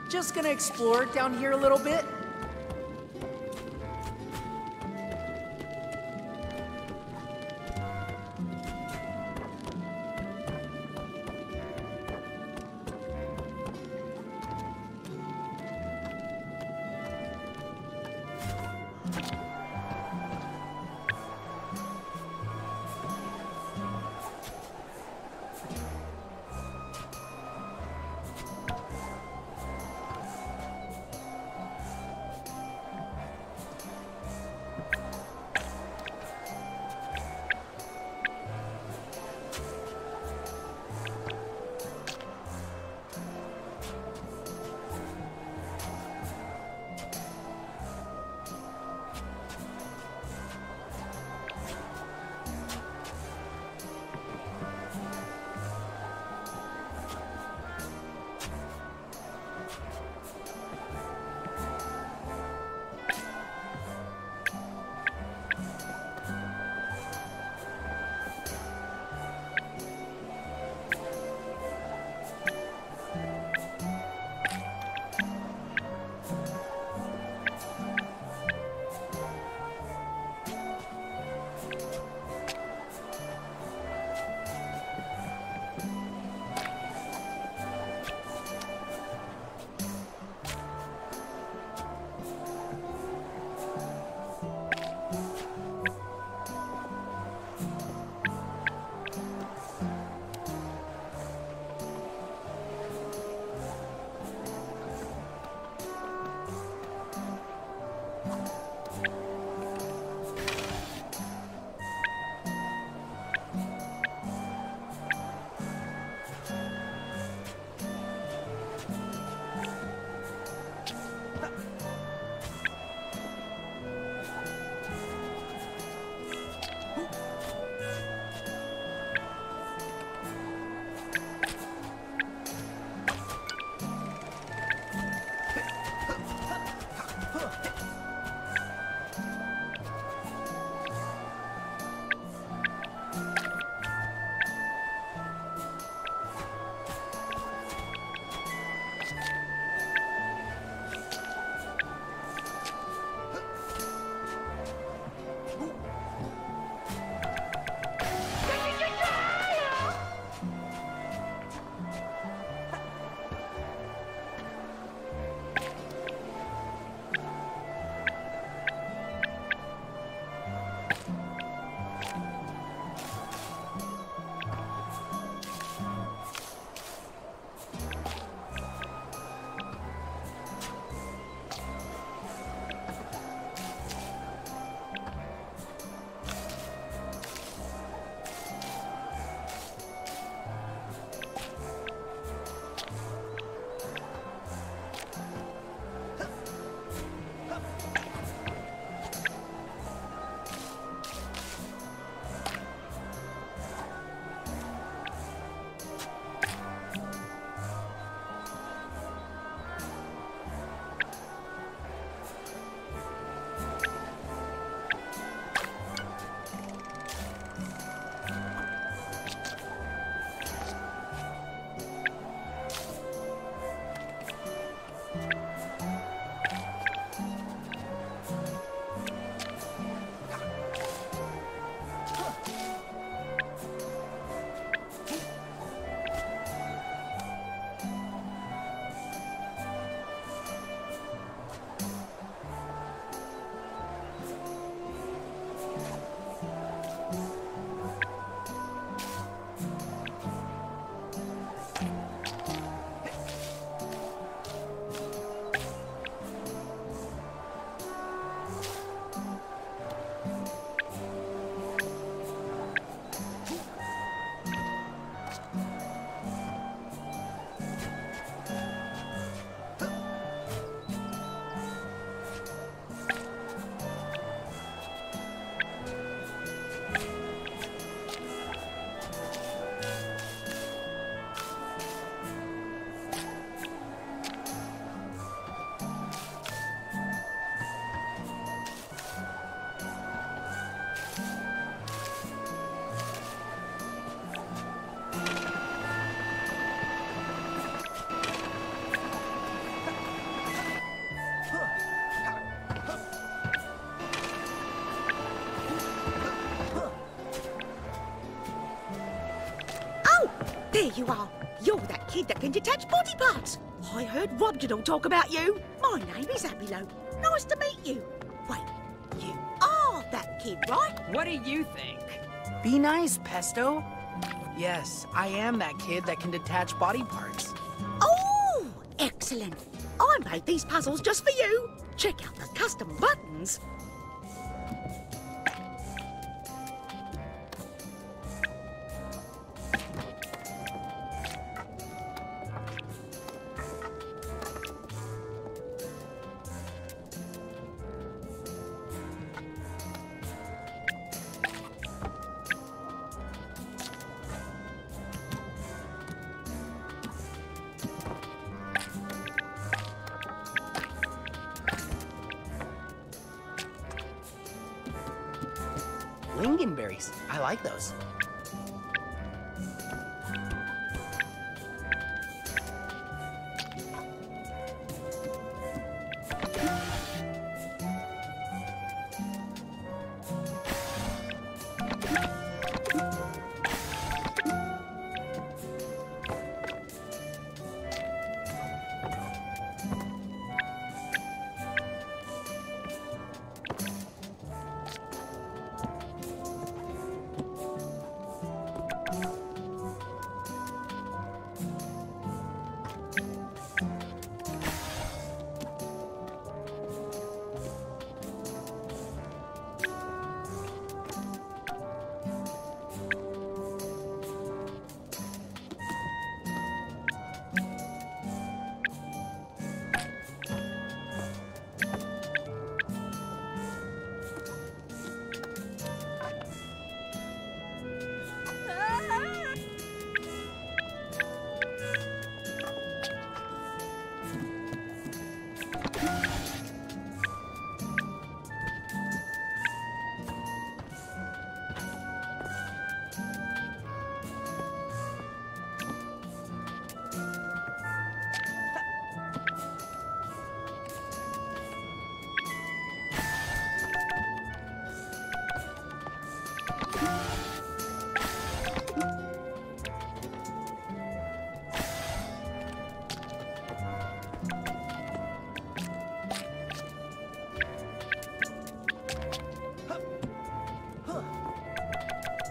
Just gonna explore down here a little bit. There you are. You're that kid that can detach body parts. I heard Robginal talk about you. My name is Abilo. Nice to meet you. Wait, you are that kid, right? What do you think? Be nice, Pesto. Yes, I am that kid that can detach body parts. Oh, excellent. I made these puzzles just for you. Check out the custom buttons. Lingonberries. I like those.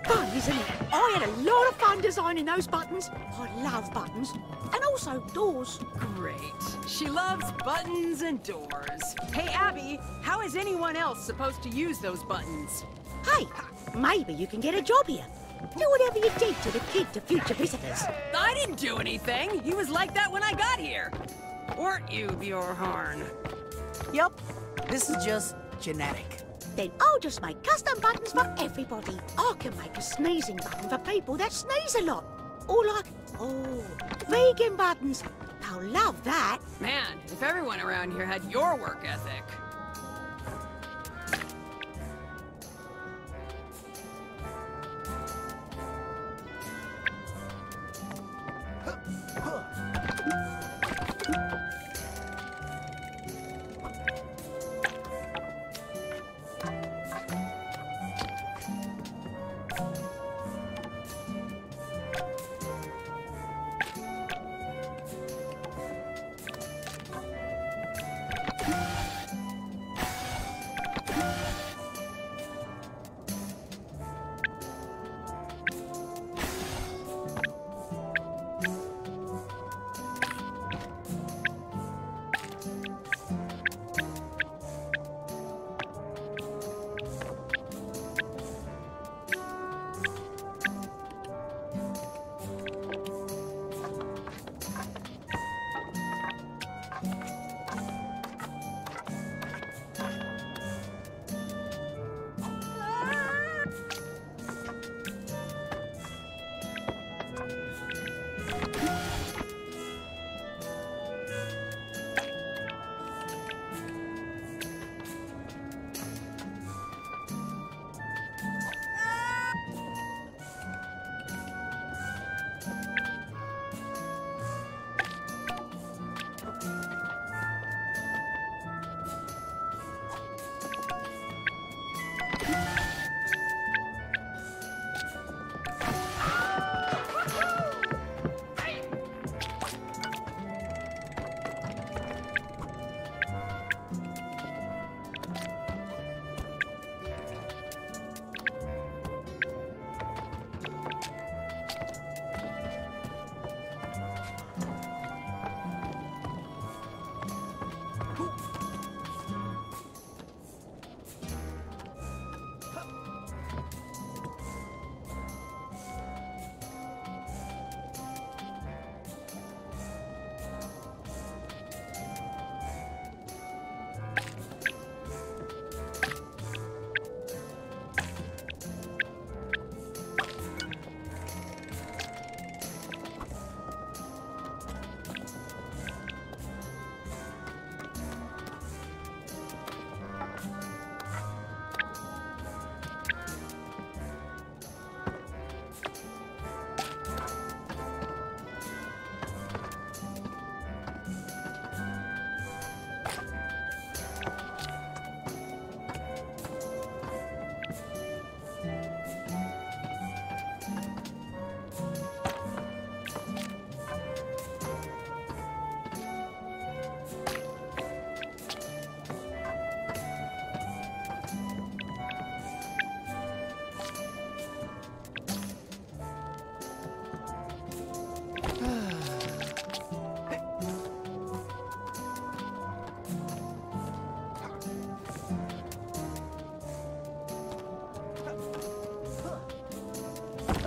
Fun, isn't it? I had a lot of fun designing those buttons. I love buttons. And also doors. Great. She loves buttons and doors. Hey, Abby, how is anyone else supposed to use those buttons? Hey, maybe you can get a job here. Do whatever you did to the kid to future visitors. I didn't do anything. He was like that when I got here. Weren't you, Bjorn? Yep. This is just genetic. Then I'll just make custom buttons for everybody. I can make a sneezing button for people that sneeze a lot. Or like, vegan buttons. They'll love that. Man, if everyone around here had your work ethic.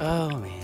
Oh, man.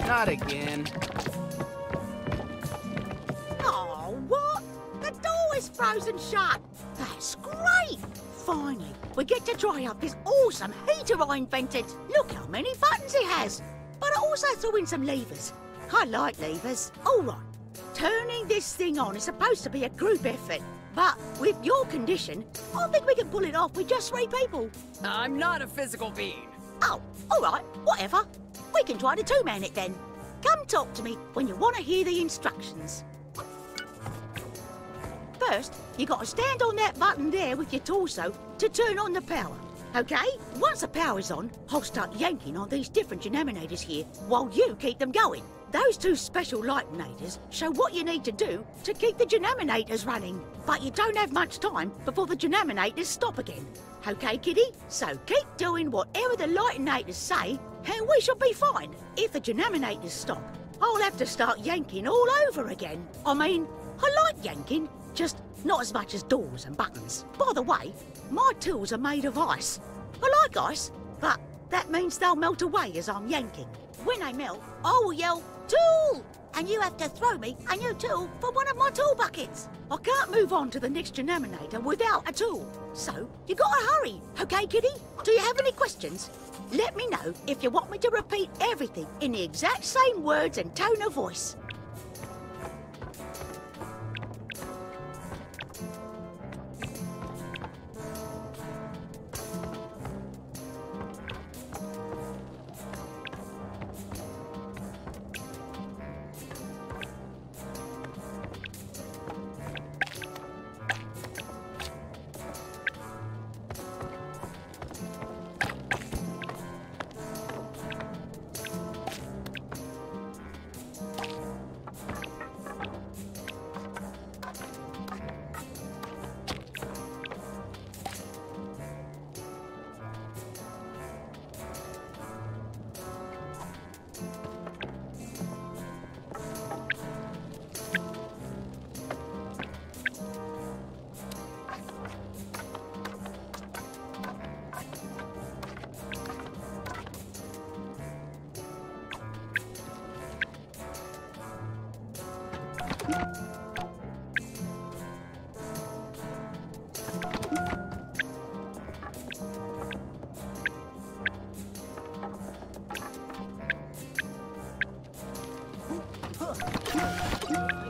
Not again. Oh, what? The door is frozen shut. That's great. Finally, we get to try out this awesome heater I invented. Look how many buttons it has. But I also threw in some levers. I like levers. All right. Turning this thing on is supposed to be a group effort. But with your condition, I think we can pull it off with just 3 people. I'm not a physical being. Oh, all right. Whatever. We can try to 2-man it then. Come talk to me when you want to hear the instructions. First, you got to stand on that button there with your torso to turn on the power. Okay? Once the power's on, I'll start yanking on these different denominators here while you keep them going. Those 2 special lightinators show what you need to do to keep the denominators running. But you don't have much time before the denominators stop again. Okay, kiddie? So keep doing whatever the lightinators say and we shall be fine. If the denominators stop, I'll have to start yanking all over again. I mean, I like yanking, just not as much as doors and buttons. By the way, my tools are made of ice. I like ice, but that means they'll melt away as I'm yanking. When they melt, I will yell, "Tool!" And you have to throw me a new tool for one of my tool buckets. I can't move on to the next denominator without a tool. So, you gotta hurry, okay, kiddie? Do you have any questions? Let me know if you want me to repeat everything in the exact same words and tone of voice.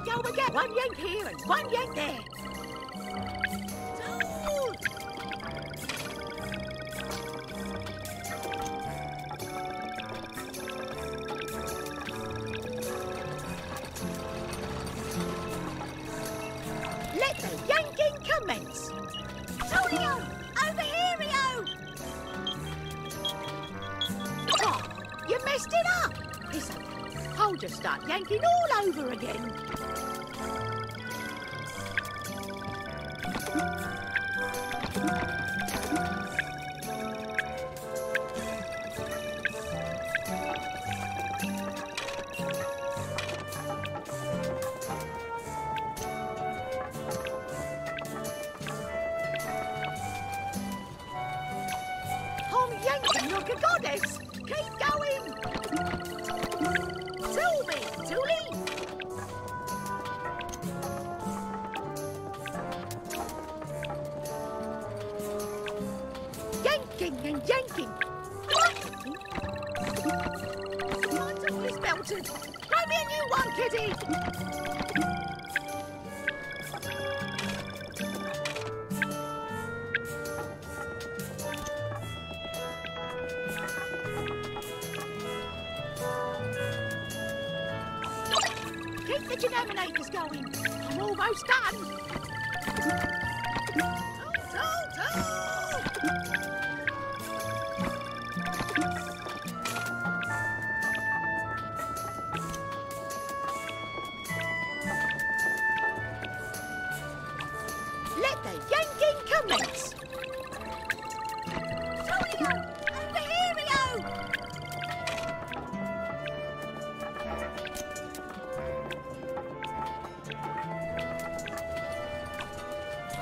Go again. One yank here and one yank there. Let the yanking commence. Tulio, over here, Rio. Oh, you messed it up. It's okay. I'll just start yanking all over again. I'm yanking like a goddess. Keep going. Tell me, Tuli. Yanking and yanking. My tool is melted. Throw me a new one, kiddie. Keep the denominators going. I'm almost done. Let the yanking commence. Tulio, over here, Rio.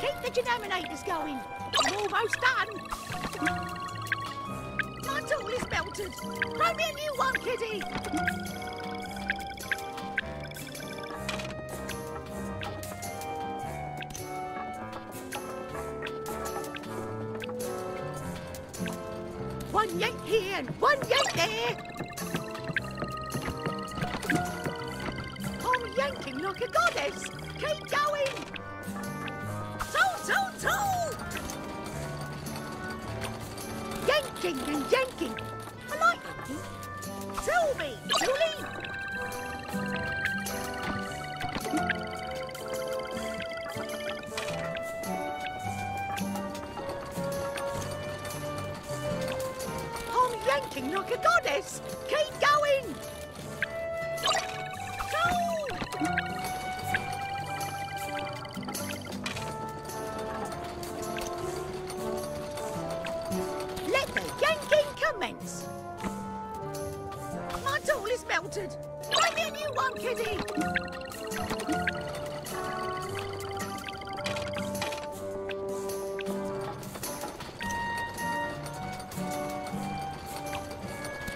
Keep the denominators going. I'm almost done. My tool is melted. Throw me a new one, kiddie. One yank here and one yank there. I'm yanking like a goddess. Keep going. Tool! Yanking and yanking. I like yanking. Tell me, Julie. I'm yanking like a goddess. Keep going. Let the yanking commence. My tool is melted. Throw me a new one, kiddie.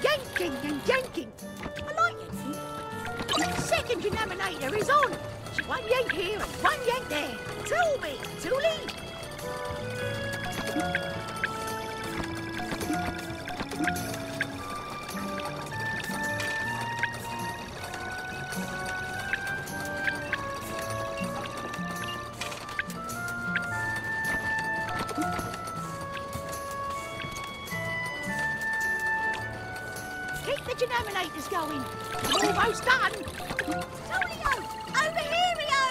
Yanking and yanking. I like yanking. Second denominator is on. One yank here and one yank there. Tell me, Tuli. Keep the denominators going. I'm almost done. Tulio, over here, Rio.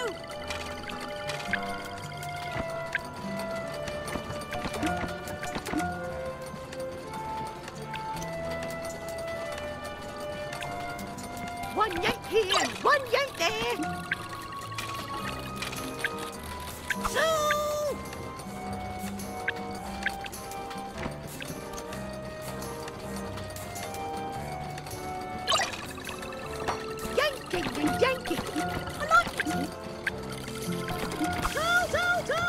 One yank here and one yank there. Two. Yanking and yanking. I like yanking. Two.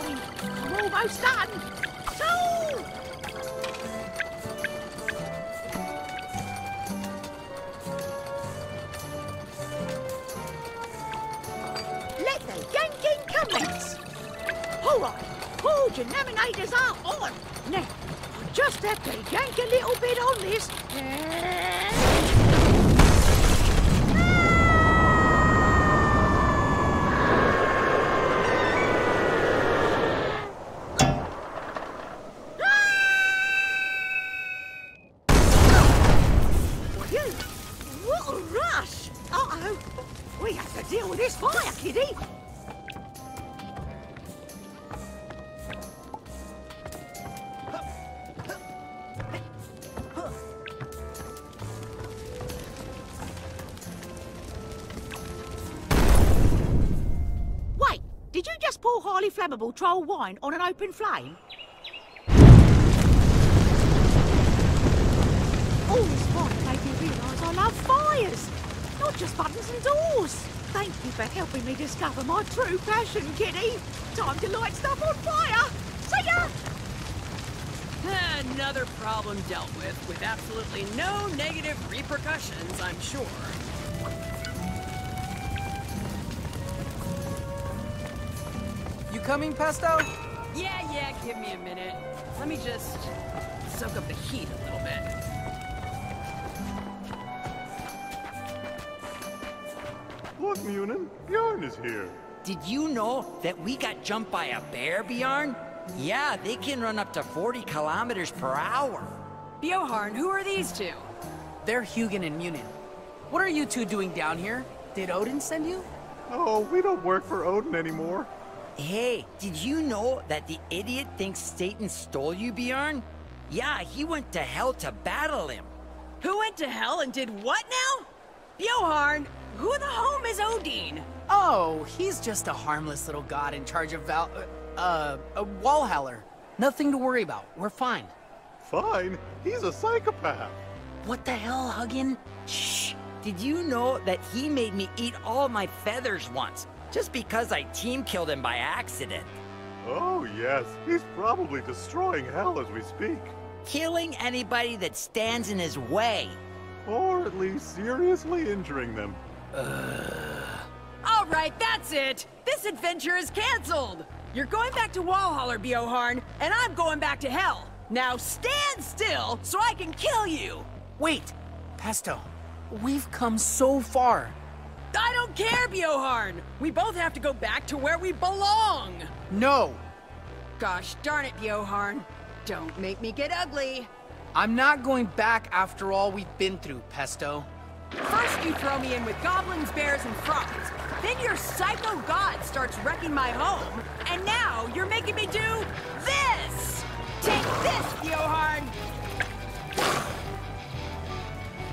going. I'm almost done. So. Let the yanking commence. All right, all denominators are on. Now, I just have to yank a little bit on this. What a rush! Uh-oh. We have to deal with this fire, kiddie. Wait, did you just pour highly flammable troll wine on an open flame? All this fire made me realise I love fires, not just buttons and doors. Thank you for helping me discover my true passion, kiddie. Time to light stuff on fire. See ya! Another problem dealt with absolutely no negative repercussions, I'm sure. You coming, Pesto? Yeah, give me a minute. Let me just soak up the heat a little bit. Look, Munin, Bjorn is here. Did you know that we got jumped by a bear, Bjorn? Yeah, they can run up to 40 kilometers per hour. Bjorn, who are these two? They're Hugin and Munin. What are you two doing down here? Did Odin send you? Oh, we don't work for Odin anymore. Hey, did you know that the idiot thinks Satan stole you, Bjorn? Yeah, he went to hell to battle him. Who went to hell and did what now? Bjorn, who the home is Odin? Oh, he's just a harmless little god in charge of Valhalla. Nothing to worry about. We're fine. Fine? He's a psychopath. What the hell, Huggin? Shh! Did you know that he made me eat all my feathers once, just because I team killed him by accident? Oh, yes. He's probably destroying hell as we speak. Killing anybody that stands in his way. Or at least seriously injuring them. All right, that's it. This adventure is canceled. You're going back to Valhalla, Bjorn, and I'm going back to hell. Now stand still so I can kill you. Wait, Pesto. We've come so far. I don't care, Bjorn. We both have to go back to where we belong. No. Gosh darn it, Bjorn. Don't make me get ugly. I'm not going back after all we've been through, Pesto. First you throw me in with goblins, bears, and frogs. Then your psycho god starts wrecking my home. And now you're making me do this! Take this, Bjorn!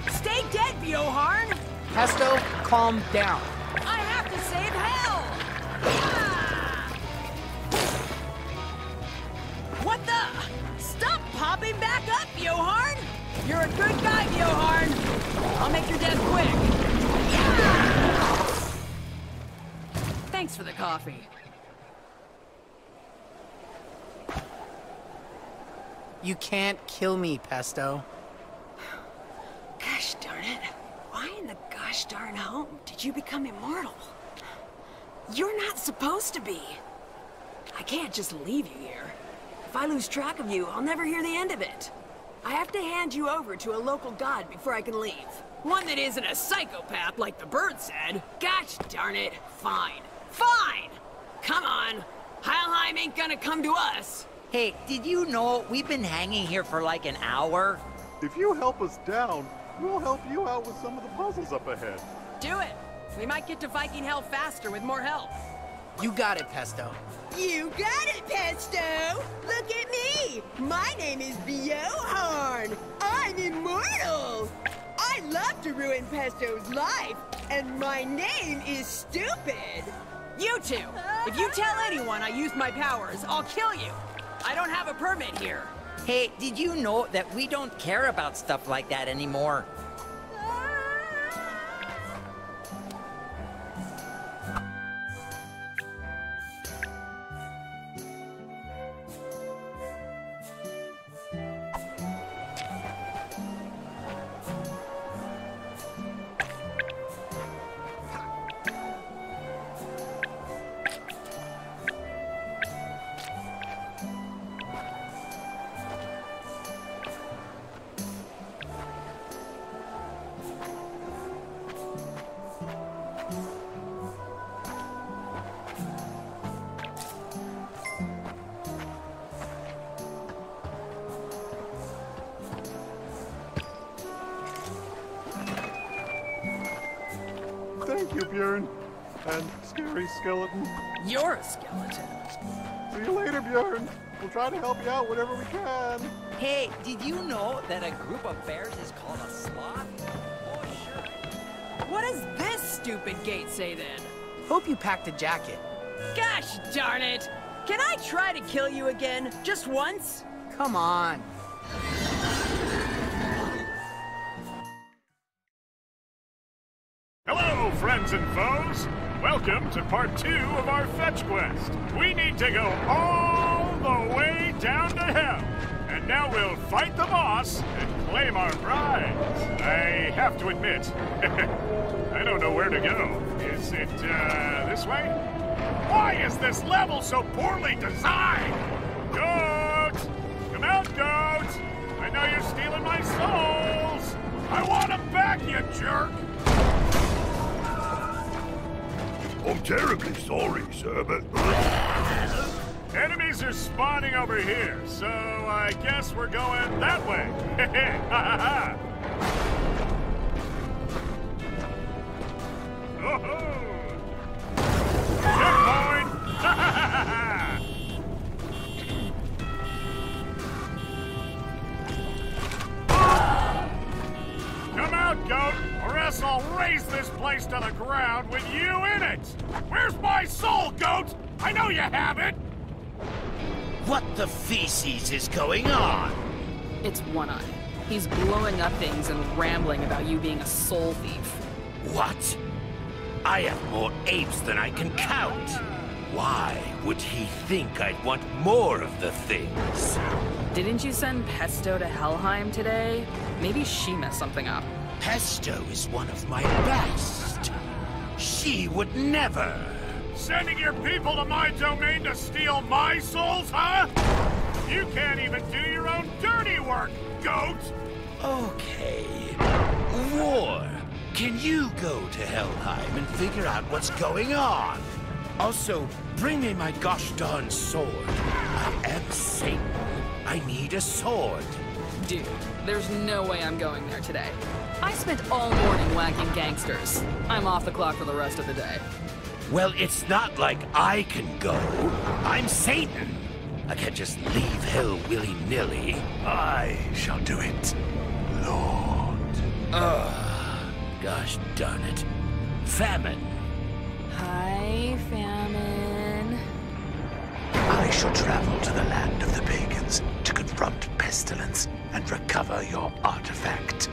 Stay dead, Bjorn! Pesto, calm down. I have to save hell! Ah! What the? Stop popping back up, Bjorn! You're a good guy, Bjorn! I'll make your death quick. Yeah! Thanks for the coffee. You can't kill me, Pesto. Gosh darn it. Why in the gosh darn home did you become immortal? You're not supposed to be. I can't just leave you here. If I lose track of you, I'll never hear the end of it. I have to hand you over to a local god before I can leave. One that isn't a psychopath like the bird said. Gosh darn it. Fine. Fine! Come on. Helheim ain't gonna come to us. Hey, did you know we've been hanging here for like an hour? If you help us down, we'll help you out with some of the puzzles up ahead. Do it. We might get to Viking hell faster with more help. You got it, Pesto. You got it, Pesto! Look at me! My name is Bjorn! I'm immortal! I love to ruin Pesto's life, and my name is stupid! You two! If you tell anyone I used my powers, I'll kill you! I don't have a permit here! Hey, did you know that we don't care about stuff like that anymore? Bjorn. And scary skeleton. You're a skeleton. See you later, Bjorn. We'll try to help you out whenever we can. Hey, did you know that a group of bears is called a sloth? Oh, sure. What does this stupid gate say then? Hope you packed a jacket. Gosh darn it! Can I try to kill you again? Just once? Come on. Hello, friends and foes. Welcome to part 2 of our fetch quest. We need to go all the way down to hell. And now we'll fight the boss and claim our prize. I have to admit, I don't know where to go. Is it, this way? Why is this level so poorly designed? Goat! Come out, goat! I know you're stealing my souls! I want them back, you jerk! I'm terribly sorry, sir, but... Enemies are spawning over here, so I guess we're going that way. Ha ha ha! Oh-ho! Checkpoint! Ha ha ha ha! Come out, goat, or else I'll raise this place to the ground with you in it! Where's my soul, goat? I know you have it! What the feces is going on? It's One Eye. He's blowing up things and rambling about you being a soul thief. What? I have more apes than I can count. Why would he think I'd want more of the things? Didn't you send Pesto to Helheim today? Maybe she messed something up. Pesto is one of my best. She would never. Sending your people to my domain to steal my souls, huh? You can't even do your own dirty work, goat! Okay. War. Can you go to Helheim and figure out what's going on? Also, bring me my gosh darn sword. I am Satan. I need a sword. Dude, there's no way I'm going there today. I spent all morning whacking gangsters. I'm off the clock for the rest of the day. Well, it's not like I can go. I'm Satan. I can't just leave hell willy-nilly. I shall do it, Lord. Ugh. Gosh darn it. Famine. Hi, Famine. I shall travel to the land of the pagans to confront pestilence and recover your artifact.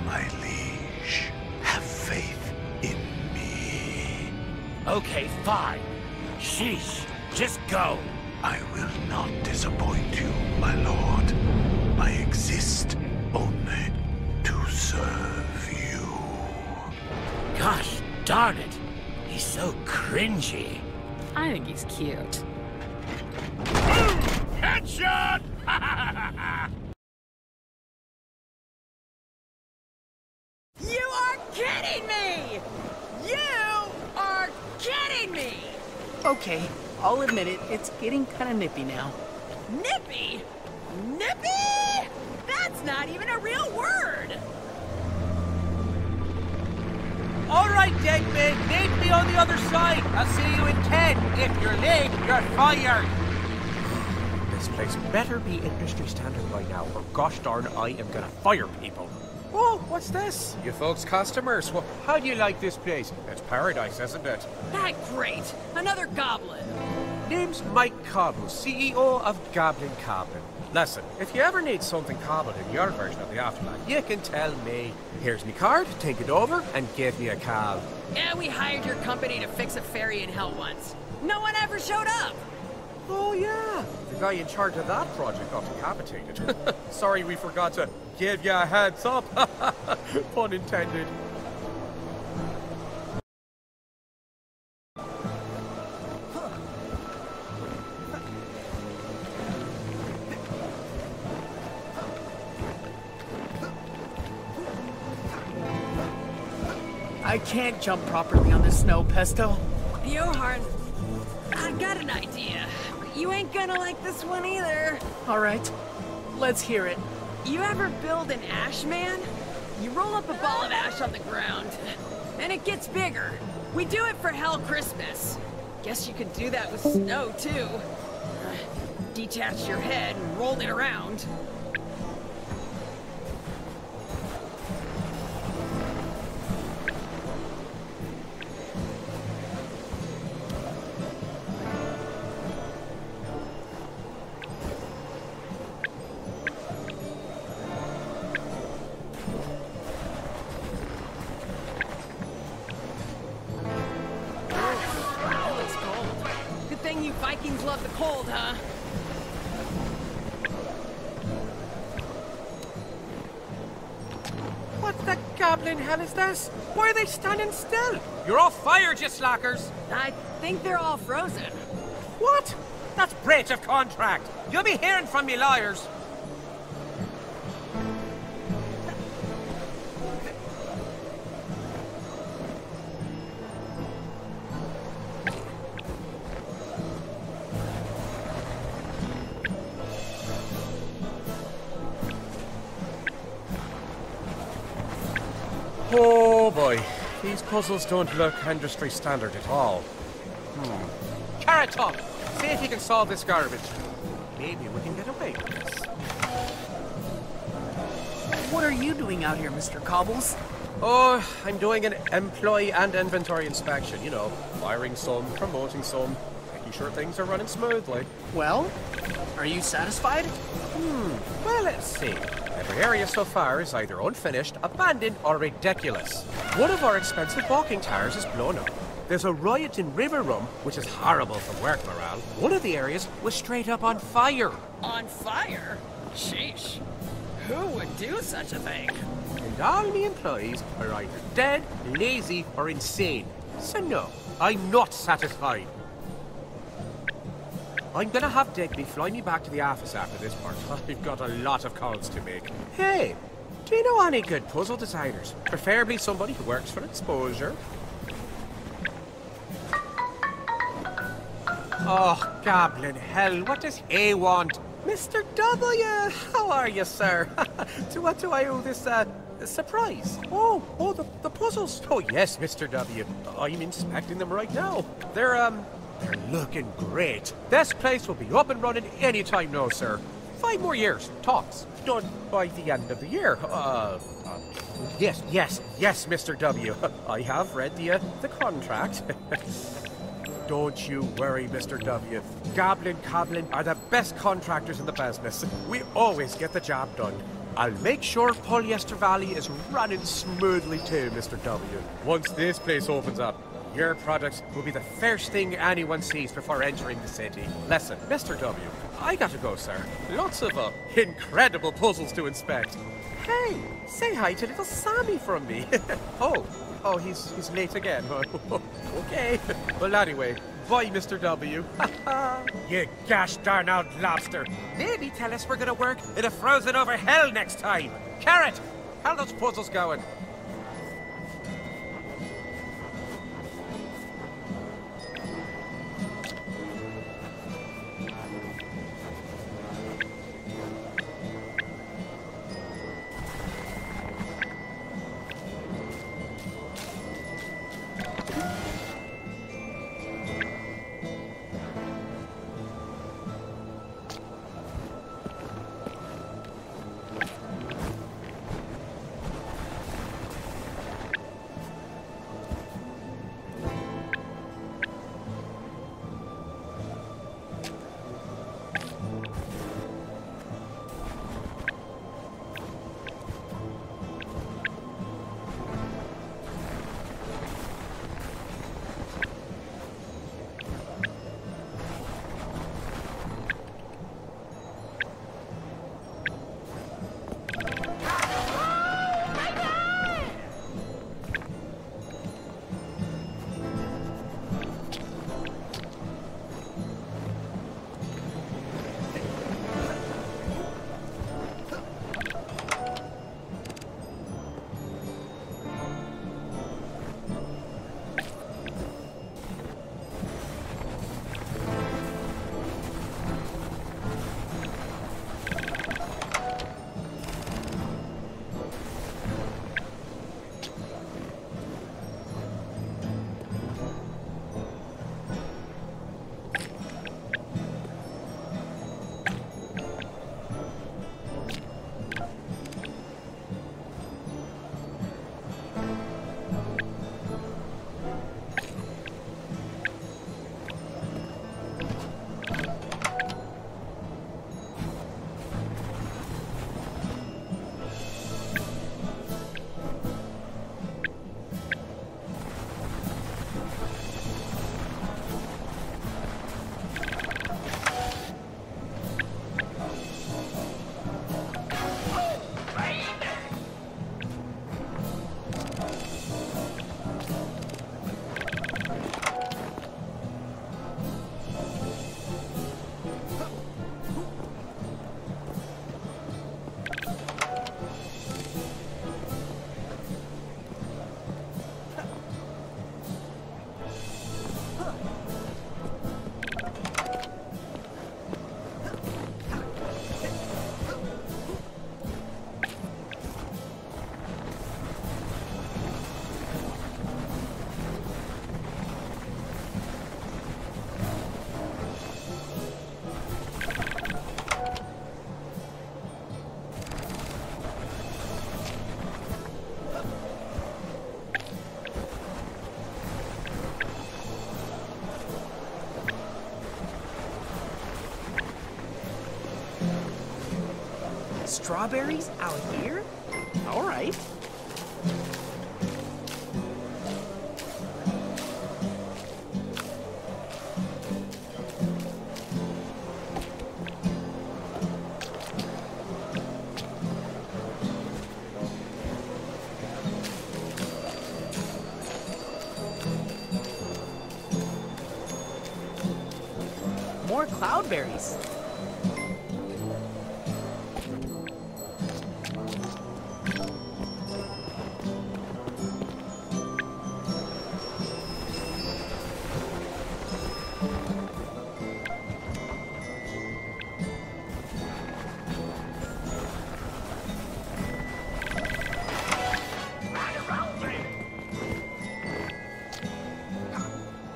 My liege, have faith in me. Okay, fine. Sheesh. Just go. I will not disappoint you, my lord. I exist only to serve you. Gosh darn it. He's so cringy. I think he's cute. Boom! Headshot! You are kidding me! You are kidding me! Okay, I'll admit it, it's getting kind of nippy now. Nippy? Nippy? That's not even a real word! All right, Deadman, meet me on the other side. I'll see you in 10. If you're late, you're fired. This place better be industry standard by now, or gosh darn, I am gonna fire people. Oh, what's this? You folks customers, well, how do you like this place? It's paradise, isn't it? That great! Another goblin! Name's Mike Cobble, CEO of Goblin Coblin. Listen, if you ever need something cobbled in your version of the afterlife, you can tell me. Here's me card, think it over, and give me a call. Yeah, we hired your company to fix a ferry in hell once. No one ever showed up! Oh yeah, the guy in charge of that project got decapitated. Sorry we forgot to give you a heads up. Pun intended. I can't jump properly on the snow, Pesto. Bjorn, I got an idea. You ain't gonna like this one either. All right, let's hear it. You ever build an ash man? You roll up a ball of ash on the ground, and it gets bigger. We do it for Hell Christmas. Guess you could do that with snow, too. Detach your head and roll it around. You Vikings love the cold, huh? What the goblin hell is this? Why are they standing still? You're all fired, you slackers! I think they're all frozen. What? That's breach of contract. You'll be hearing from me lawyers. Oh boy, these puzzles don't look industry standard at all. Carrot Top, see if you can solve this garbage. Maybe we can get away with this. What are you doing out here, Mr. Cobbles? Oh, I'm doing an employee and inventory inspection. You know, firing some, promoting some, making sure things are running smoothly. Well, are you satisfied? Well, let's see. Every area so far is either unfinished, abandoned, or ridiculous. One of our expensive walking towers is blown up. There's a riot in River Room, which is horrible for work morale. One of the areas was straight up on fire. On fire? Sheesh. Who would do such a thing? And all the employees are either dead, lazy, or insane. So no, I'm not satisfied. I'm gonna have Digby fly me back to the office after this part. I've got a lot of calls to make. Hey, do you know any good puzzle designers? Preferably somebody who works for exposure. Oh, goblin hell, what does he want? Mr. W, how are you, sir? To what do I owe this, surprise? Oh, the puzzles. Oh, yes, Mr. W. I'm inspecting them right now. They're looking great. This place will be up and running any time now, sir. 5 more years, tops. Done by the end of the year. Yes, Mr. W. I have read the contract. Don't you worry, Mr. W. Goblin Coblin are the best contractors in the business. We always get the job done. I'll make sure Polyester Valley is running smoothly too, Mr. W. Once this place opens up, your product will be the first thing anyone sees before entering the city. Listen, Mr. W, I gotta go, sir. Lots of incredible puzzles to inspect. Hey, say hi to little Sammy from me. Oh, he's late again. Okay. Well, anyway, bye, Mr. W. You gosh darn out lobster. Maybe tell us we're gonna work in a frozen over hell next time. Carrot, how are those puzzles going? Strawberries out here? All right. More cloudberries.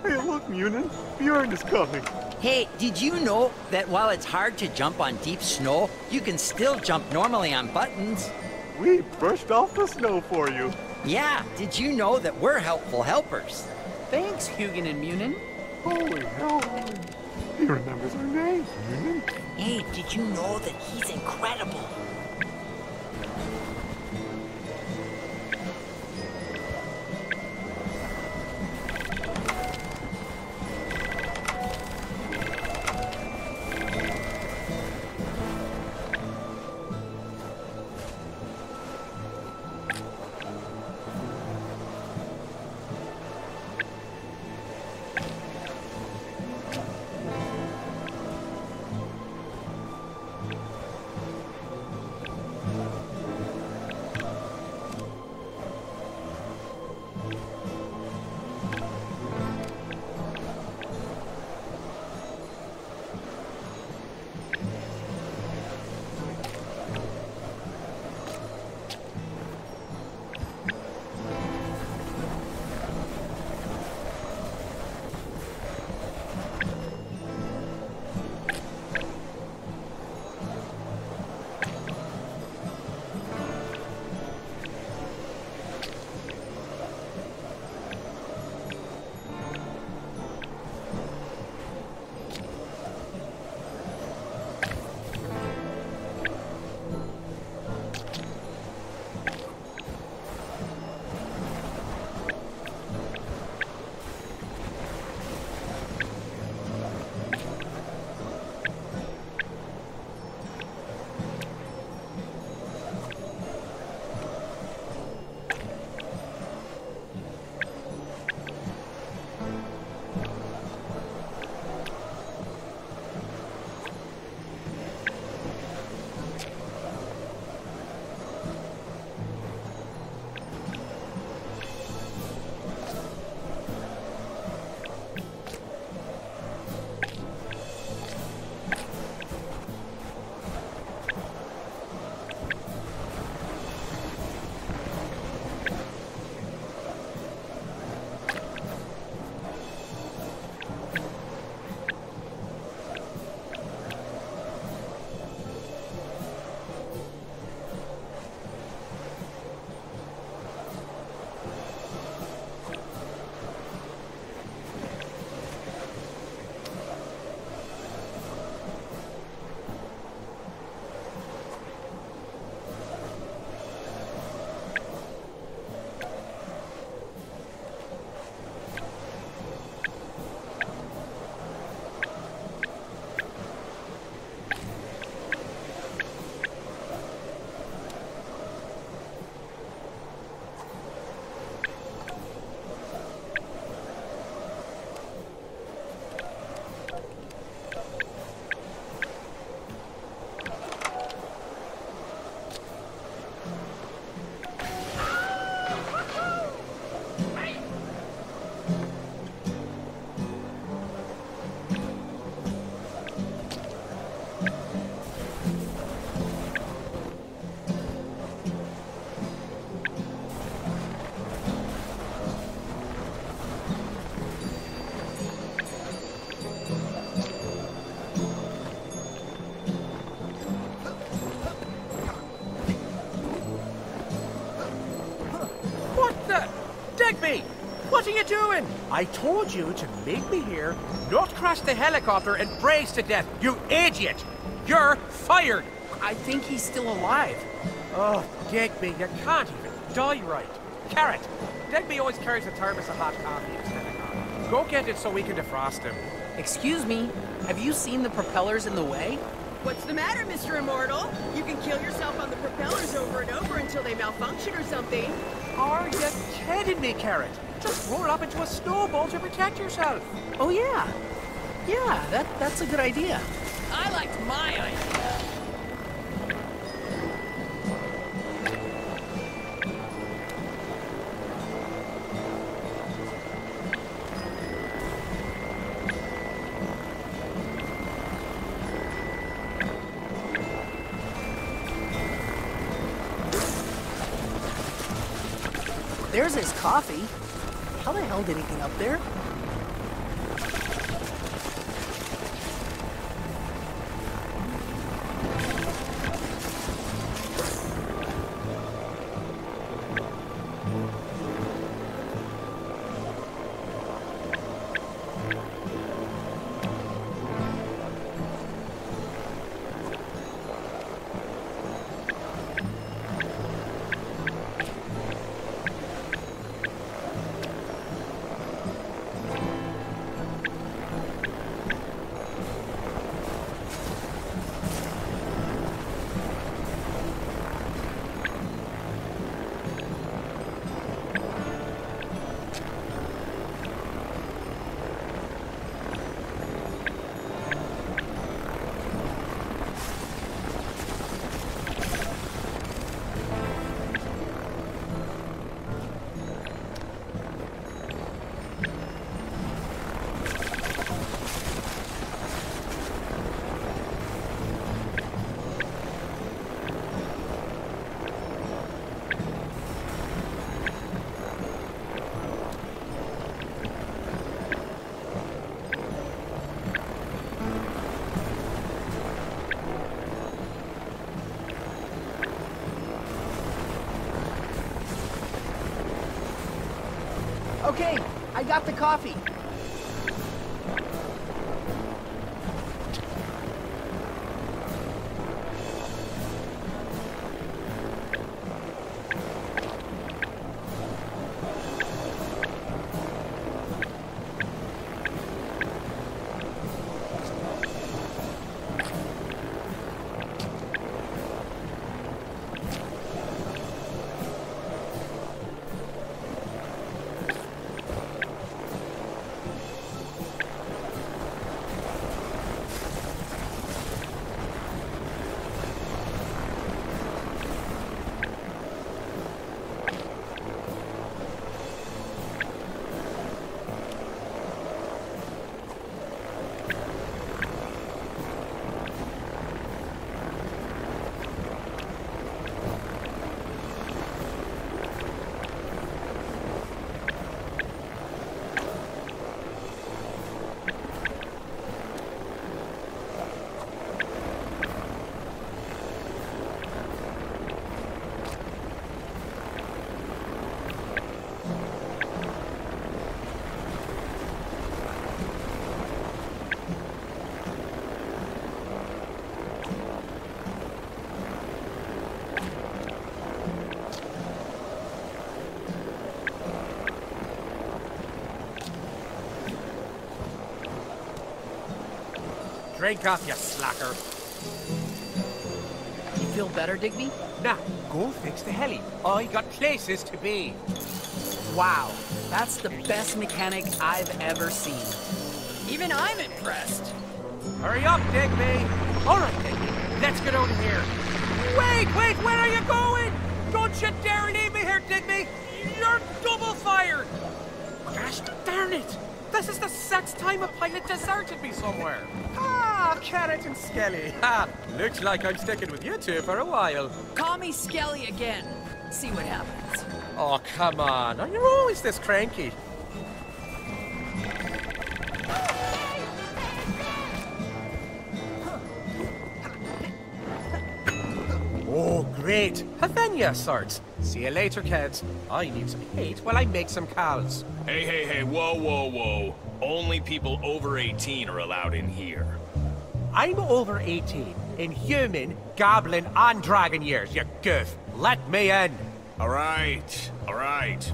Hey, look, Munin. Bjorn is coming. Hey, did you know that while it's hard to jump on deep snow, you can still jump normally on buttons? We brushed off the snow for you. Yeah, did you know that we're helpful helpers? Thanks, Hugin and Munin. Holy hell. He remembers our names, Munin. Hey, did you know that he's incredible? Digby! What are you doing? I told you to meet me here, not crash the helicopter and brace to death, you idiot! You're fired! I think he's still alive. Oh, Digby, you can't even die right. Carrot, Digby always carries a thermos of hot coffee instead of coffee. Go get it so we can defrost him. Excuse me, have you seen the propellers in the way? What's the matter, Mr. Immortal? You can kill yourself on the propellers over and over until they malfunction or something. Are you kidding me, Carrot? Just roll up into a snowball to protect yourself. Oh, yeah. Yeah, that's a good idea. I liked my idea. There's his coffee. How the hell did he get up there? Okay, I got the coffee. Drink up, you slacker. You feel better, Digby? Nah, go fix the heli. I got places to be. Wow, that's the best mechanic I've ever seen. Even I'm impressed. Hurry up, Digby. All right, Digby, let's get out of here. Wait, where are you going? Don't you dare leave me here, Digby. You're double fired. Gosh darn it. This is the sixth time a pilot deserted me somewhere. Ah, Carrot and Skelly. Ha! Looks like I'm sticking with you two for a while. Call me Skelly again. See what happens. Oh, come on. You're always this cranky. Oh, great. Havenia sorts. See you later, kids. I need some hate while I make some calls. Hey, whoa. Only people over 18 are allowed in here. I'm over 18 in human, goblin, and dragon years, you goof. Let me in. All right, all right.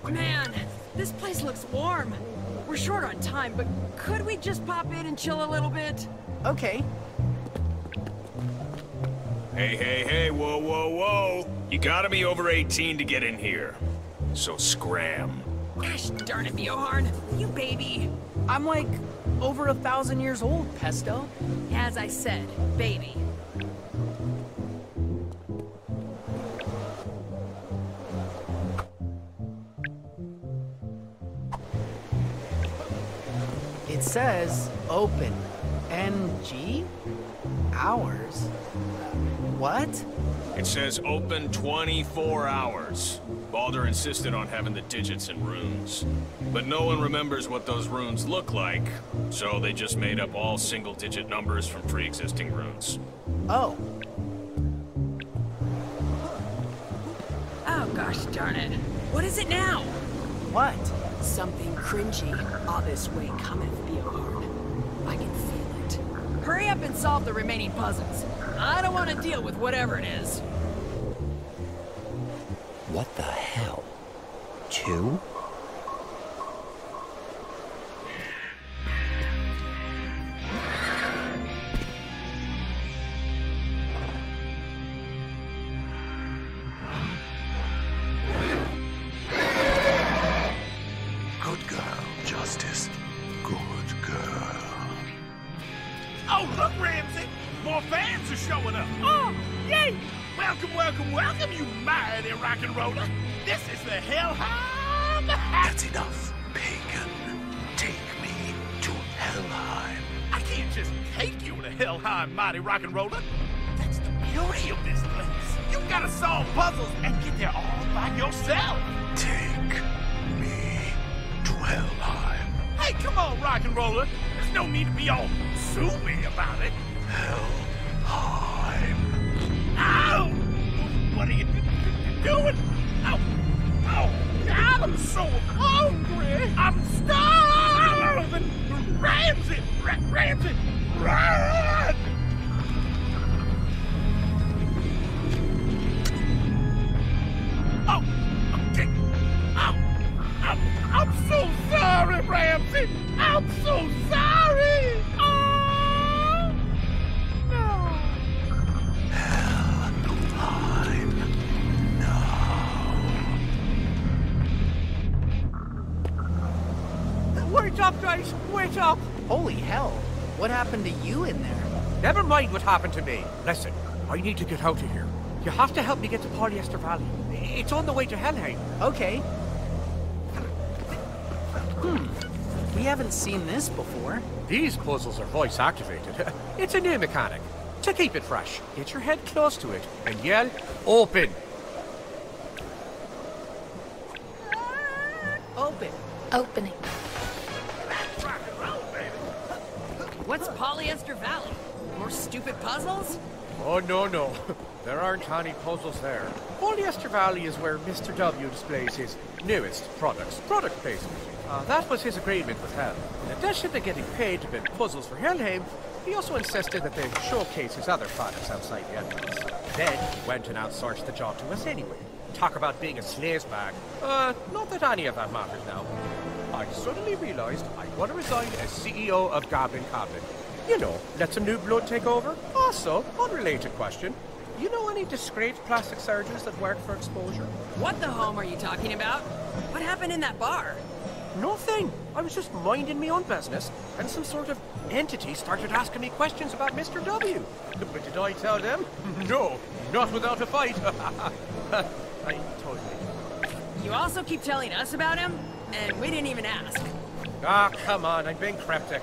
Man, this place looks warm. We're short on time, but could we just pop in and chill a little bit? Okay. Hey, whoa, whoa, whoa. You gotta be over 18 to get in here. So scram. Gosh darn it, Bjorn. You baby. I'm like over 1,000 years old, Pesto. As I said, baby. It says open. NG? Hours? What? It says open 24 hours. Baldur insisted on having the digits and runes. But no one remembers what those runes look like, so they just made up all single-digit numbers from pre-existing runes. Oh. Oh, gosh darn it. What is it now? What? Something cringy. All this way cometh, Bjorn. I can feel it. Hurry up and solve the remaining puzzles. I don't want to deal with whatever it is. What the hell? 2? Good girl, Justice. Good girl. Oh, look, Ramsey! More fans are showing up. Oh, yay! Welcome, welcome, welcome, you mighty rock and roller. This is the Helheim Hassle. That's enough, pagan. Take me to Helheim. I can't just take you to Helheim, mighty rock and roller. That's the beauty of this place. You gotta solve puzzles and get there all by yourself. Take me to Helheim. Hey, come on, rock and roller. There's no need to be all zoomy about it. Helheim. Ow! What are you doing? Ow! Oh, God, I'm so hungry! I'm starving! Ramsey! Ramsey! Run! Oh! Okay. I'm so sorry, Ramsey! I'm so sorry! Oh! No! Wait up, guys! Wait up! Holy hell. What happened to you in there? Never mind what happened to me. Listen, I need to get out of here. You have to help me get to Polyester Valley. It's on the way to Helheim. Okay. We haven't seen this before. These puzzles are voice activated. It's a new mechanic. To keep it fresh, get your head close to it and yell, open. Open. Opening. What's Polyester Valley? More stupid puzzles? Oh, no. There aren't any puzzles there. Polyester Valley is where Mr. W displays his newest products. Product placement. That was his agreement with Hell. In addition to getting paid to build puzzles for Helheim, he also insisted that they showcase his other products outside the entrance. Then he went and outsourced the job to us anyway. Talk about being a slaves bag. Not that any of that matters now. I suddenly realized I want to resign as CEO of Goblin Coblin. You know, let some new blood take over. Also, unrelated question. You know any discreet plastic surgeons that work for exposure? What the home are you talking about? What happened in that bar? Nothing. I was just minding my own business, and some sort of entity started asking me questions about Mr. W. But did I tell them? No, not without a fight. I totally. You also keep telling us about him, and we didn't even ask. Ah, come on, I'm being cryptic.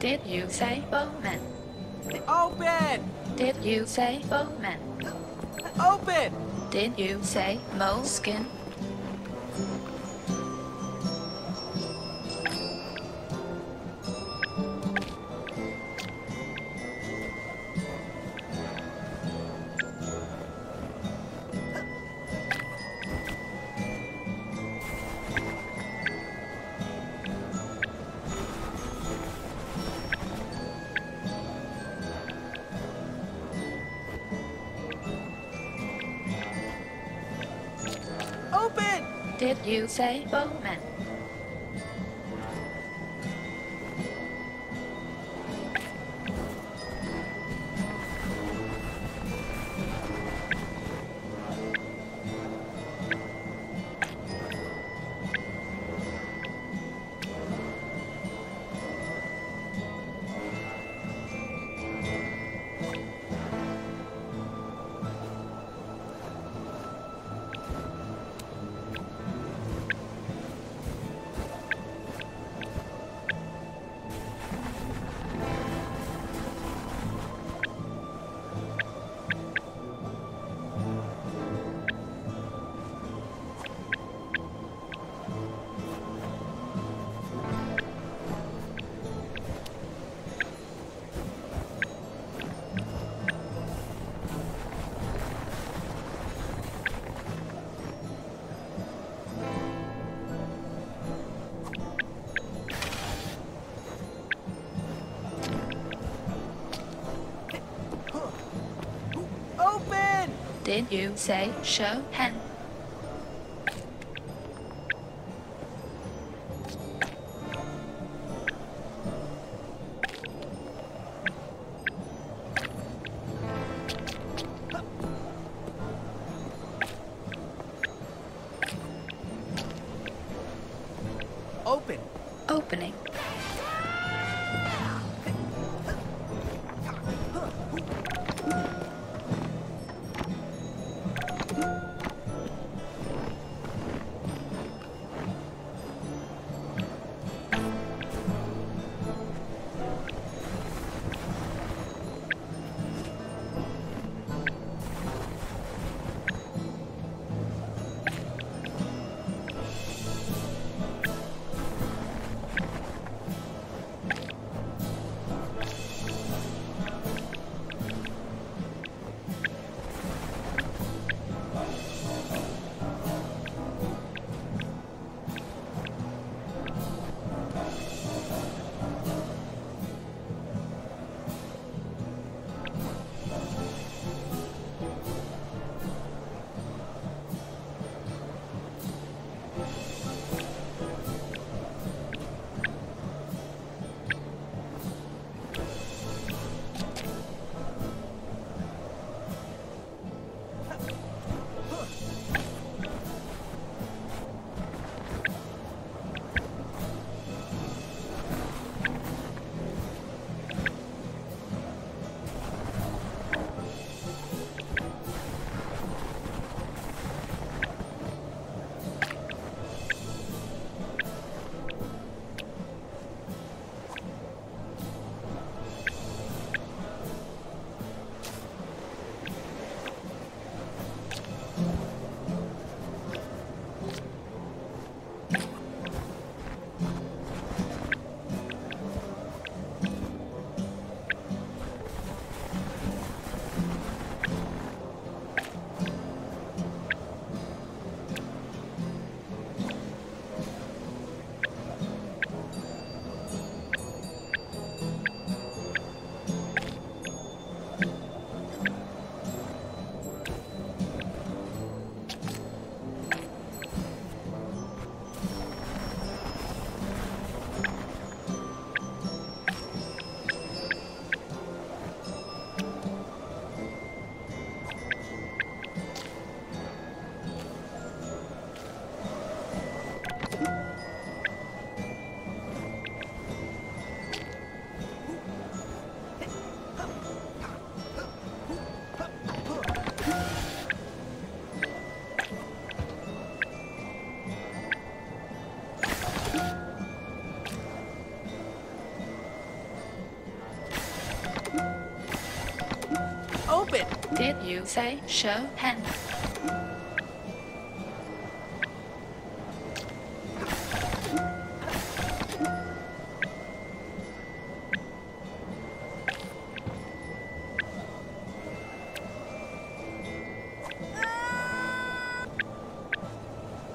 Did you say bowman? Open! Did you say bowman? Open! Did you say moleskin? Did you say bowman? Did you say show hen? Open. Opening. Did you say show hand?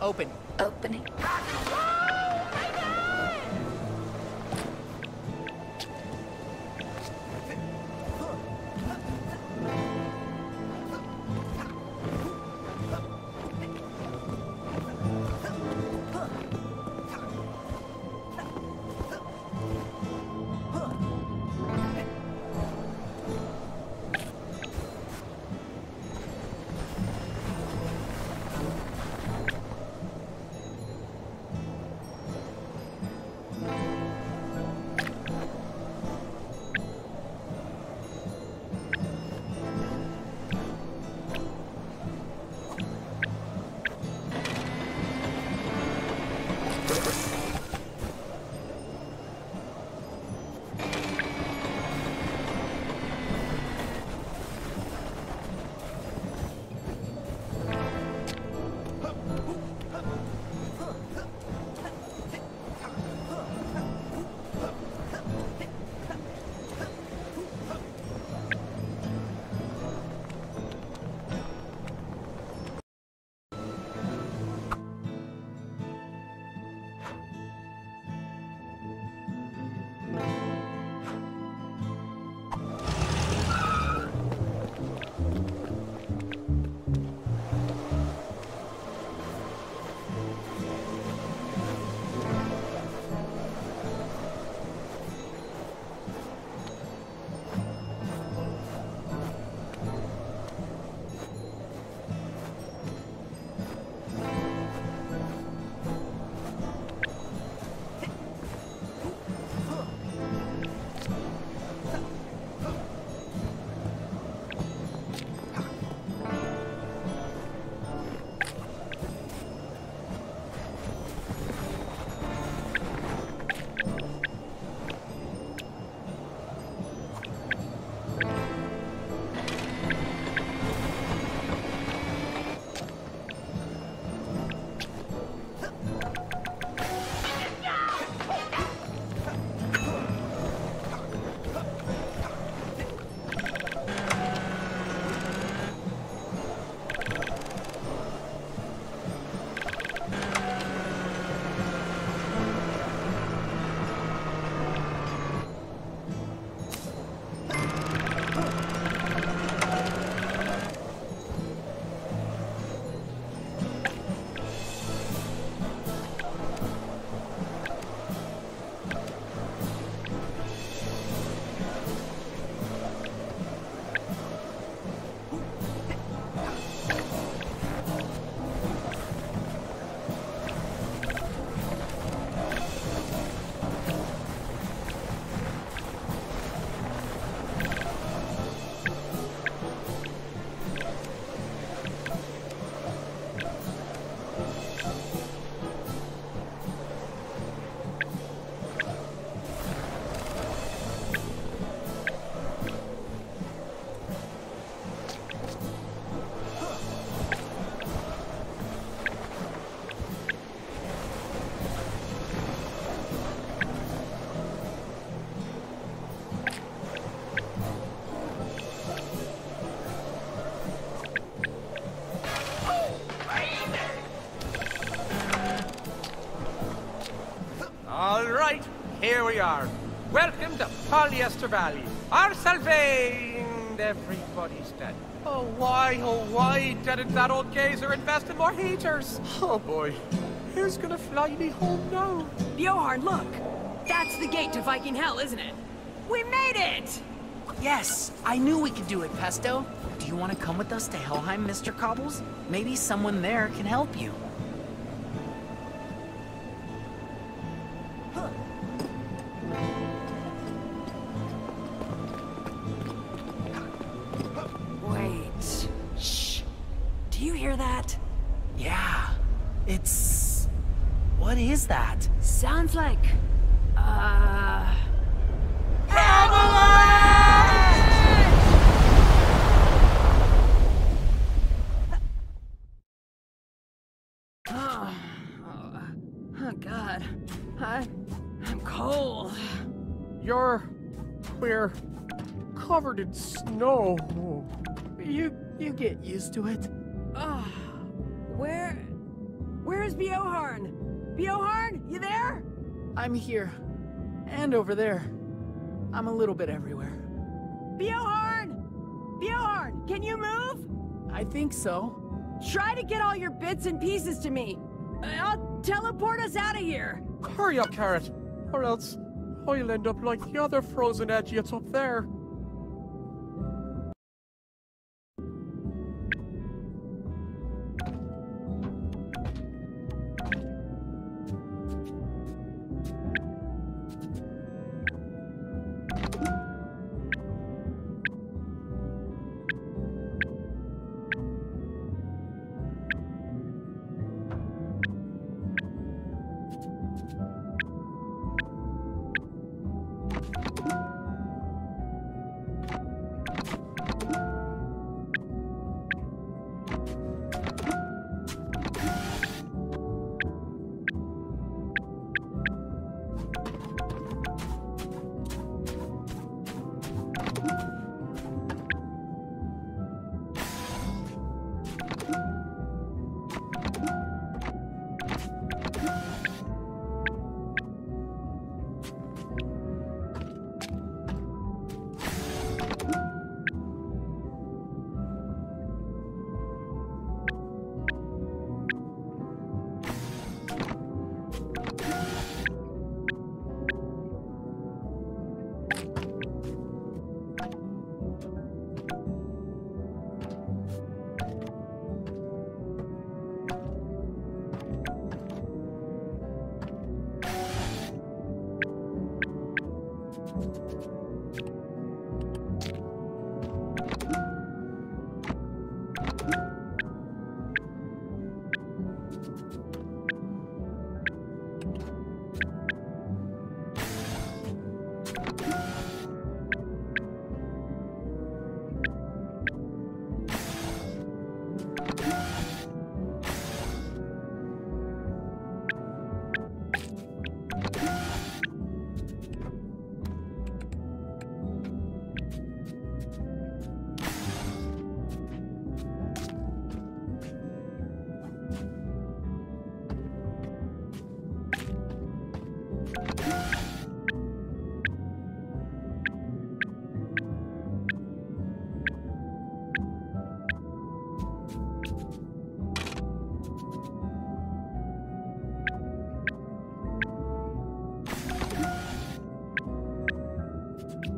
Open. Opening. Here we are. Welcome to Polyester Valley. Our salvation. Everybody's dead. Oh why didn't that old gazer invest in more heaters? Oh boy, who's gonna fly me home now? Bjorn, look! That's the gate to Viking Hell, isn't it? We made it! Yes, I knew we could do it, Pesto. Do you want to come with us to Helheim, Mr. Cobbles? Maybe someone there can help you. Wait. Shh. Do you hear that? Yeah. It's... What is that? Sounds like... covered in snow. You get used to it. Ah, where's Bjorn? Bjorn, you there? I'm here. And over there. I'm a little bit everywhere. Bjorn! Bjorn, can you move? I think so. Try to get all your bits and pieces to me. I'll teleport us out of here. Hurry up, Carrot, or else I'll end up like the other frozen idiots up there.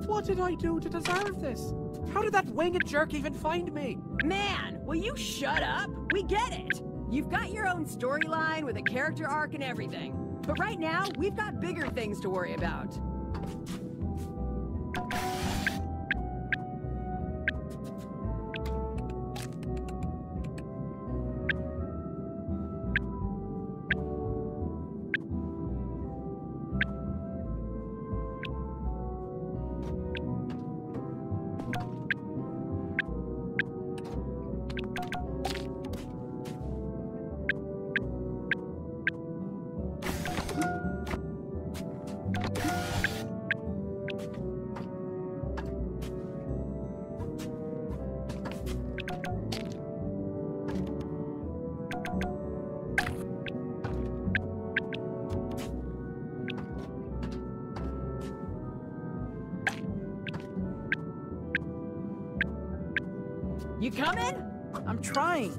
What did I do to deserve this? How did that winged jerk even find me? Man, will you shut up? We get it. You've got your own storyline with a character arc and everything. But right now, we've got bigger things to worry about. You coming? I'm trying.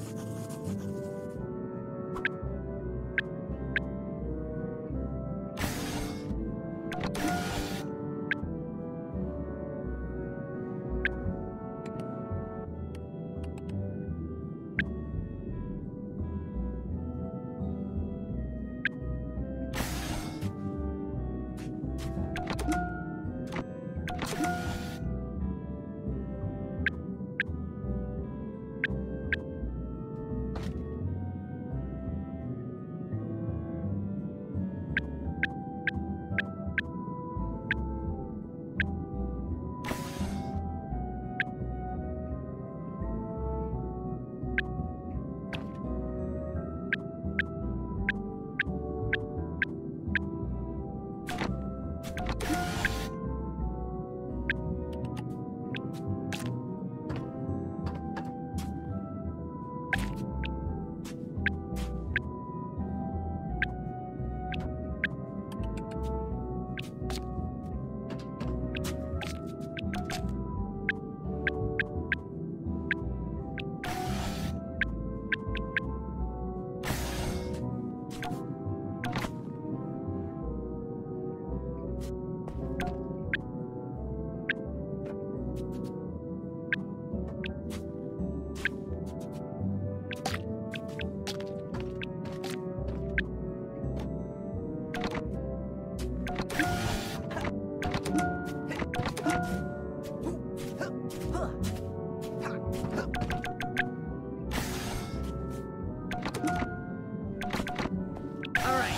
Alright,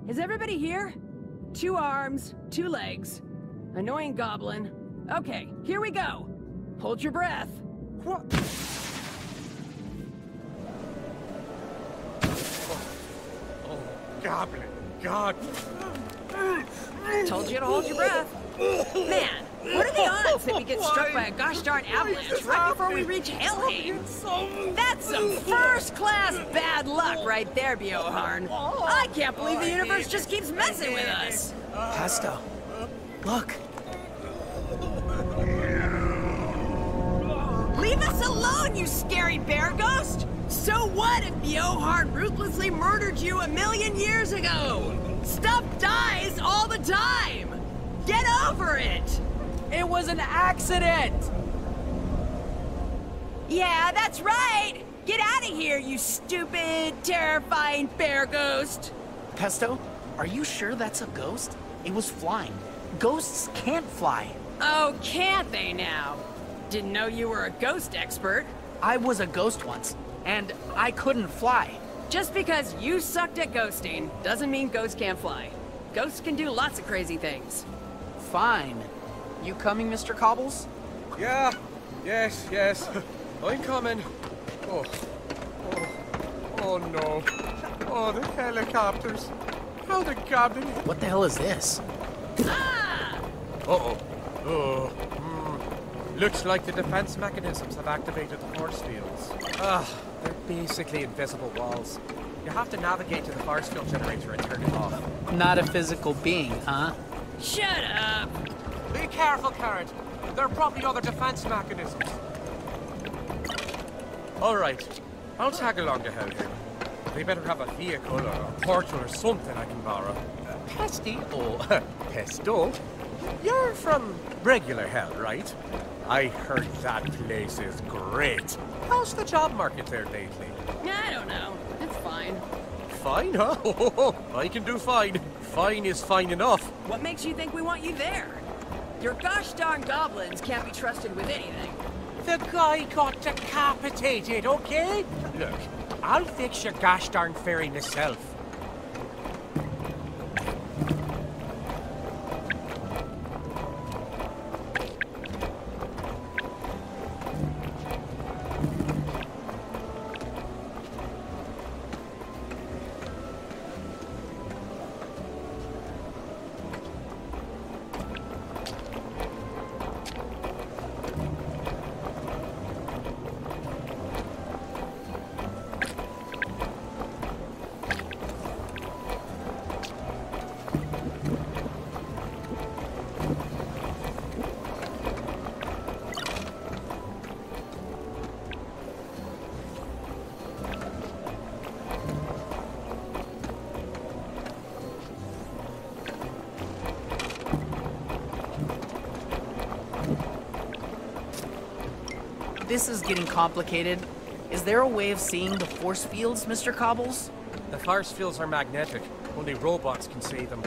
is everybody here? 2 arms, 2 legs. Annoying goblin. Okay, here we go. Hold your breath. What? Oh, goblin. God. Told you to hold your breath. Man, what are the odds that we get struck by a gosh darn avalanche right before we reach Helheim? That's some first-class bad luck right there, Bjorn. I can't believe the universe just keeps messing with us. Pesto, look. Leave us alone, you scary bear ghost! So what if Bjorn ruthlessly murdered you 1,000,000 years ago? Stuff dies all the time! Get over it! It was an accident! Yeah, that's right! Get out of here, you stupid, terrifying bear ghost! Pesto, are you sure that's a ghost? It was flying. Ghosts can't fly. Oh, can't they now? Didn't know you were a ghost expert. I was a ghost once, and I couldn't fly. Just because you sucked at ghosting doesn't mean ghosts can't fly. Ghosts can do lots of crazy things. Fine. You coming, Mr. Cobbles? Yeah. Yes, yes. I'm coming. Oh. Oh. Oh no. Oh, the helicopters. How the goblin... What the hell is this? Ah! Uh-oh. Oh. Looks like the defense mechanisms have activated the force fields. They're basically invisible walls. You have to navigate to the force field generator and turn it off. Not a physical being, huh? Shut up! Be careful, Carrot. There are probably other defense mechanisms. Alright, I'll tag along to Helheim. They better have a vehicle or a portal or something I can borrow. Pesty, or Pesto, you're from regular hell, right? I heard that place is great. How's the job market there lately? I don't know. It's fine. Fine, huh? I can do fine. Fine is fine enough. What makes you think we want you there? Your gosh darn goblins can't be trusted with anything. The guy got decapitated, okay? Look, I'll fix your gosh darn ferry myself. This is getting complicated. Is there a way of seeing the force fields, Mr. Cobbles? The force fields are magnetic. Only robots can see them.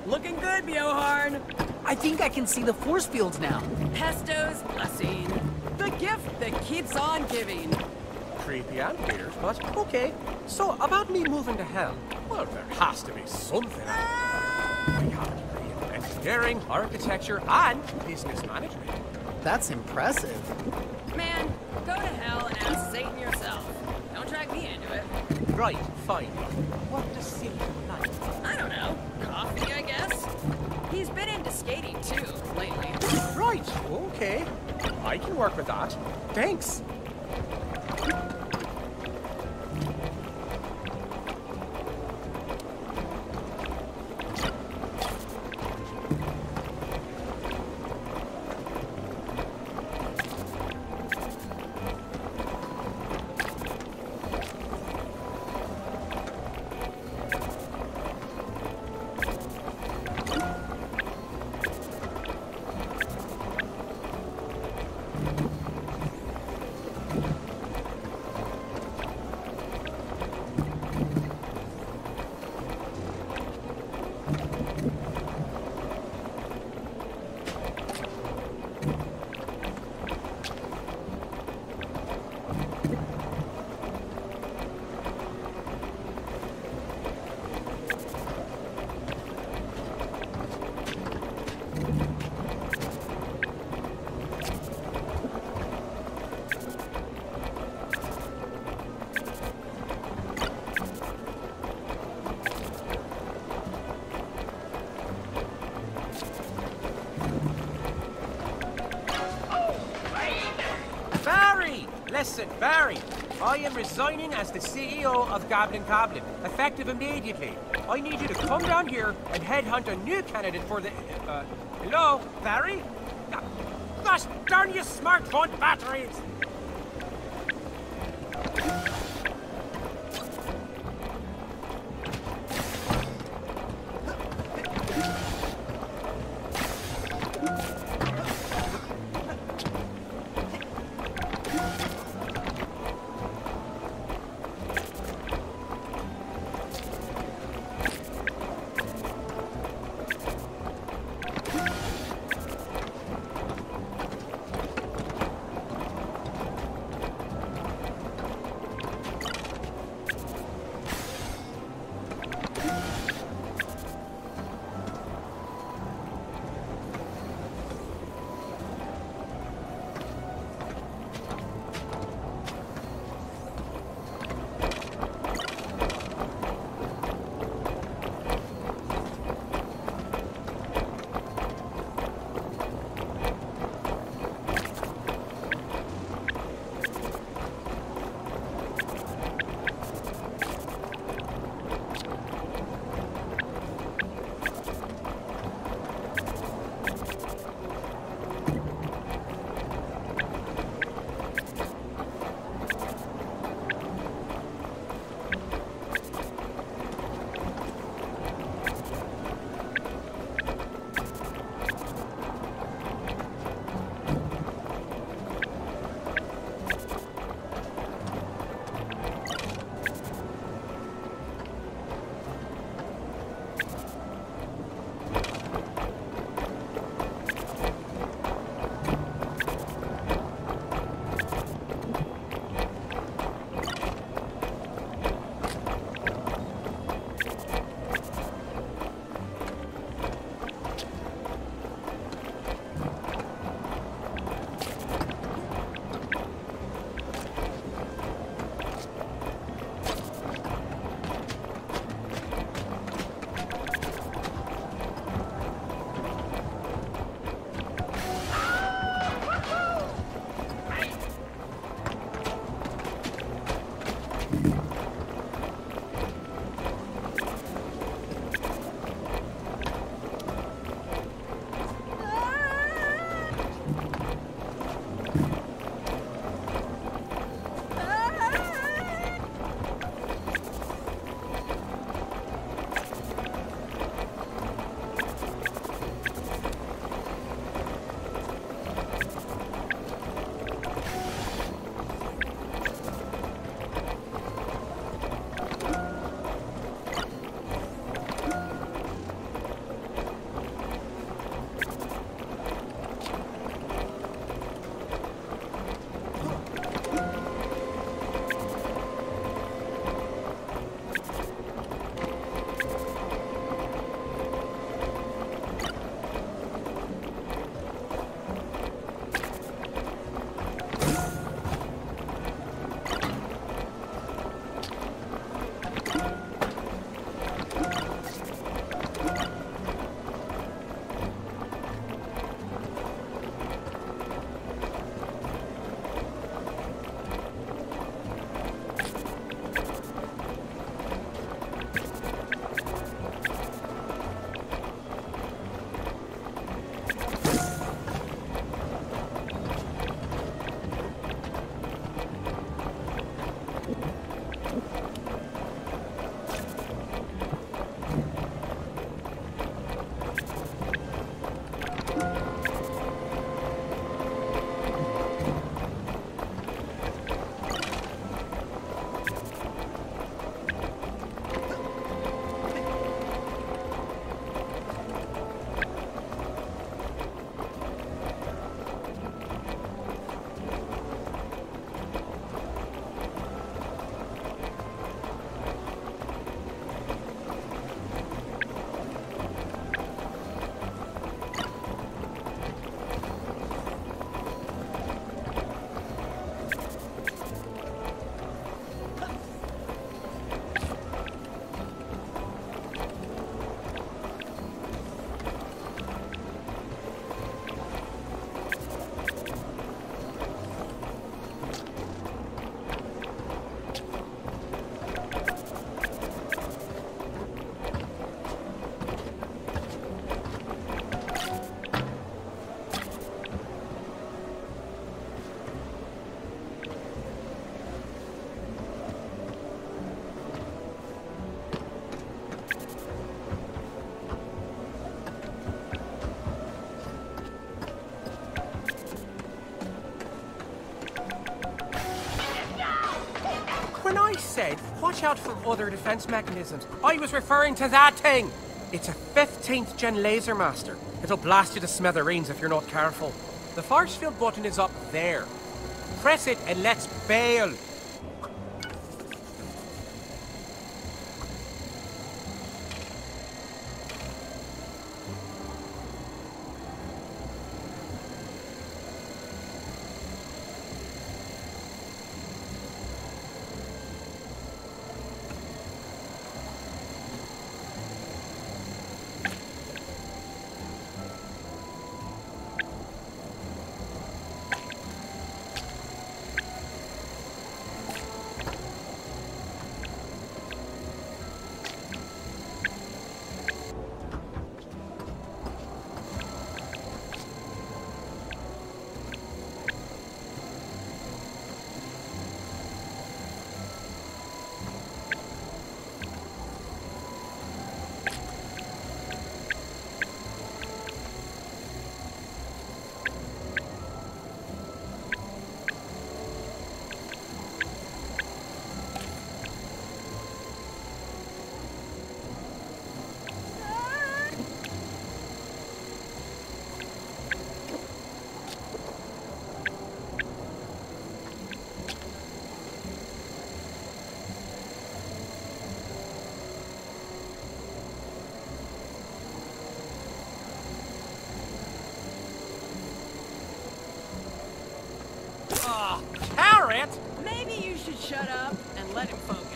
Looking good, Bjorn. I think I can see the force fields now. Pesto's blessing. The gift that keeps on giving. Creepy and weird, but okay. So, about me moving to hell, well, there has to be something. I have a degree in engineering, architecture, and business management. That's impressive. Man, go to hell and ask Satan yourself. Don't drag me into it. Right, fine. What does Satan like? I don't know. Coffee, I guess? He's been into skating, too, lately. Right, okay. I can work with that. Thanks. Barry, I am resigning as the CEO of Goblin, effective immediately. I need you to come down here and headhunt a new candidate for the... hello, Barry? Gosh darn you smartphone batteries! watch out for other defense mechanisms. I was referring to that thing. It's a 15th gen laser master. It'll blast you to smithereens if you're not careful. The force field button is up there. Press it and let's bail. Carrot! Maybe you should shut up and let him focus.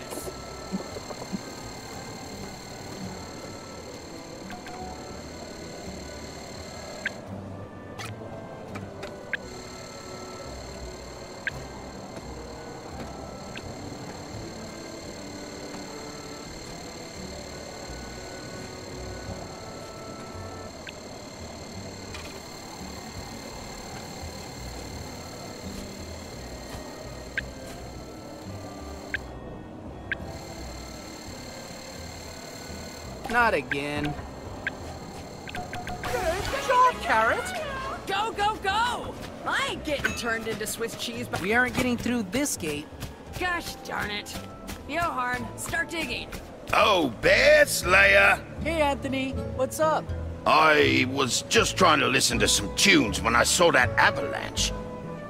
Not again. Good job, Carrot! Go, go, go! I ain't getting turned into Swiss cheese, but We aren't getting through this gate. gosh darn it. Bjorn, start digging. Oh, Bear Slayer! Hey, Anthony. What's up? I was just trying to listen to some tunes when I saw that avalanche.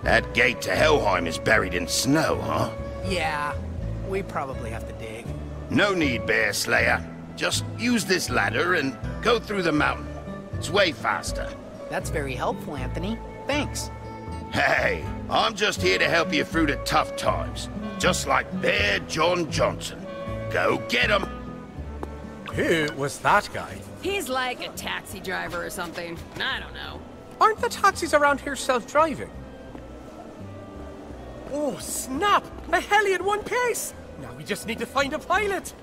That gate to Helheim is buried in snow, huh? Yeah, we probably have to dig. No need, Bear Slayer. Just use this ladder and go through the mountain. It's way faster. That's very helpful, Anthony. Thanks. Hey, I'm just here to help you through the tough times. Just like Bear John Johnson. Go get him! Who was that guy? He's like a taxi driver or something. I don't know. Aren't the taxis around here self-driving? Oh, snap! A heli in one piece! Now we just need to find a pilot!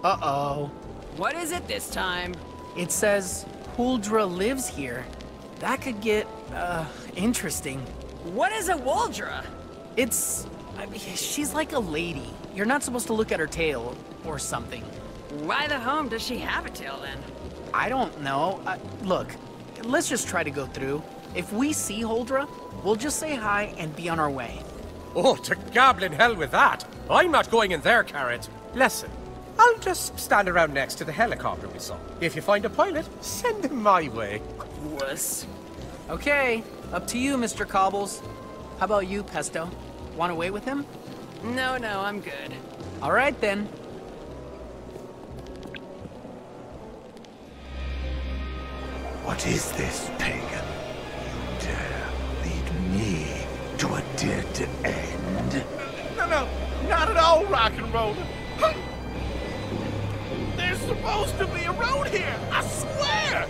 Uh-oh. What is it this time? It says Huldra lives here. That could get, interesting. What is a Wuldra? She's like a lady. You're not supposed to look at her tail or something. Why the home does she have a tail then? I don't know. Look, let's just try to go through. If we see Huldra, we'll just say hi and be on our way. Oh, to goblin hell with that! I'm not going in there, Carrot. Listen, I'll just stand around next to the helicopter we saw. If you find a pilot, send him my way. Wuss. Okay, up to you, Mr. Cobbles. How about you, Pesto? Want to wait with him? No, I'm good. All right, then. What is this, pagan? You dare lead me to a dead end? No, not at all, rock and roller. There's supposed to be a road here, I swear!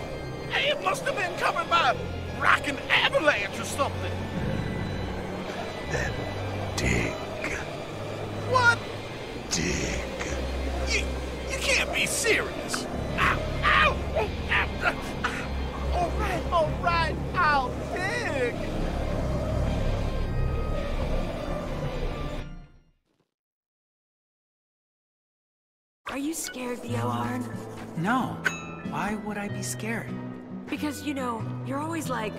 Hey, it must have been coming by rockin' avalanche or something. Then dig. What? Dig. You can't be serious. Ow, ow, oh, ow. All right, I'll dig. Are you scared, Bjorn? No. Why? Why would I be scared? Because, you know, you're always like,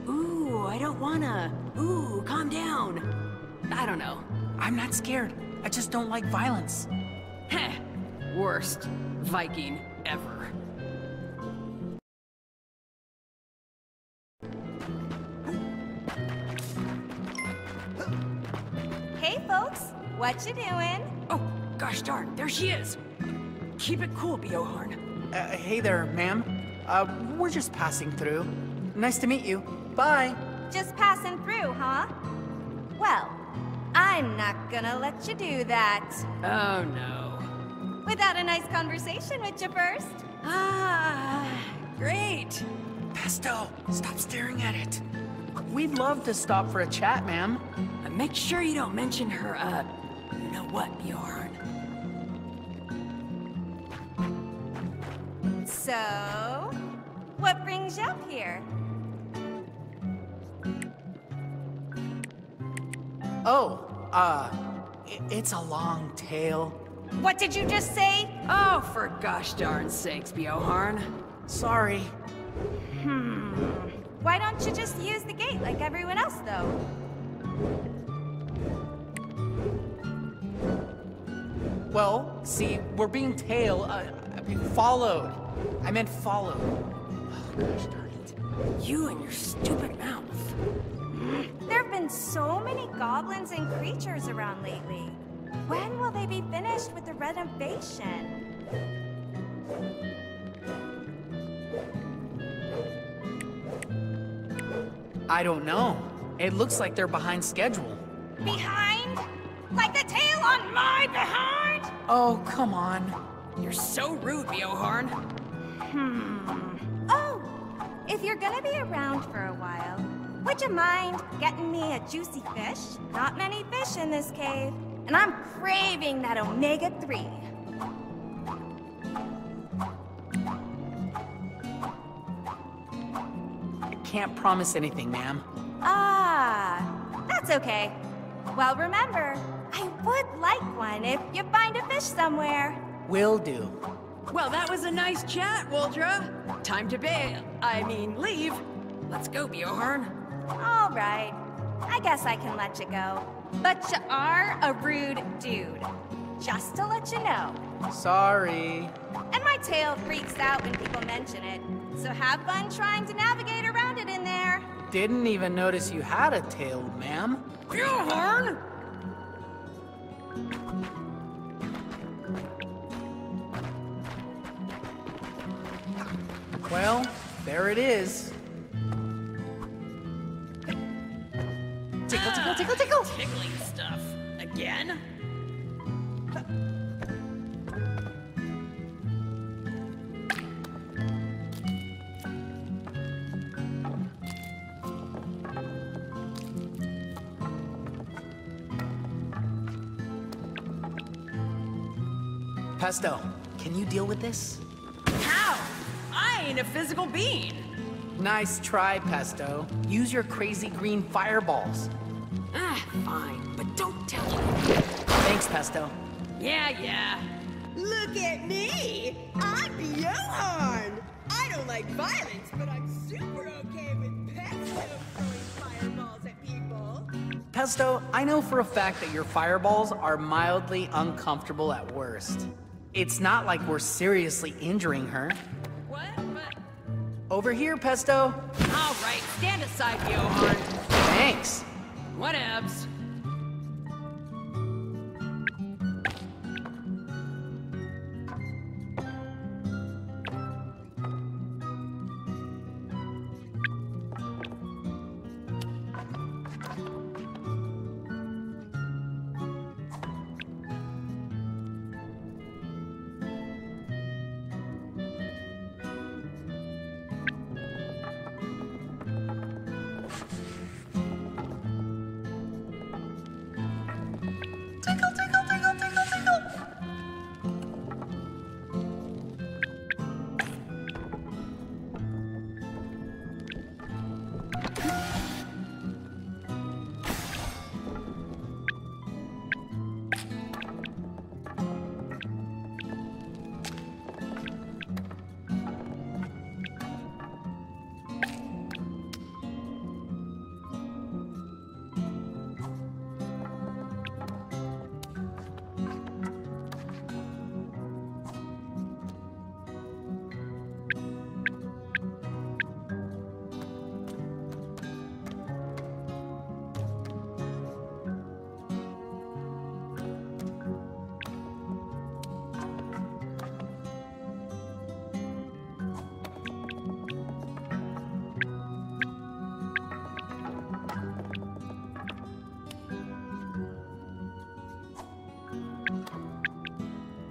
ooh, I don't wanna. Ooh, calm down. I don't know. I'm not scared. I just don't like violence. Heh. Worst Viking ever. Hey, folks. What you doing? Oh, gosh darn, there she is. Keep it cool, Bjorn. Hey there, ma'am. We're just passing through. Nice to meet you. Bye. Just passing through, huh? Well, I'm not gonna let you do that. Oh, no. Without a nice conversation with you first. Ah, great. Pesto, stop staring at it. We'd love to stop for a chat, ma'am. Make sure you don't mention her, you know what, Bjorn. So, what brings you up here? Oh, it's a long tale. What did you just say? Oh, for gosh darn sakes, Bjorn. Sorry. Why don't you just use the gate like everyone else, though? Well, see, we're being followed. I meant followed. Oh, gosh darn it. You and your stupid mouth. There have been so many goblins and creatures around lately. When will they be finished with the renovation? I don't know. It looks like they're behind schedule. Behind? Like the tail on my behind? Oh, come on. You're so rude, Bjorn. Oh, if you're gonna be around for a while, would you mind getting me a juicy fish? Not many fish in this cave, and I'm craving that omega-3. I can't promise anything, ma'am. Ah, that's okay. Well, remember, I would like one if you find a fish somewhere. Will do. Well, that was a nice chat, Woldra. Time to leave. Let's go, Bjorn. All right. I guess I can let you go. But you are a rude dude. Just to let you know. Sorry. And my tail freaks out when people mention it. So have fun trying to navigate around it in there. Didn't even notice you had a tail, ma'am. Bjorn! Well, there it is. Tickle, tickle, tickle, tickle! Tickling stuff. Again? Pesto, can you deal with this? How? I ain't a physical being. Nice try, Pesto. Use your crazy green fireballs. Ah, fine, but don't tell me. Thanks, Pesto. Yeah. Look at me! I'm Bjorn! I don't like violence, but I'm super okay with Pesto throwing fireballs at people. Pesto, I know for a fact that your fireballs are mildly uncomfortable at worst. It's not like we're seriously injuring her. What? Over here, Pesto. All right, stand aside, Bjorn. Thanks. Whatevs.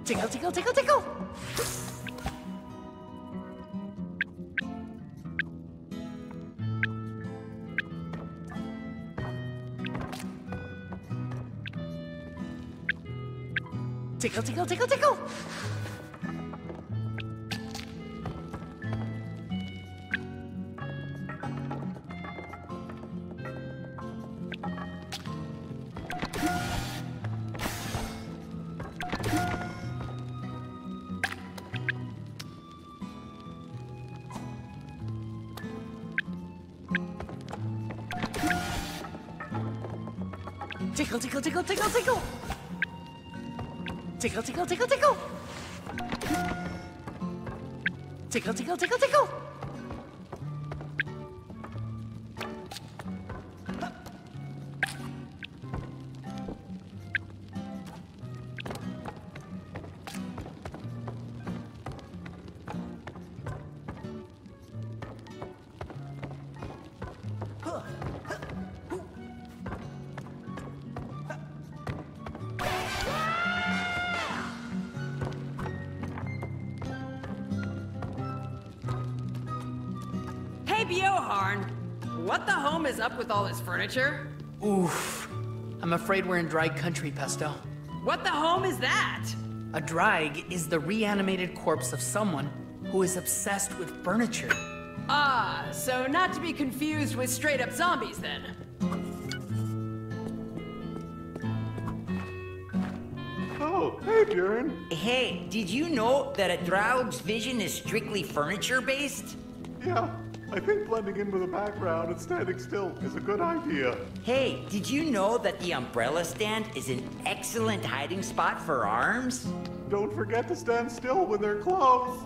Tickle, tickle, tickle, tickle! Tickle, tickle, tickle, tickle! Tickle, tickle, tickle, tickle, tickle! Tickle, tickle, tickle, tickle! Tickle, tickle, tickle, tickle! Hey, Bjorn! What the home is up with all this furniture? Oof. I'm afraid we're in dry country, Pesto. What the home is that? A drag is the reanimated corpse of someone who is obsessed with furniture. Ah, so not to be confused with straight-up zombies, then. Oh, hey, Bjorn. Hey, did you know that a Draug's vision is strictly furniture-based? Yeah, I think blending in with the background and standing still is a good idea. Hey, did you know that the umbrella stand is an excellent hiding spot for arms? Don't forget to stand still when they're closed.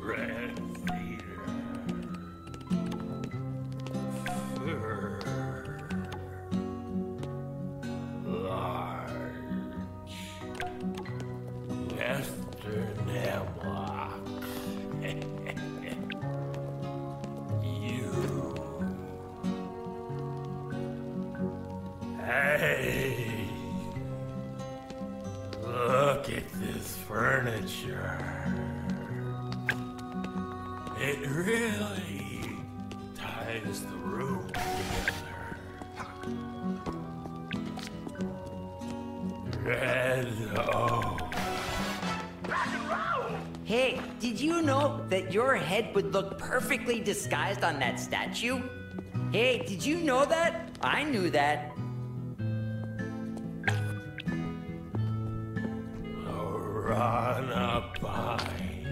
Red theater. Fur. Large. Western hemlock. You. Hey. Look at this furniture. It really ties the room together. Red oak. Hey, did you know that your head would look perfectly disguised on that statue? Hey, did you know that? I knew that. Rana pine.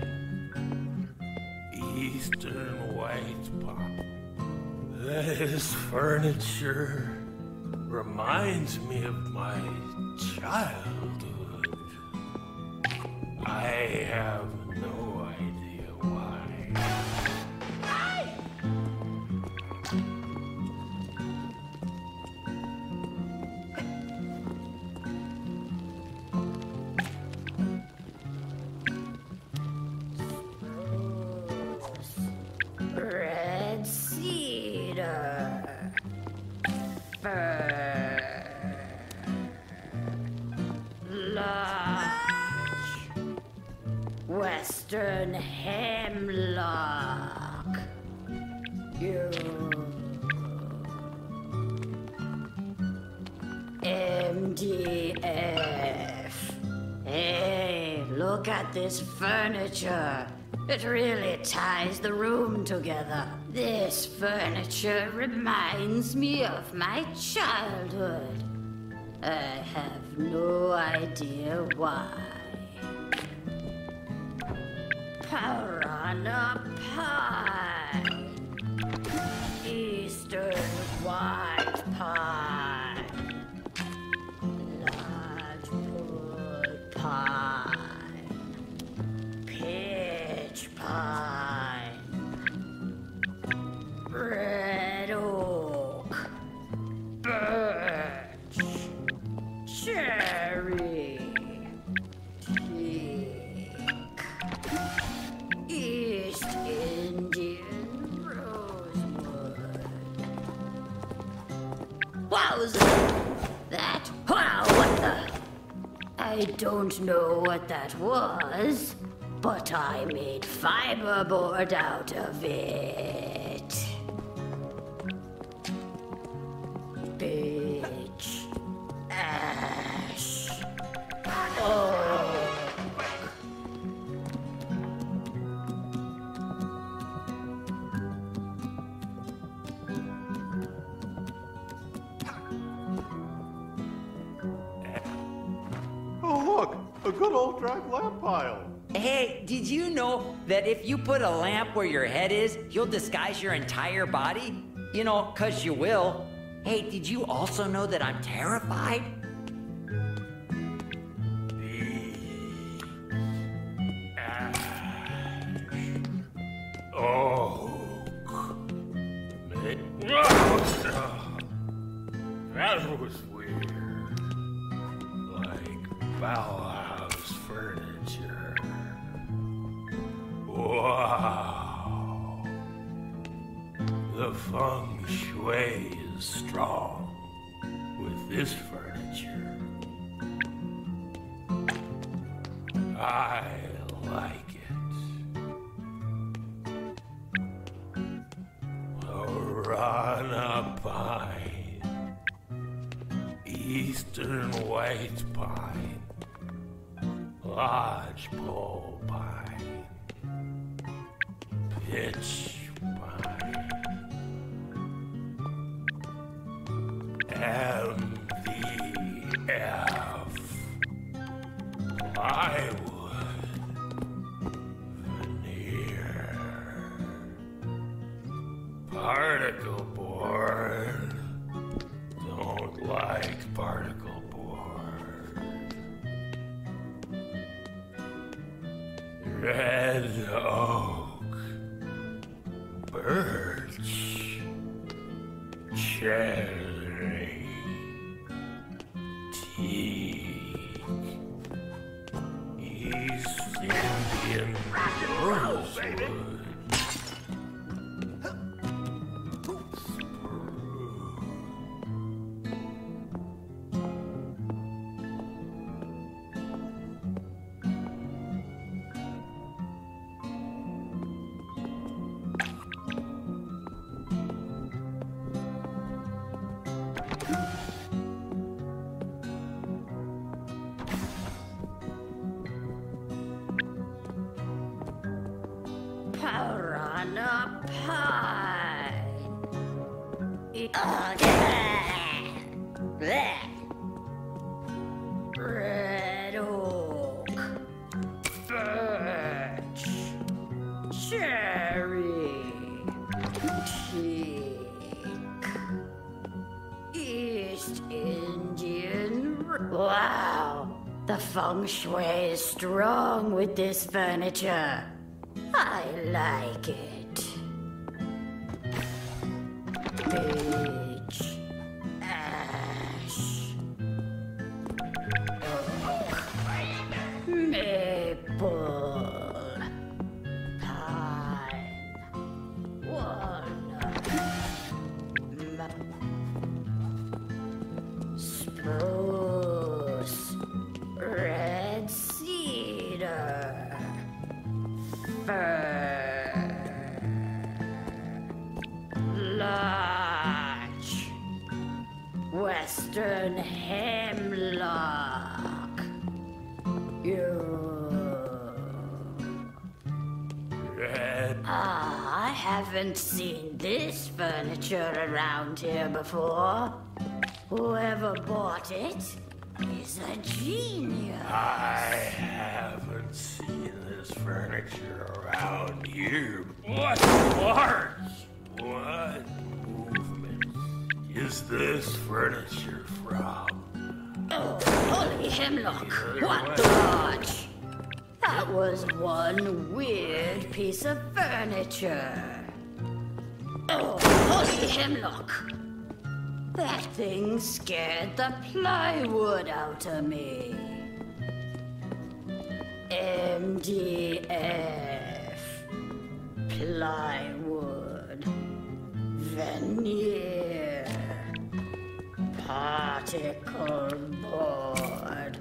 Eastern white pop. This furniture reminds me of my childhood. I have no idea why. Red cedar. Fir. Larch. Western hemlock. You. MDF. Hey, look at this furniture. It really ties the room together. This furniture reminds me of my childhood. I have no idea why. Piranha pine. Eastern white pine. Lodgepole pine. Pitch pine. Red oak. Birch. Cherry. Teak. East Indian rosewood. Wowza! That I don't know what that was, but I made fiberboard out of it. Bitch. Ash. Oh. Oh, look! A good old drag lamp pile! Hey, did you know that if you put a lamp where your head is, you'll disguise your entire body? You know, 'cause you will. Hey, did you also know that I'm terrified? Oh. That was weird. Like Bauhaus furniture. Wow. The feng shui is strong with this furniture. I like it. Arana pine, eastern white pine, lodgepole pine, pitch pine, MDF, plywood, veneer, particle board. Don't like particle board. Red oak, birch, cherry, teak, East Indian rosewood. Piranha pine. Bleh. Red oak. Birch. Cherry. Teak. East Indian. Wow. The feng shui is strong with this furniture. I like it. Beach. Ash. Oak. Maple. Pine. Walnut. Spruce. Red cedar. Fir. Larch. Western hemlock. Red. I haven't seen this furniture around here before. Whoever bought it is a genius. I haven't seen this furniture around here. What parts? What movement is this furniture from? Oh, holy hemlock! What the watch? That was one weird piece of furniture. Oh, holy hemlock! That thing scared the plywood out of me. MDF. Plywood. Veneer. Particle board.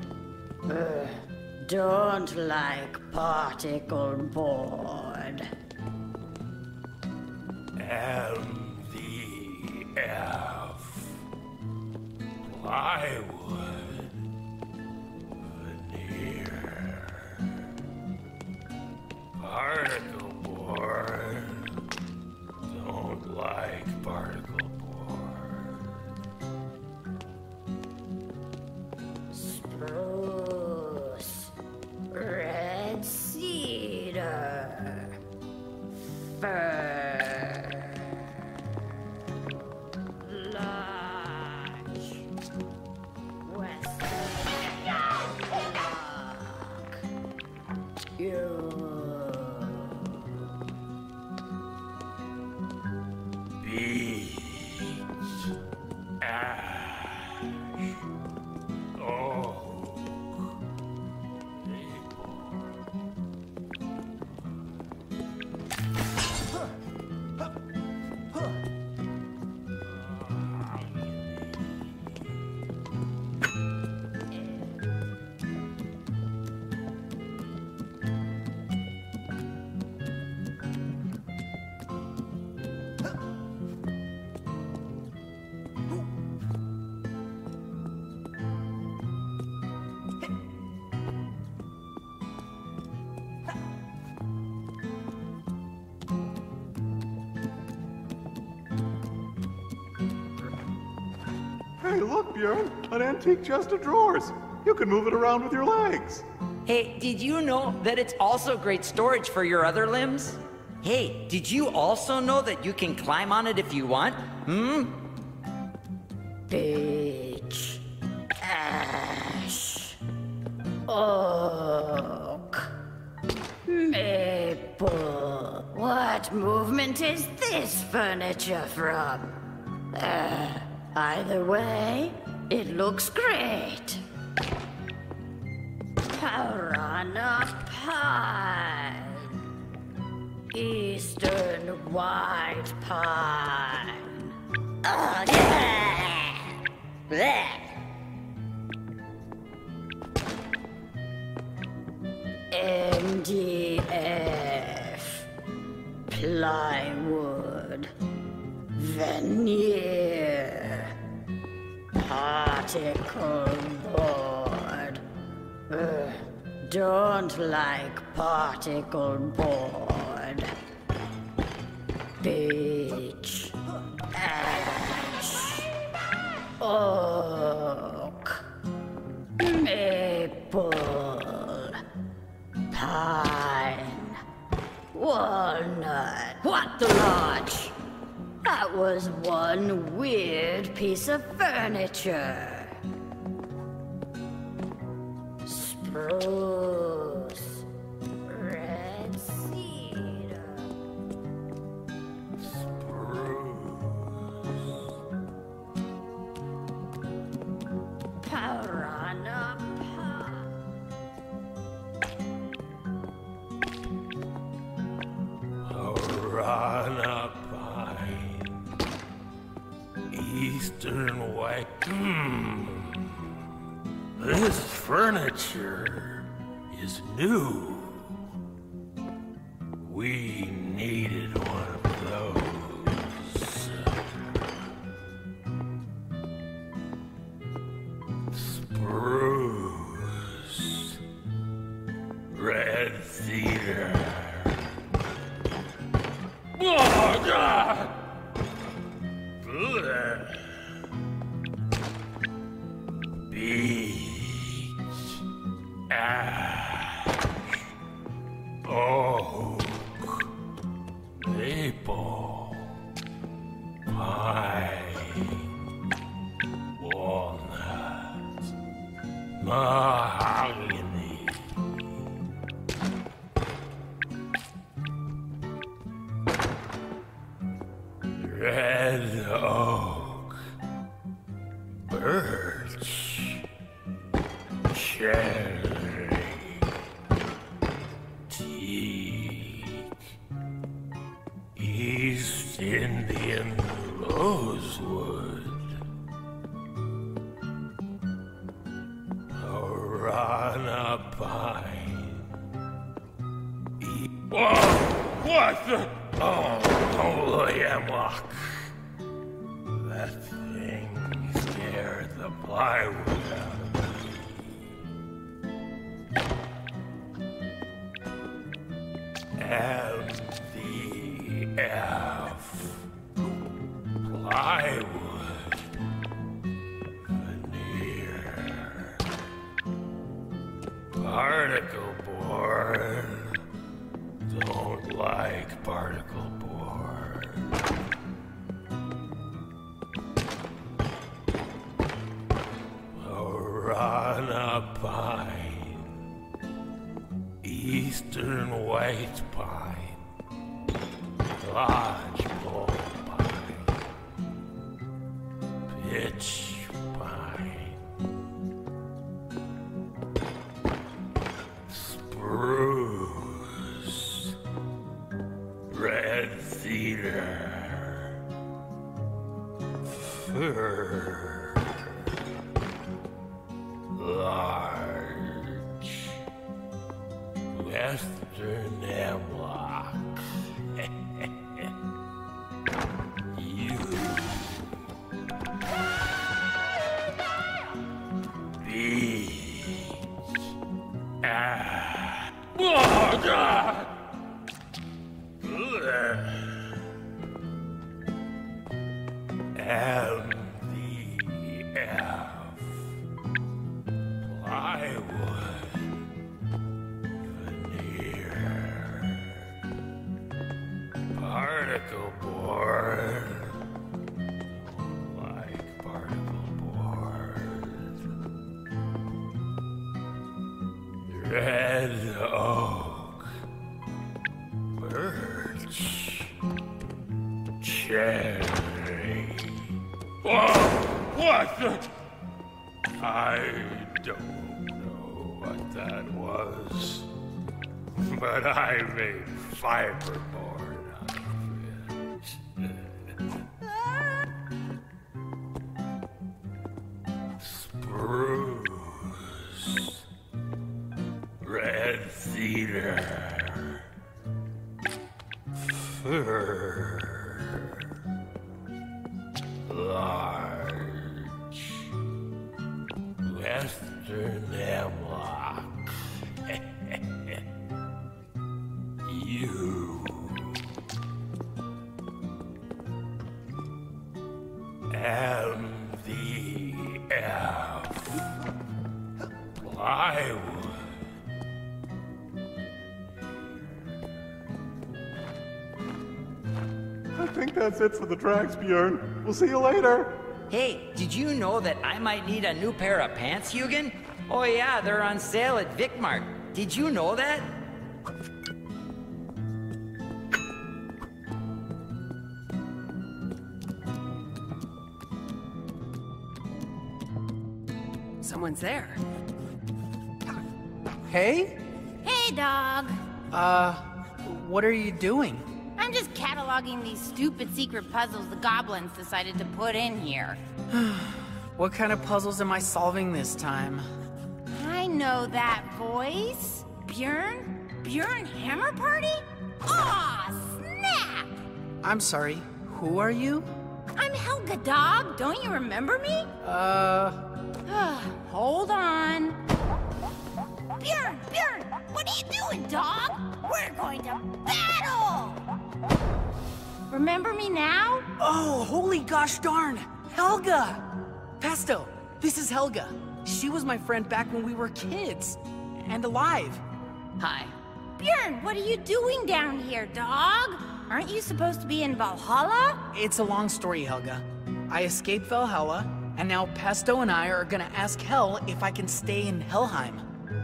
Don't like particle board. MVF. Plywood. Veneer. Particle board. Don't like particle board. Spruce. Red cedar. Fir. Larch. Western oak. Beach. Ash. Oak. Hey, look, Bjorn, an antique chest of drawers. You can move it around with your legs. Hey, did you know that it's also great storage for your other limbs? Hey, did you also know that you can climb on it if you want? Beech. Ash. Oak. Maple. What movement is this furniture from? Either way, it looks great. Piranha pine. Eastern white pine. Oh, yeah. Blech. MDF. Plywood. Veneer. Particle board. Don't like particle board. Beech. Ash. Oak. Maple. Pine. Walnut. What the lodge? That was one weird piece of furniture. Spruce. Red cedar. Piranha Piranha pine. Eastern white. This furniture is new. We needed one of those. Spruce. Red cedar. Oh, God! Blech. Beech. Ash. Oak. Maple. Pine. Walnut. Mahogany. Red oak. Birch. Cherry. Teak. East Indian rosewood. Piranha Whoa! What the? Oh, holy hemlock. That thing scared the plywood out of me. MDF. Plywood. Veneer. Particle board. Don't like particle board. Orana pine. Eastern white pine. Lodgepole pine. Pitch pine. Spruce. Red cedar. Fir. Large. Western hemlock. You. Beach. Ah. Oh, God! MDF. Plywood. Veneer. Particle board. Like particle board. Red oak. Birch. Cherry. Whoa! What the? I don't know what that was, but I made fiberboard out of it. Spruce. Red cedar. Fir. Large. Western hemlock. You. MDF. Plywood. I think that's it for the tracks, Bjorn. We'll see you later. Hey, did you know that I might need a new pair of pants, Hugin? Oh yeah, they're on sale at Vicmart. Did you know that? Someone's there. Hey? Hey, dog. What are you doing? I'm just cataloging these stupid secret puzzles the goblins decided to put in here. What kind of puzzles am I solving this time? I know that voice. Bjorn? Bjorn Hammer Party? Aw, snap! I'm sorry, who are you? I'm Helga, dog. Don't you remember me? Hold on. Bjorn! What are you doing, dog? We're going to battle! Remember me now? Oh, holy gosh darn! Helga! Pesto, this is Helga. She was my friend back when we were kids. And alive. Hi. Bjorn, what are you doing down here, dog? Aren't you supposed to be in Valhalla? It's a long story, Helga. I escaped Valhalla, and now Pesto and I are gonna ask Hel if I can stay in Helheim.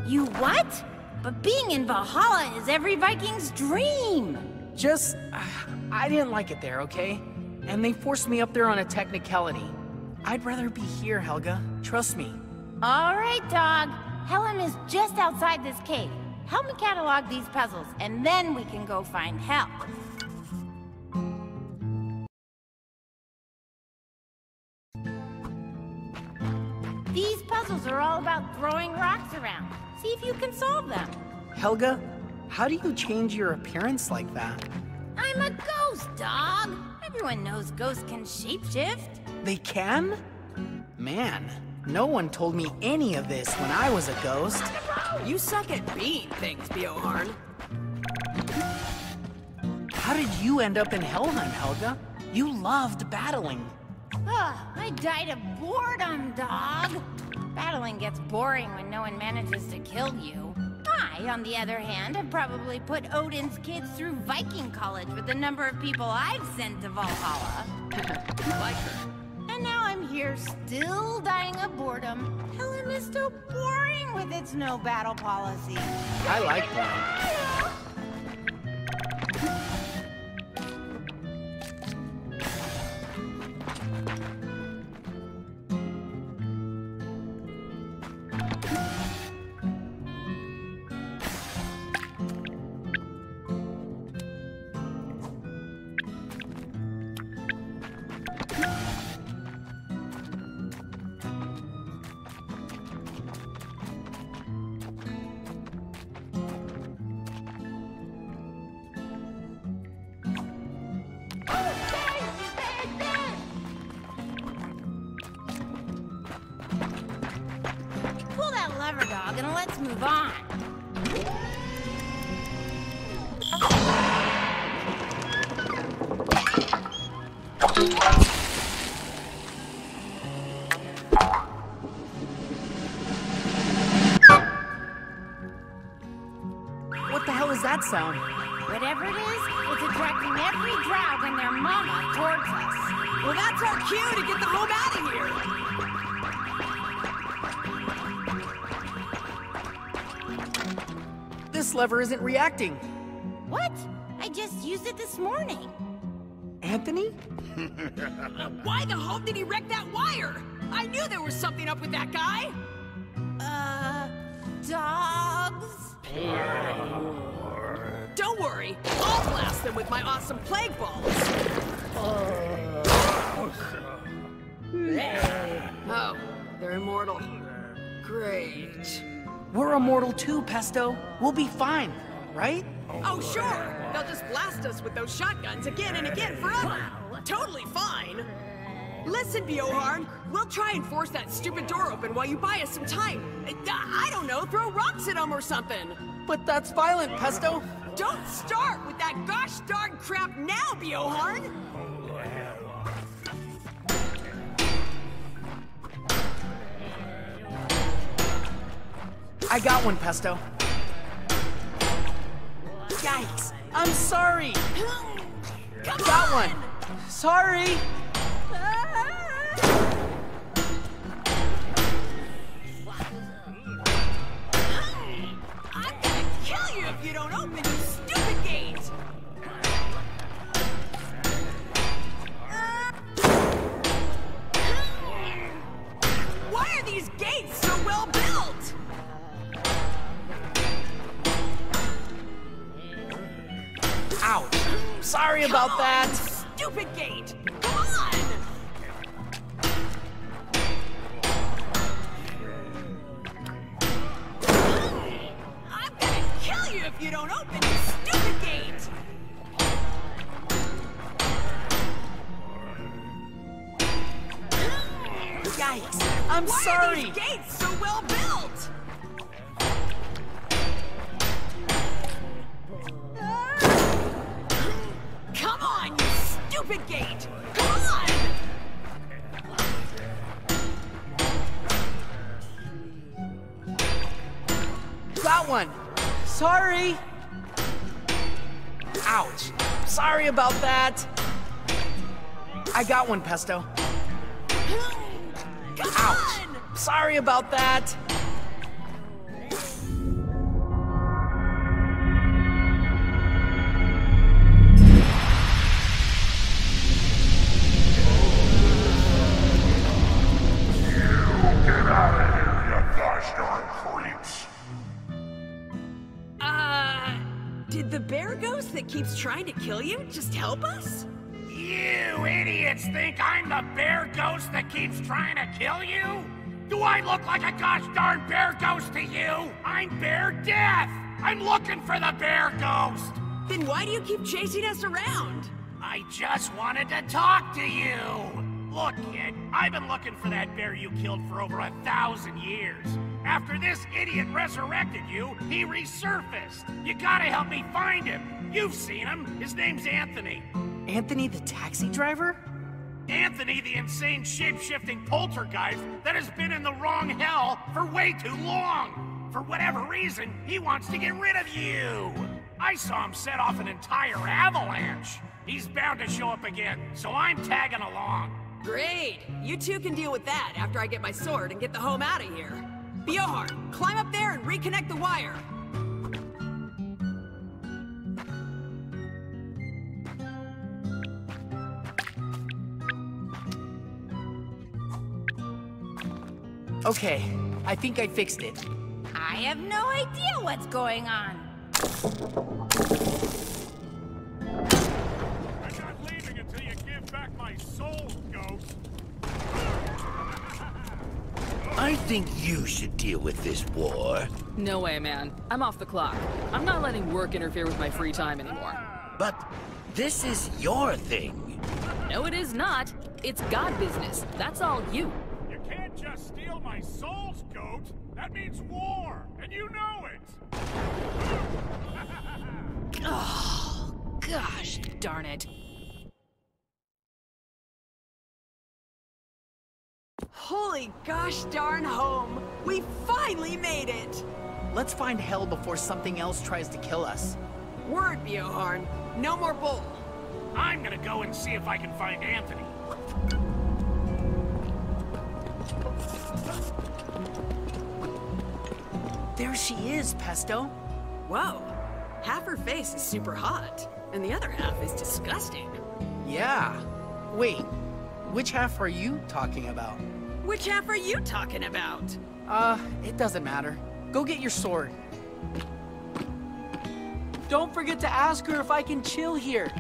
You what? But being in Valhalla is every Viking's dream! Just, I didn't like it there, okay? And they forced me up there on a technicality. I'd rather be here, Helga. Trust me. All right, dog. Helheim is just outside this cave. Help me catalog these puzzles, and then we can go find Hel. These puzzles are all about throwing rocks around. See if you can solve them. Helga, How do you change your appearance like that? I'm a ghost, dog. Everyone knows ghosts can shapeshift. They can? Man, no one told me any of this when I was a ghost. You suck at being things, Bjorn. How did you end up in Helheim, Helga? You loved battling. I died of boredom, dog. Battling gets boring when no one manages to kill you. I, on the other hand, have probably put Odin's kids through Viking college with the number of people I've sent to Valhalla. Like her. And now I'm here still dying of boredom. Helheim is still boring with its no battle policy. I like boring. Pull that lever, dog, and let's move on. What the hell is that sound? Whatever it is, it's attracting every drow and their mama towards us. Well, that's our cue to get the home out of here. This lever isn't reacting. What? I just used it this morning. Anthony? Why the hell did he wreck that wire? I knew there was something up with that guy. Dogs? Don't worry, I'll blast them with my awesome plague balls. Oh, they're immortal. Great. We're immortal too, Pesto. We'll be fine, right? Oh, sure. They'll just blast us with those shotguns again and again forever. Totally fine. Listen, Bjorn, we'll try and force that stupid door open while you buy us some time. I don't know, throw rocks at them or something. But that's violent, Pesto. Don't start with that gosh darn crap now, Bjorn. I got one, Pesto. Yikes! I'm sorry! Got one! Sorry! I'm gonna kill you if you don't open your stupid gate! Why are these gates so well built? Ouch! Sorry about that! Stupid gate! Come on! I'm gonna kill you if you don't open your stupid gate! Yikes! I'm Why sorry! are these gates so well built? Come on, you stupid gate! Come on! Got one! Sorry! Ouch! Sorry about that! I got one, Pesto. Ouch! Sorry about that! Did the bear ghost that keeps trying to kill you just help us? You idiots think I'm the bear ghost that keeps trying to kill you? Do I look like a gosh darn bear ghost to you? I'm Bear Death! I'm looking for the bear ghost! Then why do you keep chasing us around? I just wanted to talk to you! Look, kid, I've been looking for that bear you killed for over 1,000 years. After this idiot resurrected you, he resurfaced. You gotta help me find him. You've seen him. His name's Anthony. Anthony the taxi driver? Anthony, the insane shape-shifting poltergeist that has been in the wrong hell for way too long. For whatever reason, he wants to get rid of you. I saw him set off an entire avalanche. He's bound to show up again, so I'm tagging along. Great! You two can deal with that after I get my sword and get the home out of here. Bjorn, climb up there and reconnect the wire. Okay, I think I fixed it. I have no idea what's going on. I'm not leaving until you give back my soul, ghost. I think you should deal with this war. No way, man. I'm off the clock. I'm not letting work interfere with my free time anymore. But this is your thing. No, it is not. It's God business. That's all you. You can't just steal my souls, goat. That means war, and you know it. Oh, gosh darn it. Holy gosh darn home! We finally made it! Let's find hell before something else tries to kill us. Word, Bjorn. No more bull. I'm gonna go and see if I can find Anthony. There she is, Pesto. Whoa. Half her face is super hot, and the other half is disgusting. Yeah. Wait, which half are you talking about? Which half are you talking about? It doesn't matter. Go get your sword. Don't forget to ask her if I can chill here.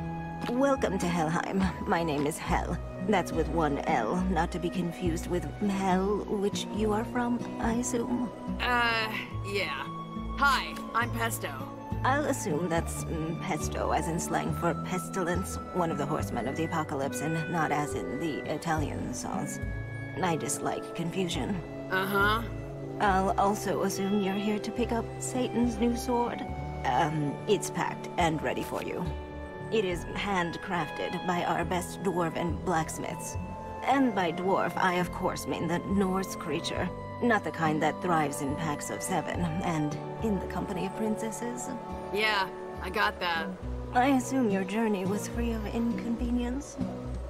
Welcome to Helheim. My name is Hel. That's with one L, not to be confused with Hell, which you are from, I assume. Yeah. Hi, I'm Pesto. I'll assume that's pesto, as in slang for pestilence, one of the horsemen of the apocalypse, and not as in the Italian sauce. I dislike confusion. Uh-huh. I'll also assume you're here to pick up Satan's new sword. It's packed and ready for you. It is handcrafted by our best dwarven blacksmiths. And by dwarf, I of course mean the Norse creature. Not the kind that thrives in packs of 7, and in the company of princesses. Yeah, I got that. I assume your journey was free of inconvenience?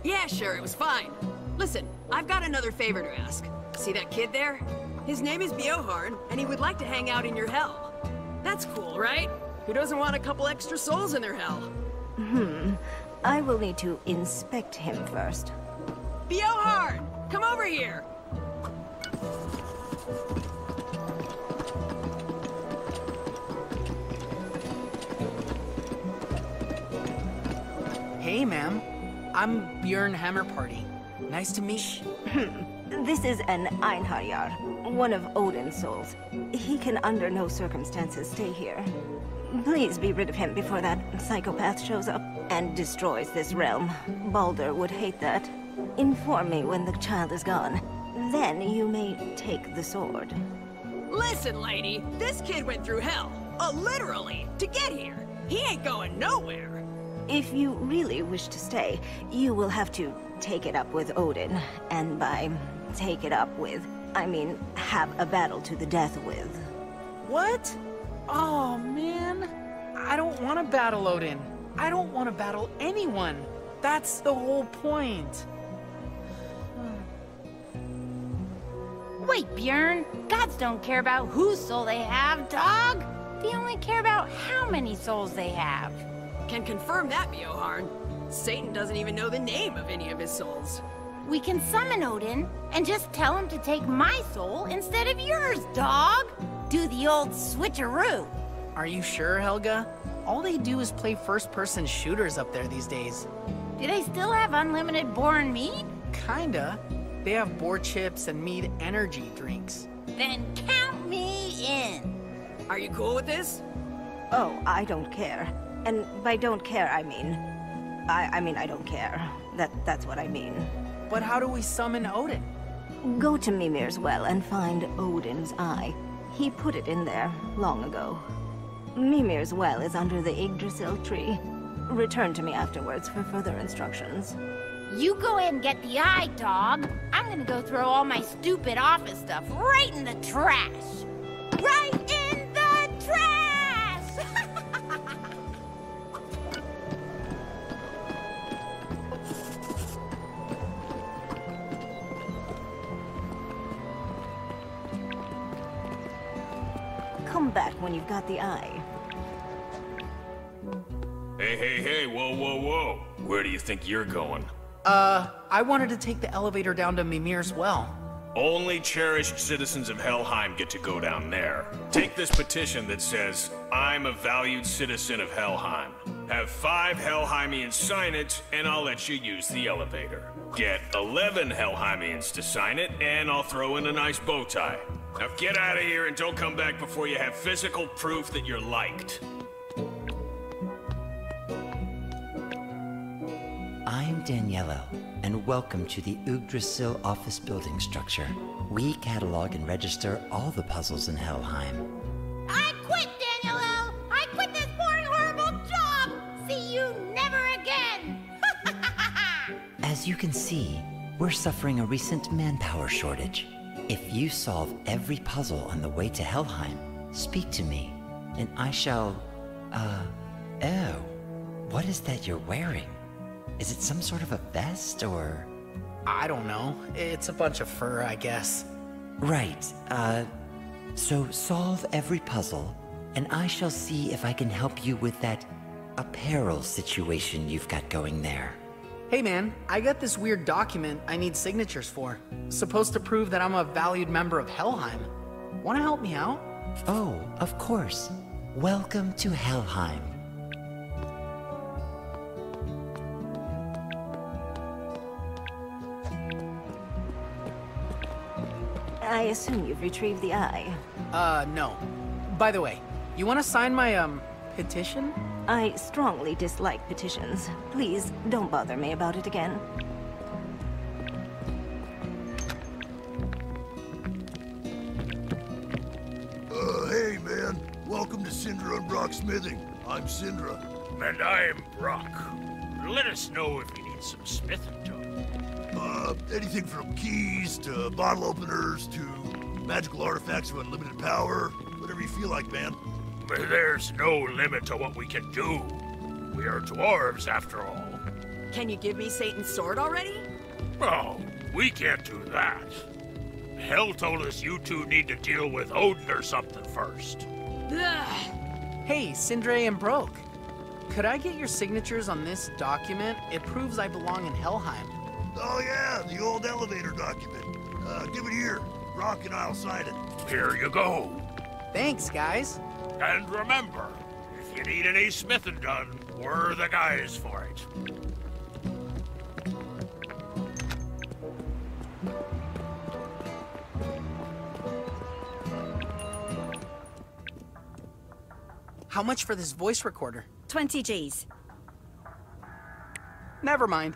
Yeah, sure, it was fine. Listen, I've got another favor to ask. See that kid there? His name is Bjorn, and he would like to hang out in your hell. That's cool, right? Who doesn't want a couple extra souls in their hell? I will need to inspect him first. Bjorn! Come over here! Hey, ma'am. I'm Bjorn Hammerparty. Nice to meet you. This is an Einherjar, one of Odin's souls. He can under no circumstances stay here. Please be rid of him before that psychopath shows up and destroys this realm. Baldur would hate that. Inform me when the child is gone. Then you may take the sword. Listen, lady, this kid went through hell, literally, to get here. He ain't going nowhere. If you really wish to stay, you will have to take it up with Odin. And by take it up with, I mean have a battle to the death with. What? Oh, man. I don't want to battle Odin. I don't want to battle anyone. That's the whole point. Wait, Bjorn. Gods don't care about whose soul they have, dog. They only care about how many souls they have. Can confirm that, Bjorn. Satan doesn't even know the name of any of his souls. We can summon Odin and just tell him to take my soul instead of yours, dog. Do the old switcheroo. Are you sure, Helga? All they do is play first-person shooters up there these days. Do they still have unlimited Bjorn meat? Kinda. They have boar chips and mead energy drinks. Then count me in. Are you cool with this? Oh, I don't care. And by don't care, I mean... I don't care. That's what I mean. But how do we summon Odin? Go to Mimir's well and find Odin's eye. He put it in there long ago. Mimir's well is under the Yggdrasil tree. Return to me afterwards for further instructions. You go ahead and get the eye, dog. I'm gonna go throw all my stupid office stuff right in the trash. Right in the trash! Come back when you've got the eye. Hey, whoa, whoa, whoa. Where do you think you're going? I wanted to take the elevator down to Mimir's well. Only cherished citizens of Helheim get to go down there. Take this petition that says, I'm a valued citizen of Helheim. Have 5 Helheimians sign it, and I'll let you use the elevator. Get 11 Helheimians to sign it, and I'll throw in a nice bow tie. Now get out of here and don't come back before you have physical proof that you're liked. I'm Daniello, and welcome to the Yggdrasil office building structure. We catalog and register all the puzzles in Helheim. I quit, Daniel! I quit this boring, horrible job! See you never again! As you can see, we're suffering a recent manpower shortage. If you solve every puzzle on the way to Helheim, speak to me, and I shall... oh. What is that you're wearing? Is it some sort of a vest, or...? I don't know. It's a bunch of fur, I guess. Right, so solve every puzzle, and I shall see if I can help you with that apparel situation you've got going there. Hey man, I got this weird document I need signatures for. Supposed to prove that I'm a valued member of Helheim. Wanna help me out? Oh, of course. Welcome to Helheim. I assume you've retrieved the eye. No. By the way, you wanna sign my, petition? I strongly dislike petitions. Please, don't bother me about it again. Hey man, welcome to Syndra and Brock Smithing. I'm Syndra. And I'm Brock. Let us know if you need some smithing done. Anything from keys to bottle openers to magical artifacts of unlimited power. Whatever you feel like, man. There's no limit to what we can do. We are dwarves, after all. Can you give me Satan's sword already? Oh, we can't do that. Hell told us you two need to deal with Odin or something first. Hey, Sindre and Broke. Could I get your signatures on this document? It proves I belong in Helheim. Oh yeah, the old elevator document. Give it here. Brock and I'll sign it. Here you go. Thanks, guys. And remember, if you need any smithing done, we're the guys for it. How much for this voice recorder? 20 G's. Never mind.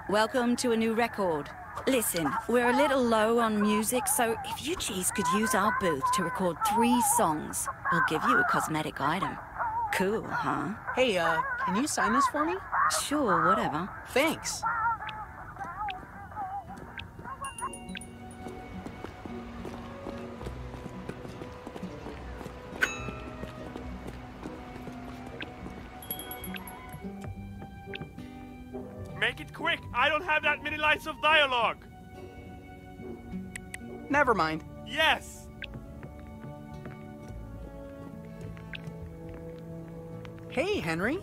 Welcome to a new record. Listen, we're a little low on music, so if you G's could use our booth to record 3 songs, we'll give you a cosmetic item. Cool, huh? Hey, can you sign this for me? Sure, whatever. Thanks. Make it quick! I don't have that many lines of dialogue! Never mind. Yes! Hey, Henry.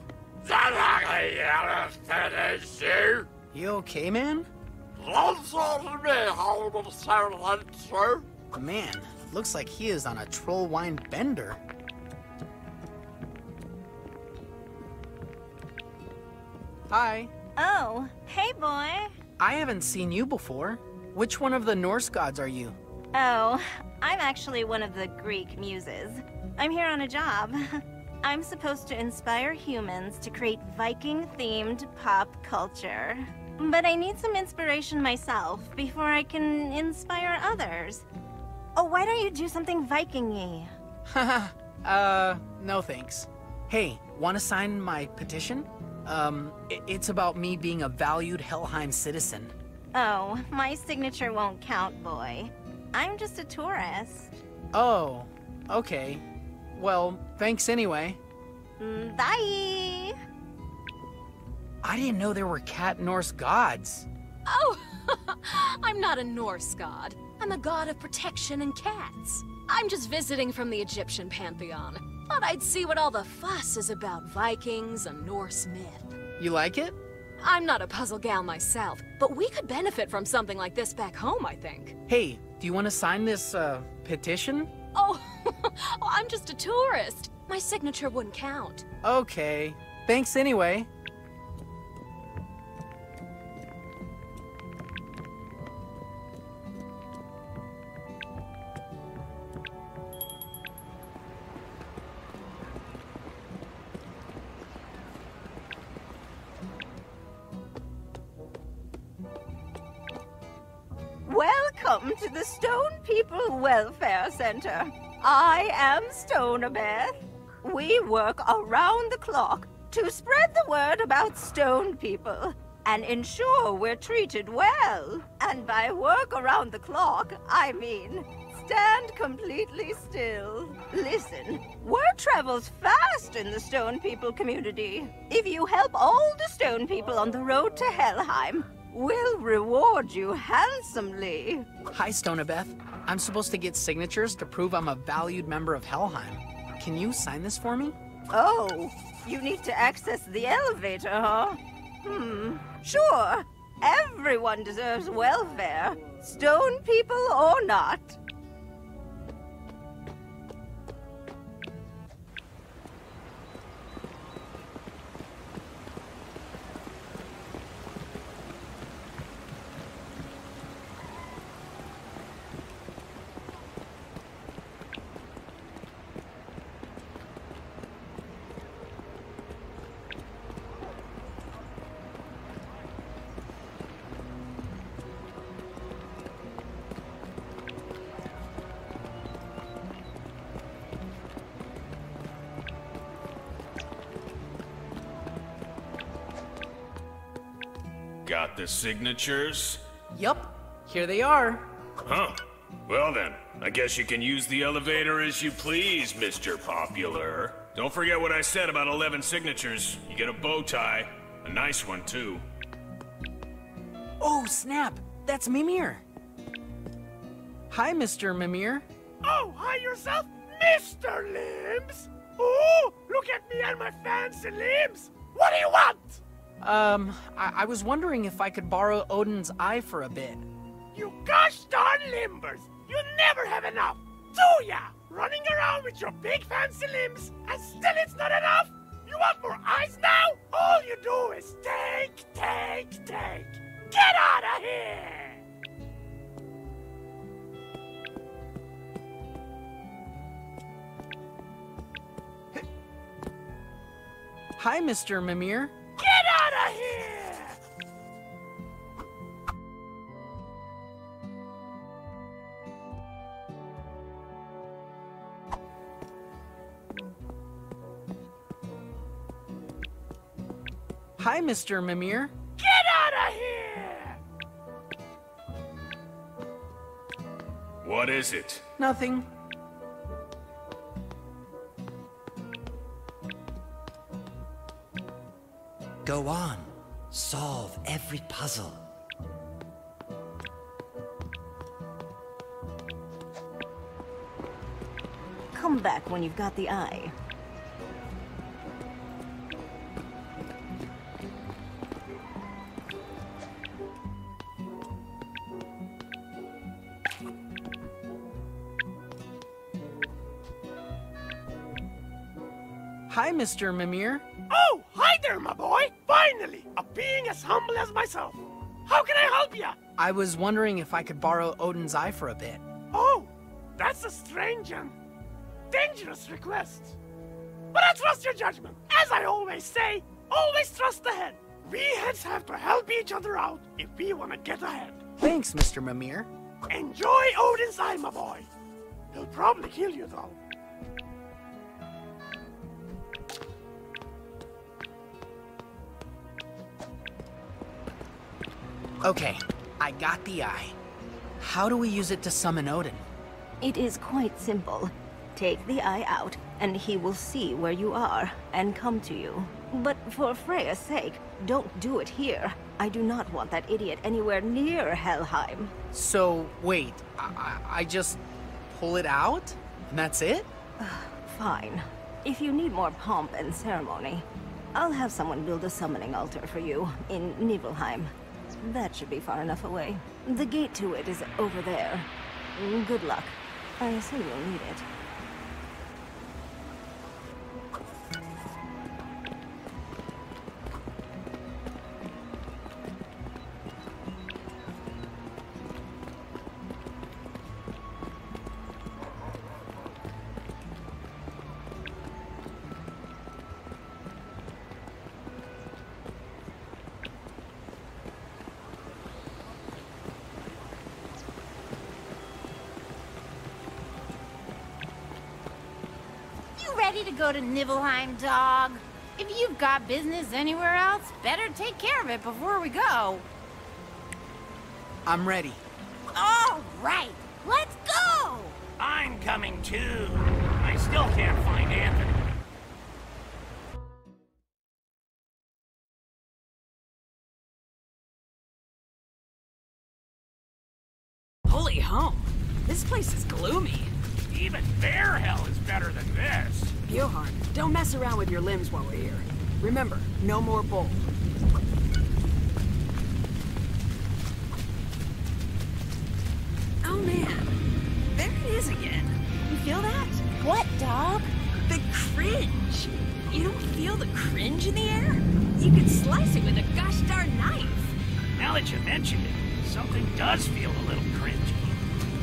You okay, man? Man, looks like he is on a troll wine bender. Hi. Oh, hey boy. I haven't seen you before. Which one of the Norse gods are you? Oh, I'm actually one of the Greek muses. I'm here on a job. I'm supposed to inspire humans to create Viking-themed pop culture. But I need some inspiration myself before I can inspire others. Oh, why don't you do something Viking-y? No thanks. Hey, wanna sign my petition? It's about me being a valued Helheim citizen. Oh, my signature won't count, boy. I'm just a tourist. Oh, okay. Well, thanks anyway. Bye! I didn't know there were cat Norse gods. Oh, I'm not a Norse god. I'm a god of protection and cats. I'm just visiting from the Egyptian pantheon. Thought I'd see what all the fuss is about Vikings and Norse myth. You like it? I'm not a puzzle gal myself, but we could benefit from something like this back home, I think. Hey, do you want to sign this, petition? Oh, I'm just a tourist. My signature wouldn't count. Okay. Thanks anyway. Welcome to the Stone People Welfare Center. I am Stonabeth. We work around the clock to spread the word about stone people and ensure we're treated well. And by work around the clock, I mean stand completely still. Listen, word travels fast in the stone people community. If you help all the stone people on the road to Helheim, we'll reward you handsomely. Hi, Stonabeth. I'm supposed to get signatures to prove I'm a valued member of Helheim. Can you sign this for me? Oh, you need to access the elevator, huh? Sure. Everyone deserves welfare, stone people or not. Got the signatures? Yup, here they are. Huh. Well then, I guess you can use the elevator as you please, Mr. Popular. Don't forget what I said about 11 signatures. You get a bow tie. A nice one, too. Oh, snap! That's Mimir! Hi, Mr. Mimir. Oh, hi yourself, Mr. Limbs! Oh, look at me and my fancy limbs! What do you want? I was wondering if I could borrow Odin's eye for a bit. You gosh darn limbers! You never have enough, do ya? Running around with your big fancy limbs, and still it's not enough? You want more eyes now? All you do is take, take, take. Get out of here! Hi, Mr. Mimir. Get out of here! Hi, Mr. Mimir. Get out of here! What is it? Nothing. Go on. Solve every puzzle. Come back when you've got the eye. Hi, Mr. Mimir. Oh, hi there, my boy! Finally, a being as humble as myself. How can I help ya? I was wondering if I could borrow Odin's eye for a bit. Oh, that's a strange one. dangerous request. But I trust your judgment. As I always say, always trust the head. We heads have to help each other out if we want to get ahead. Thanks, Mr. Mimir. Enjoy Odin's eye, my boy. He'll probably kill you, though. Okay, I got the eye. How do we use it to summon Odin? It is quite simple. Take the eye out, and he will see where you are and come to you. But for Freya's sake, don't do it here. I do not want that idiot anywhere near Helheim. So, wait, I just pull it out? And that's it? Fine. If you need more pomp and ceremony, I'll have someone build a summoning altar for you in Nibelheim. That should be far enough away. The gate to it is over there. Good luck. I assume you'll need it. Ready to go to Nibelheim, dog? If you've got business anywhere else, better take care of it before we go. I'm ready. All right, let's go! I'm coming too. I still can't find Anthony. Holy home. This place is gloomy. Even bear hell is better than this. Bjorn, don't mess around with your limbs while we're here. Remember, no more bull. Oh man, there it is again. You feel that? What, dog? The cringe. You don't feel the cringe in the air? You could slice it with a gosh darn knife. Now that you mention it, something does feel a little cringy.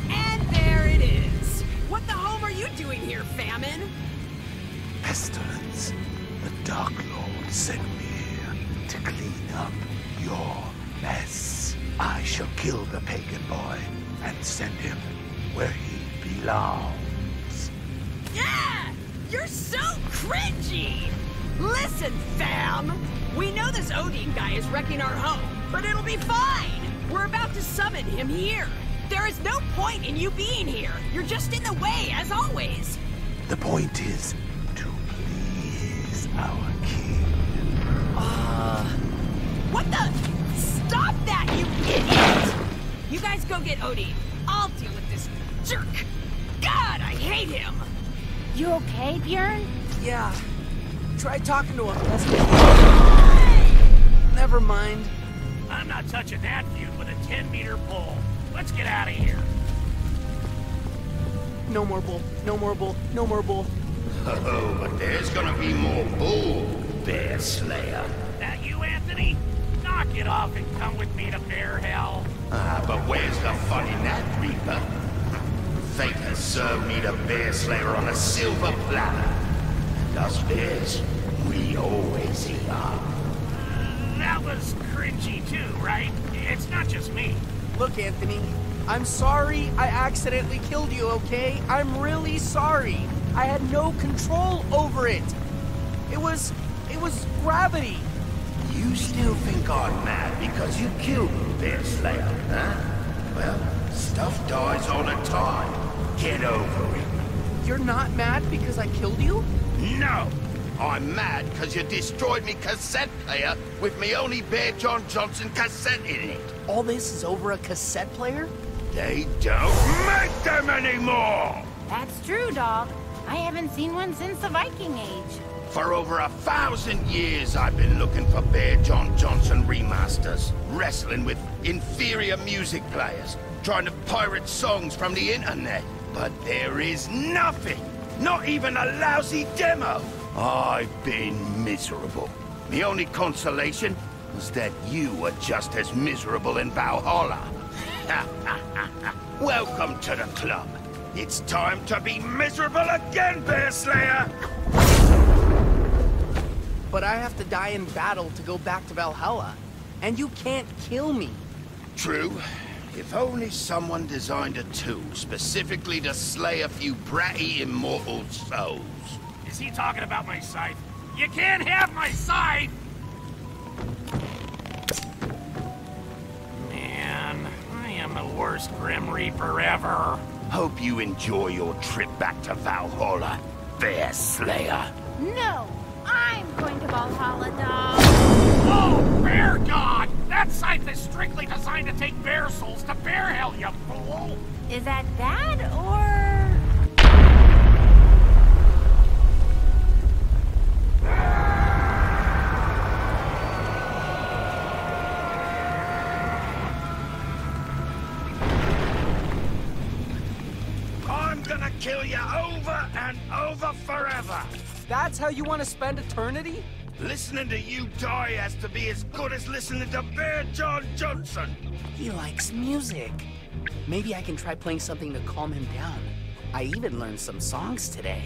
And there it is. What the home are you doing here, Famine? Pestilence. The Dark Lord sent me here to clean up your mess. I shall kill the pagan boy and send him where he belongs. Yeah! You're so cringy! Listen, fam! We know this Odin guy is wrecking our home, but it'll be fine! We're about to summon him here. There is no point in you being here. You're just in the way, as always. The point is to please our king. What the? Stop that, you idiot! You guys go get Odin. I'll deal with this jerk. God, I hate him! You okay, Bjorn? Yeah. Try talking to him, Pesto. Never mind. I'm not touching that feud with a 10-meter pole. Let's get out of here. No more bull. No more bull. No more bull. Oh, but there's gonna be more bull, Bear Slayer. That you, Anthony? Knock it off and come with me to bear hell. But where's the fun in that, Reaper? Fate has served me the Bear Slayer on a silver platter. And us bears, we always eat up. That was cringy too, right? It's not just me. Look, Anthony, I'm sorry I accidentally killed you, okay? I'm really sorry. I had no control over it. It was gravity. You still think I'm mad because you killed me, Bear Slayer, huh? Well, stuff dies all the time. Get over it. You're not mad because I killed you? No! I'm mad because you destroyed me cassette player with me only Bear John Johnson cassette in it. All this is over a cassette player? They don't make them anymore! That's true, dog. I haven't seen one since the Viking Age. For over 1,000 years, I've been looking for Bear John Johnson remasters, wrestling with inferior music players, trying to pirate songs from the internet. But there is nothing, not even a lousy demo. I've been miserable. The only consolation was that you were just as miserable in Valhalla. Welcome to the club. It's time to be miserable again, Bear Slayer! But I have to die in battle to go back to Valhalla. And you can't kill me. True. If only someone designed a tool specifically to slay a few bratty immortal souls. Is he talking about my scythe? You can't have my scythe! Man, I am the worst Grim Reaper ever. Hope you enjoy your trip back to Valhalla, Bear Slayer. No, I'm going to Valhalla, dog. Oh, Bear God! That scythe is strictly designed to take bear souls to Bear Hell, you fool! Is that bad, or...? I'm gonna kill you over and over forever! That's how you want to spend eternity? Listening to you die has to be as good as listening to Bear John Johnson. He likes music. Maybe I can try playing something to calm him down. I even learned some songs today.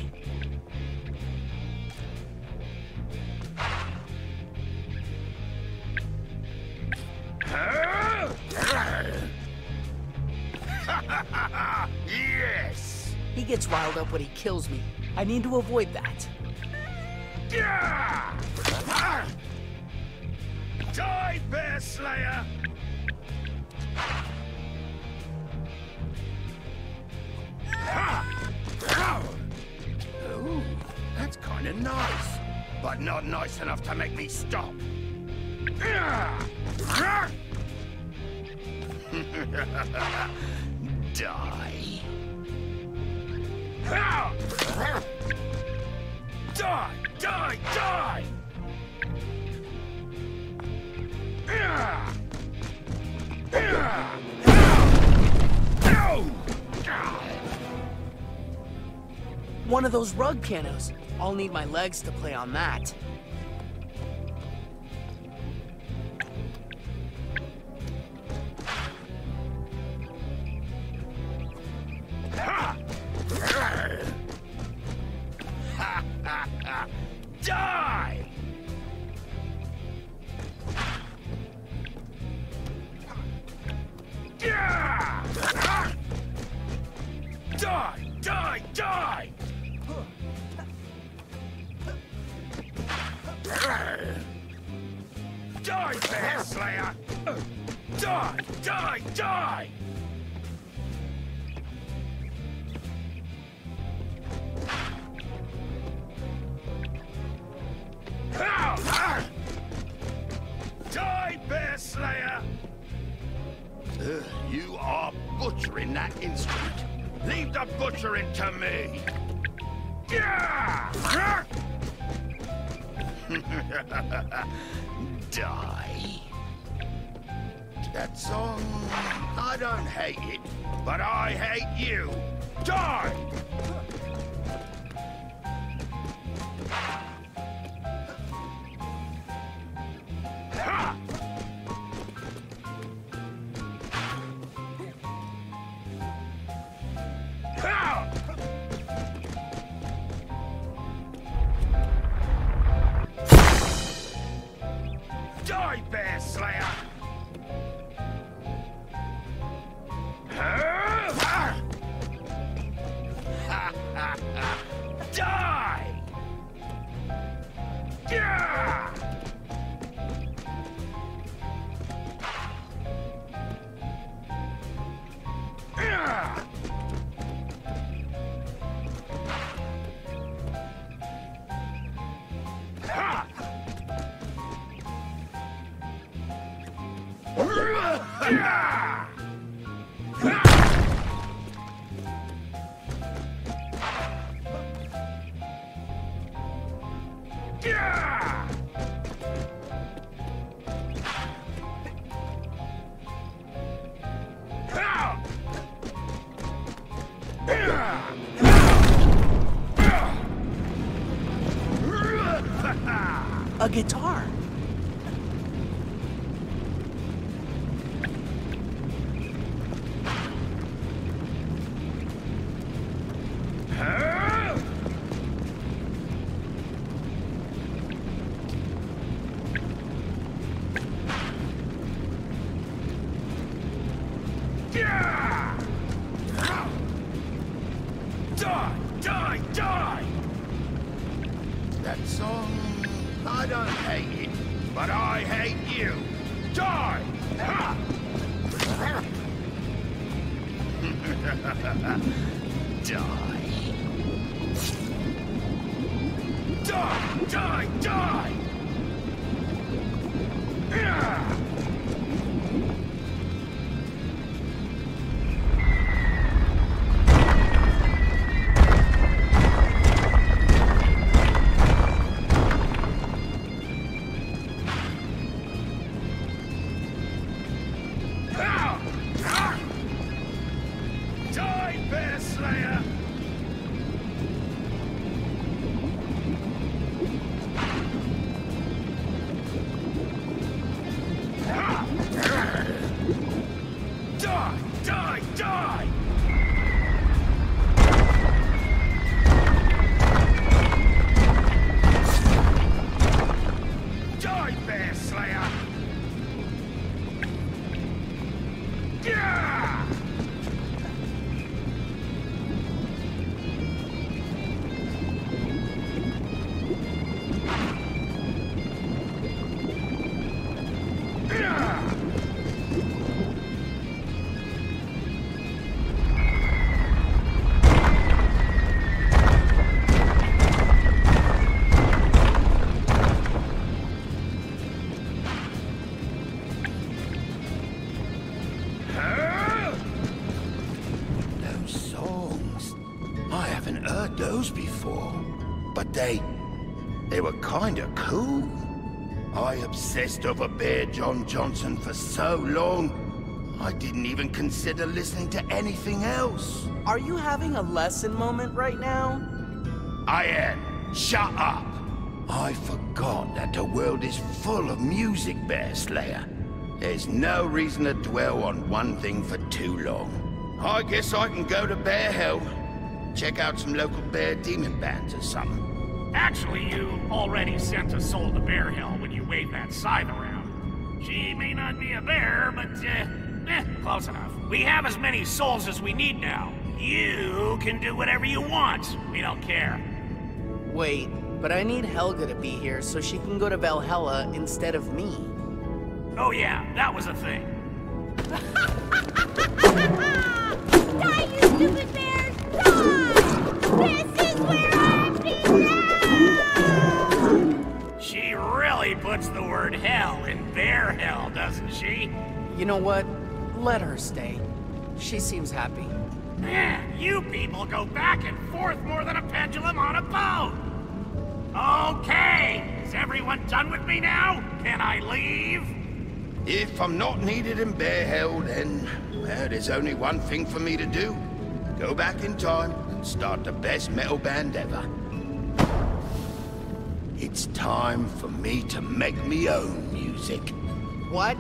Yes! He gets riled up when he kills me. I need to avoid that. Die, Bear Slayer! Ooh, that's kind of nice, but not nice enough to make me stop. Die. Die! Die! Die! One of those rug pianos. I'll need my legs to play on that. Die! Die! Die! Die! Die, Bear Slayer! Die! Die! Die! Die, Bear Slayer! You are butchering that instrument. Leave the butchering to me! Die. That song, I don't hate it, but I hate you. Die! Ha! Ha! Die, Bear Slayer! Die! Yeah! A guitar. I don't hate it, but I hate you. Die! Ha! Die. Die! Die! Die! Yeah! They were kinda cool. I obsessed over Bear John Johnson for so long, I didn't even consider listening to anything else. Are you having a lesson moment right now? I am. Shut up. I forgot that the world is full of music, Bear Slayer. There's no reason to dwell on one thing for too long. I guess I can go to Bear Hell. Check out some local bear demon bands or something. Actually, you already sent a soul to Bear Hill when you waved that scythe around. She may not be a bear, but, close enough. We have as many souls as we need now. You can do whatever you want. We don't care. Wait, but I need Helga to be here so she can go to Valhalla instead of me. Oh yeah, that was a thing. Die, you stupid bears! Die! This is where I belong! She really puts the word hell in Bear Hell, doesn't she? You know what? Let her stay. She seems happy. You people go back and forth more than a pendulum on a boat! Okay! Is everyone done with me now? Can I leave? If I'm not needed in Bear Hell, then, well, there's only one thing for me to do. Go back in time and start the best metal band ever. It's time for me to make me own music. What?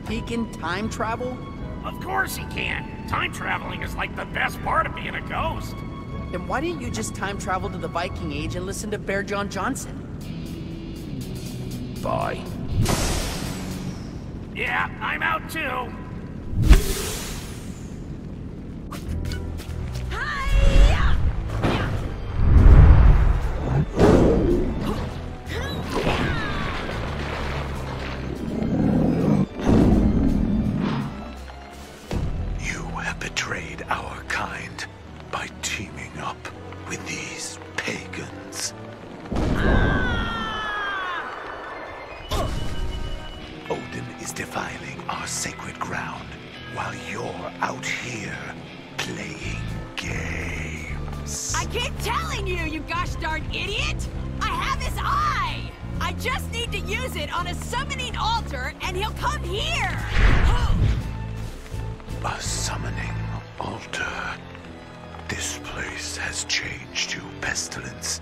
He can time travel? Of course he can. Time traveling is like the best part of being a ghost. Then why didn't you just time travel to the Viking Age and listen to Bear John Johnson? Bye. Yeah, I'm out too. You have betrayed our kind by teaming up with these pagans. Odin is defiling our sacred ground while you're out here playing games. I keep telling you, you gosh darn idiot! I have his eye! I just need to use it on a summoning altar, and he'll come here! A summoning altar. This place has changed you, Pestilence.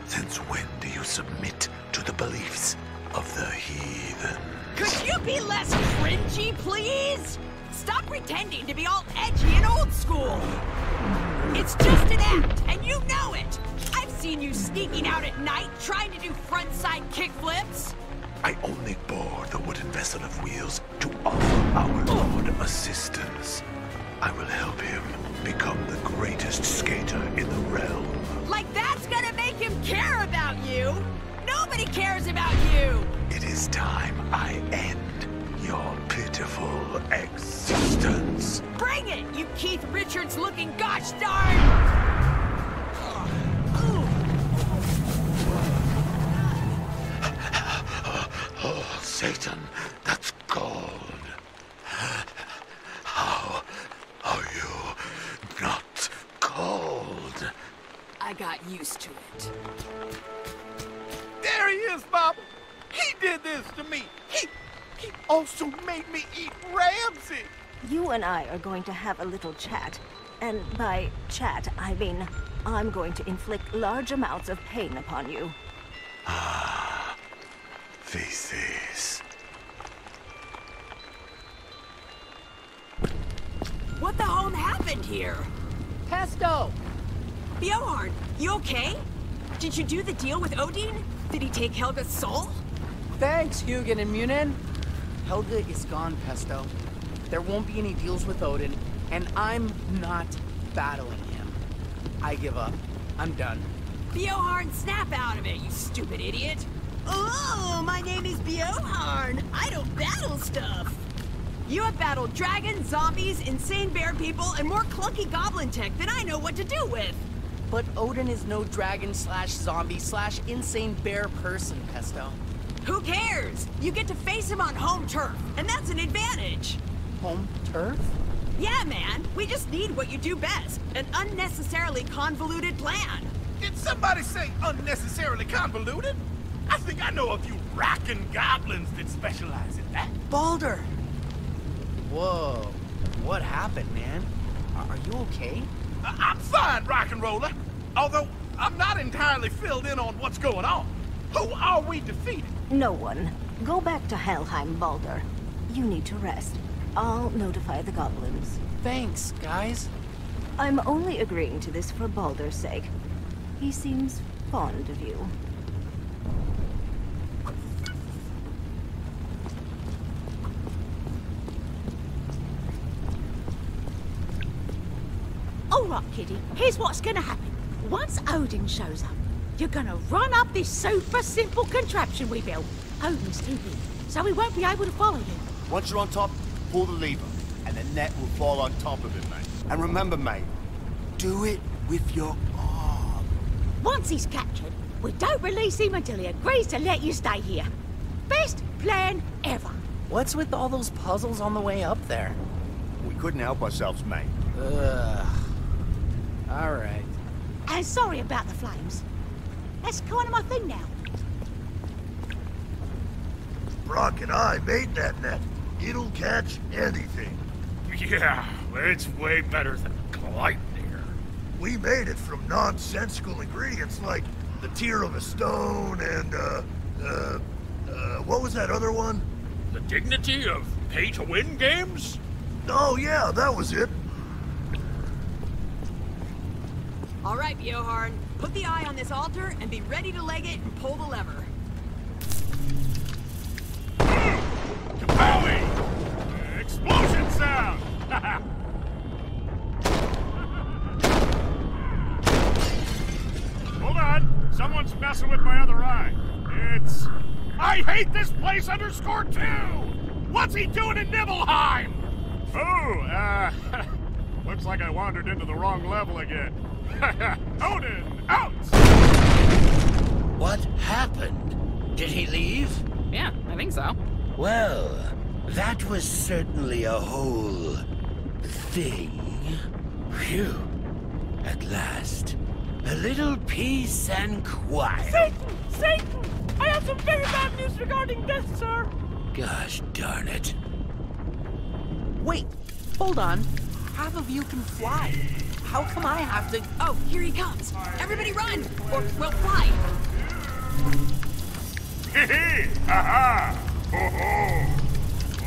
Since when do you submit to the beliefs of the heathen? Could you be less cringy, please? Stop pretending to be all edgy and old school! It's just an act, and you know it! I've seen you sneaking out at night trying to do frontside kickflips! I only bore the wooden vessel of wheels to offer our Lord assistance. I will help him become the greatest skater in the realm. Like that's gonna make him care about you! Nobody Nobody cares about you! It is time I end your pitiful existence. Bring it, you Keith Richards-looking gosh darn! Oh, Satan, that's gold. How are you not cold? I got used to it. There he is, Bob. He did this to me. He also made me eat Ramsay. You and I are going to have a little chat. And by chat, I mean I'm going to inflict large amounts of pain upon you. Ah, feces. What the hell happened here? Pesto! Bjorn, you okay? Did you do the deal with Odin? Did he take Helga's soul? Thanks, Hugin and Munin. Helga is gone, Pesto. There won't be any deals with Odin, and I'm not battling him. I give up. I'm done. Bjorn, snap out of it, you stupid idiot! Oh, my name is Bjorn. I don't battle stuff. You have battled dragons, zombies, insane bear people, and more clunky goblin tech than I know what to do with. But Odin is no dragon/zombie/insane bear person, Pesto. Who cares? You get to face him on home turf, and that's an advantage. Home turf? Yeah, man. We just need what you do best. An unnecessarily convoluted plan. Did somebody say unnecessarily convoluted? I think I know a few rockin' goblins that specialize in that. Baldur! Whoa. What happened, man? Are you okay? I'm fine, rock and roller. Although, I'm not entirely filled in on what's going on. Who are we defeating? No one. Go back to Helheim, Baldur. You need to rest. I'll notify the goblins. Thanks, guys. I'm only agreeing to this for Baldur's sake. He seems fond of you. All right, kiddie. Here's what's gonna happen. Once Odin shows up, you're gonna run up this super simple contraption we built. Odin's too big, so he won't be able to follow you. Once you're on top, pull the lever, and the net will fall on top of it, mate. And remember, mate, do it with your arm. Once he's captured, we don't release him until he agrees to let you stay here. Best plan ever. What's with all those puzzles on the way up there? We couldn't help ourselves, mate. Ugh. All right. And sorry about the flames. That's kind of my thing now. Brock and I made that net. It'll catch anything. Yeah, it's way better than Gleipnir. We made it from nonsensical ingredients like the tear of a stone and, what was that other one? The dignity of pay-to-win games? Oh yeah, that was it. All right, Bjorn. Put the eye on this altar and be ready to leg it and pull the lever. Kapowie! Explosion sound! Hold on. Someone's messing with my other eye. It's... I hate this place _2! What's he doing in Nibelheim? Oh, looks like I wandered into the wrong level again. Odin, out! What happened? Did he leave? Yeah, I think so. Well, that was certainly a whole thing. Phew. At last. A little peace and quiet. Satan! Satan! I have some very bad news regarding death, sir! Gosh darn it. Wait, hold on. Half of you can fly. How come I have to... Oh, here he comes. Everybody run! Or, well, fly! Hee-hee! Ha-ha! Ho-ho!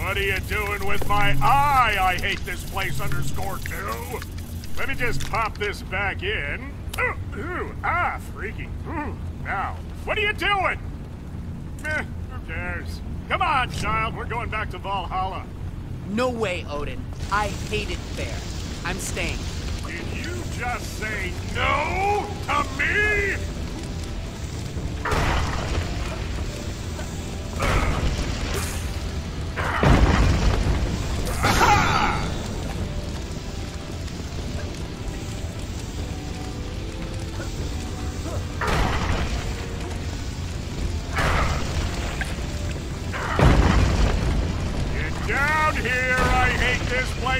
What are you doing with my eye? I hate this place _2. Let me just pop this back in. Freaky. Now, what are you doing? Who cares? Come on, child. We're going back to Valhalla. No way, Odin. I hate it there. I'm staying. Did you just say no to me?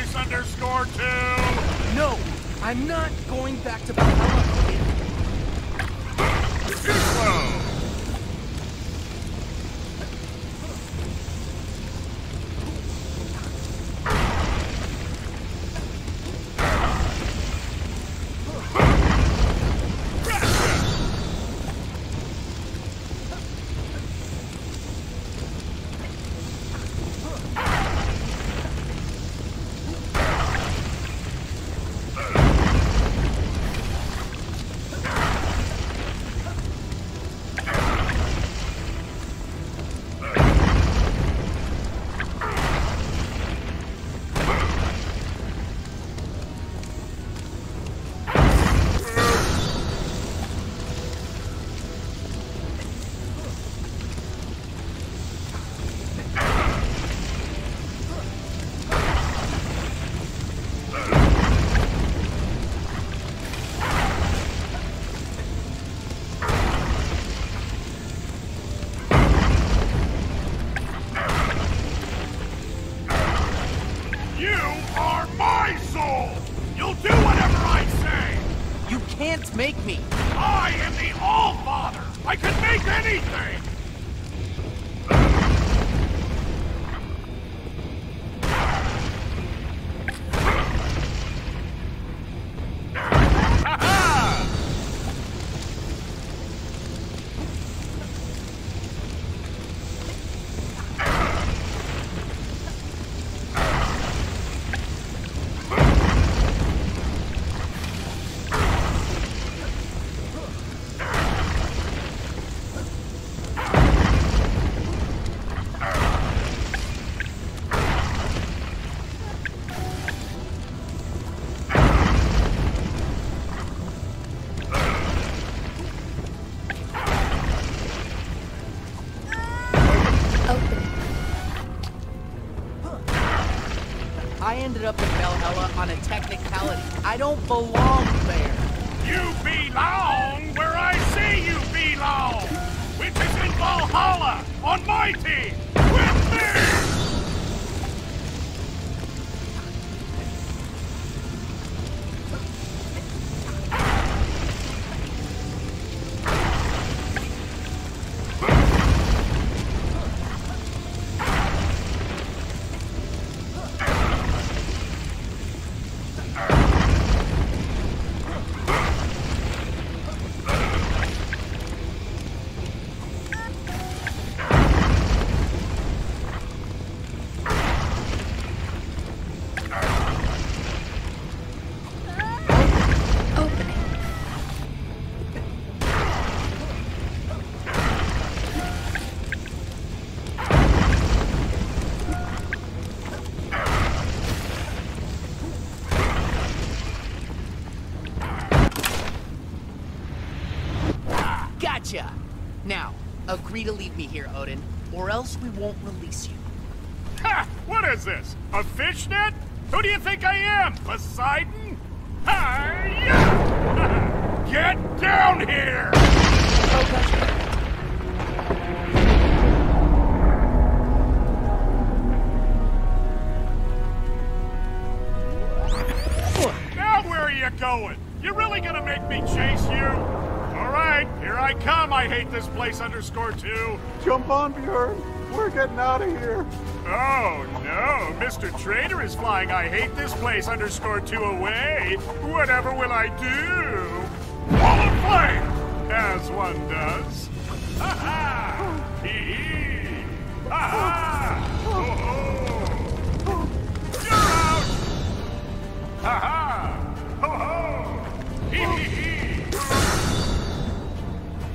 place_2. No, I'm not going back to Valhalla. Gizmo! Make me. I am the All-Father. I can make anything. I ended up in Valhalla on a technicality. I don't belong there. You belong where I say you belong, which is in Valhalla, on my team, with me! Gotcha! Now, agree to leave me here, Odin, or else we won't release you. Ha! What is this? A fishnet? Who do you think I am, Poseidon? Hi-ya! Get down here! Now where are you going? You really gonna make me chase you? All right, here I come. I hate this place _2. Jump on, Bjorn. We're getting out of here. Oh, no. Mr. Trader is flying I hate this place _2 away. Whatever will I do? Wall of flame, as one does. Ha-ha! Hee-hee! Ha-ha! Ho-ho! You're out! Ha-ha! Ho-ho! Hee-hee-hee!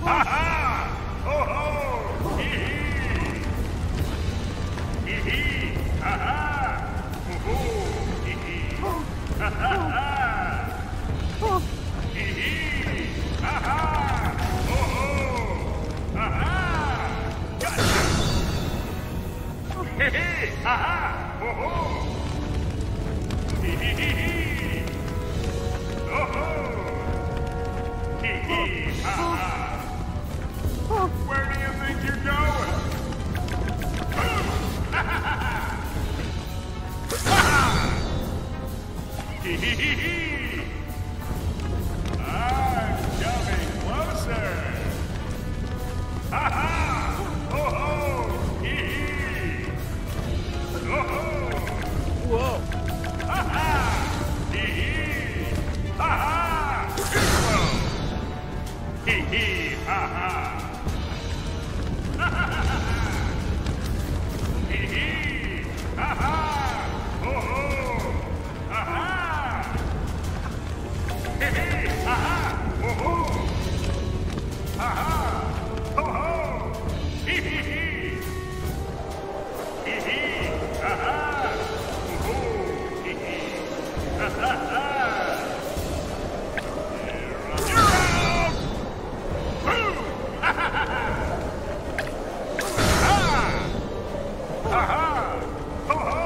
Ha-ha! Ho-ho! Hee-hee! Hee-hee! Ha-ha! Ho-ho! Hee-hee! Ha-ha-ha! Hee-hee! Ha-ha! Ho-ho! Ha-ha! Gotcha! Hee-hee! Ha-ha! Ho-ho! Hee-hee-hee-hee! Ho-ho! Hee-hee! Ha-ha! Where do you think you're going? Ha-ha! Hee hee hee hee! I'm coming closer! Ha ha! Ho ho! Hee hee! Ho ho! Whoa! Ha ha! Hee hee! Ha ha! Gizmo! Hee hee! Ha ha! Ha ha ha ha! Hee hee! Ha ha! Ho ho! Ha ha! Hee hee! Ha ha! Ho ho! Ha ha! Ho ho! Hee hee hee! Hee hee! Ha ha! Ho ho! Hee hee! Ha ha ha! You're out! Boom! Ha ha ha ha! Ha! Ha ha! Ho ho!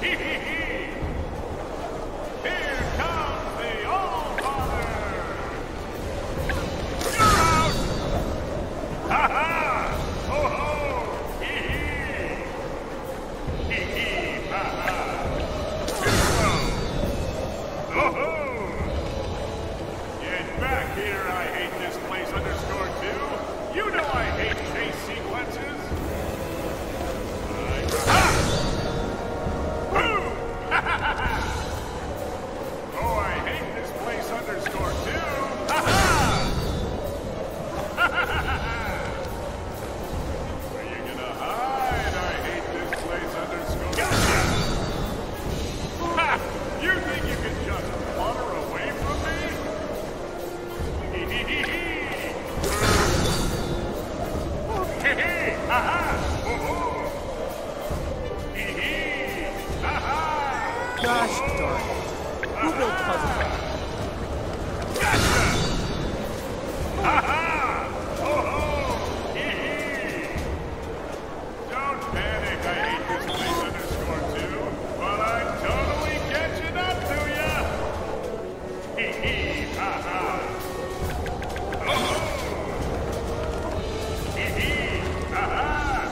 Hee hee hee! Here comes the All-Father! You're out! Ha ha! Ho ho! Hee hee! Hee hee! Ha ha! Gizmo! Ho ho! Get back here! I hate this place _2. You know I hate chase sequences. Boom! Ha ha ha ha! Oh, I hate this place _2. Ha ha! Ha ha ha ha! Where you gonna hide? I hate this place _ Gotcha! Ha! You think you can just flutter away from me? Hee hee hee hee! Hee hee! Ha ha! Ho ho! Hee hee! Ha ha! Gosh darn it. Who built puzzles? Gotcha! Ha ha! Ho ho! Hee hee! Don't panic, I hate this place _2, but I'm totally catching up to ya! Hee hee! Ha ha! Ho ho! Hee hee! Ha ha!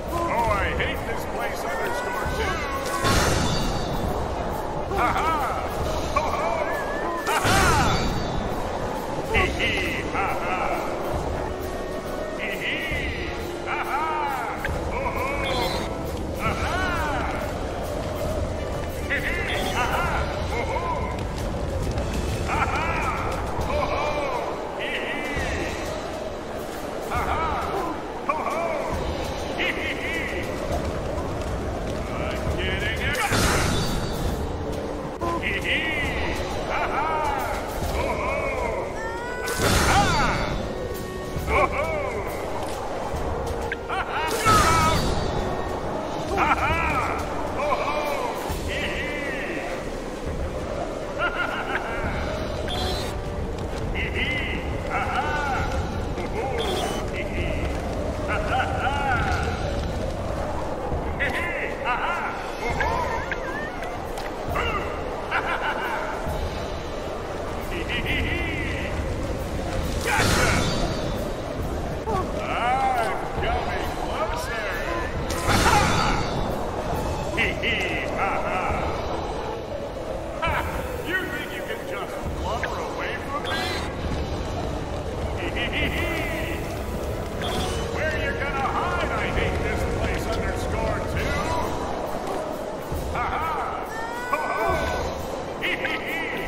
Oh, I hate this place underscore too. Ha-ha! Ho-ho! Ha-ha! Hee-hee! Ha-ha! Hee-hee! Ha-ha! Ho-ho! Ha-ha! Hee-hee! Ha-ha! Ho-ho! Ha-ha! Ho-ho! Hee-hee! Ha-ha! Ho-ho! Hee-hee-hee! I'm getting it! Hee-hee! Ha-ha! Ho-ho! Ha-ha! Ho-ho! Ha-ha! You're out! Ha-ha! Ho-ho! Hee-hee! Ha-ha! Hee-hee! Ha-ha! Ho-ho! Hee-hee! Ha-ha! Hee-hee! Ha-ha! Ho-ho! Boo! Ha-ha! Hee-hee-hee-hee! Gotcha! I'm coming closer! Ha-ha! Hee-hee! Ha-ha! Ha! You think you can just blubber away from me? Hee-hee-hee-hee! Where you gonna hide? I hate this place underscore too! Ha-ha! Ho-ho! Hee-hee-hee!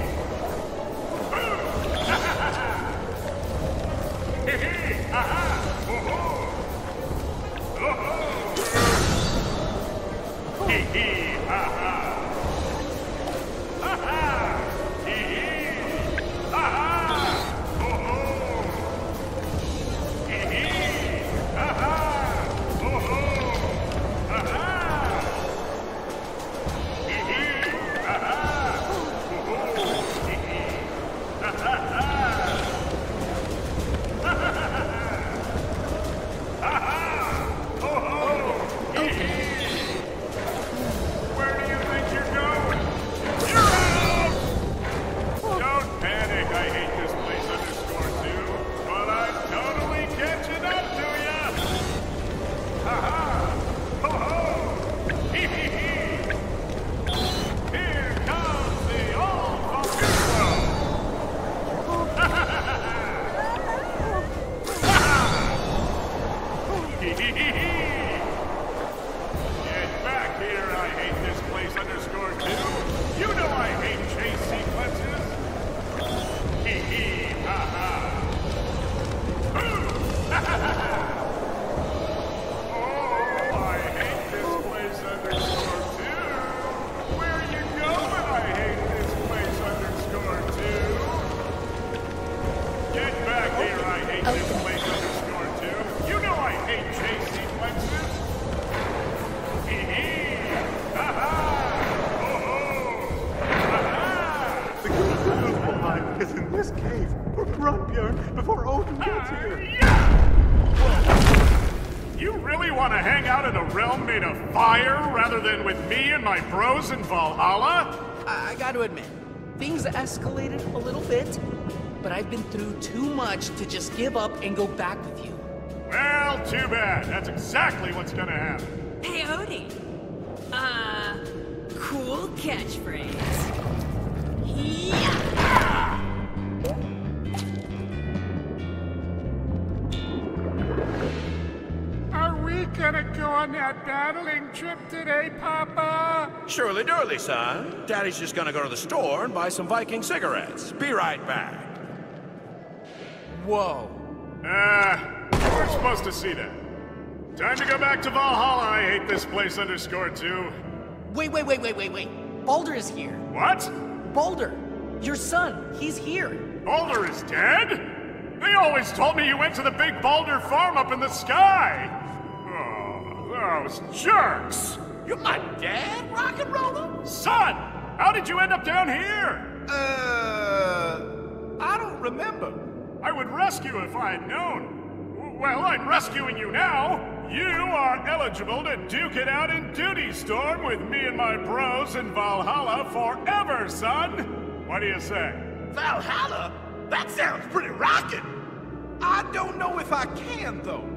Boo! Ha-ha-ha! Hee-hee! Ha-ha! Ho-ho! Ho-ho! Hee-hee! Ha-ha! Ha-ha! Hee-hee! Ha-ha! Ho-ho! Hee-hee! Ha-ha! Ho-ho! Ha-ha! Hee-hee! Ha-ha! Ho-ho! Hee-hee! Ha-ha-ha! Ha-ha-ha! Ha-ha! Ho-ho! Hee-hee! Where do you think you're going? You're out! Don't panic, I hate this place underscore too, but I'm totally catching up to ya! Ha-ha! Ho-ho! Hee-hee-hee! Here comes the old Pesto! Ha-ha-ha-ha! Hee-hee-hee-hee! Get back here, I hate this place underscore too! You know I hate chase sequences! Hee-hee! Ha-ha! Boo! Ha-ha-ha-ha! Oh, I hate this place underscore too! Where you going? I hate this place underscore too! Get back here, I hate this place underscore too! You know I hate chase sequences! Hee-hee! Ha-ha! Ho-ho! Ha-ha! The key to Helheim is in this cave. Run, Bjorn, before Odin gets here. You really want to hang out in a realm made of fire rather than with me and my bros in Valhalla? I gotta admit, things escalated a little bit, but I've been through too much to just give up and go back with you. Well, too bad. That's exactly what's gonna happen. Hey, Odie. Cool catchphrase. Yeah! Are we gonna go on that battling trip today, Papa? Surely durly, son. Daddy's just gonna go to the store and buy some Viking cigarettes. Be right back. Whoa. We're supposed to see that. Time to go back to Valhalla. I hate this place underscore too. Wait. Baldur is here. What? Baldur, your son, he's here. Baldur is dead? They always told me you went to the big Baldur farm up in the sky. Oh, those jerks. You're my dad, rock and roller? Son, how did you end up down here? I don't remember. I would rescue if I had known. Well, I'm rescuing you now. You are eligible to duke it out in Duty Storm with me and my bros in Valhalla forever, son. What do you say? Valhalla? That sounds pretty rockin'. I don't know if I can, though.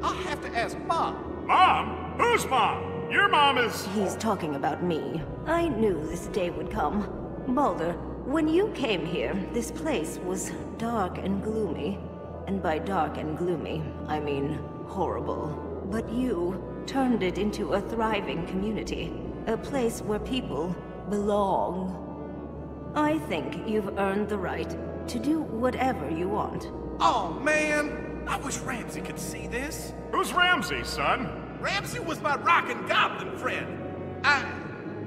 I'll have to ask Mom. Mom? Who's Mom? Your mom is... He's talking about me. I knew this day would come. Baldur, when you came here, this place was dark and gloomy. And by dark and gloomy, I mean horrible. But you turned it into a thriving community. A place where people belong. I think you've earned the right to do whatever you want. Oh, man. I wish Ramsey could see this. Who's Ramsey, son? Ramsey was my rockin' goblin friend. I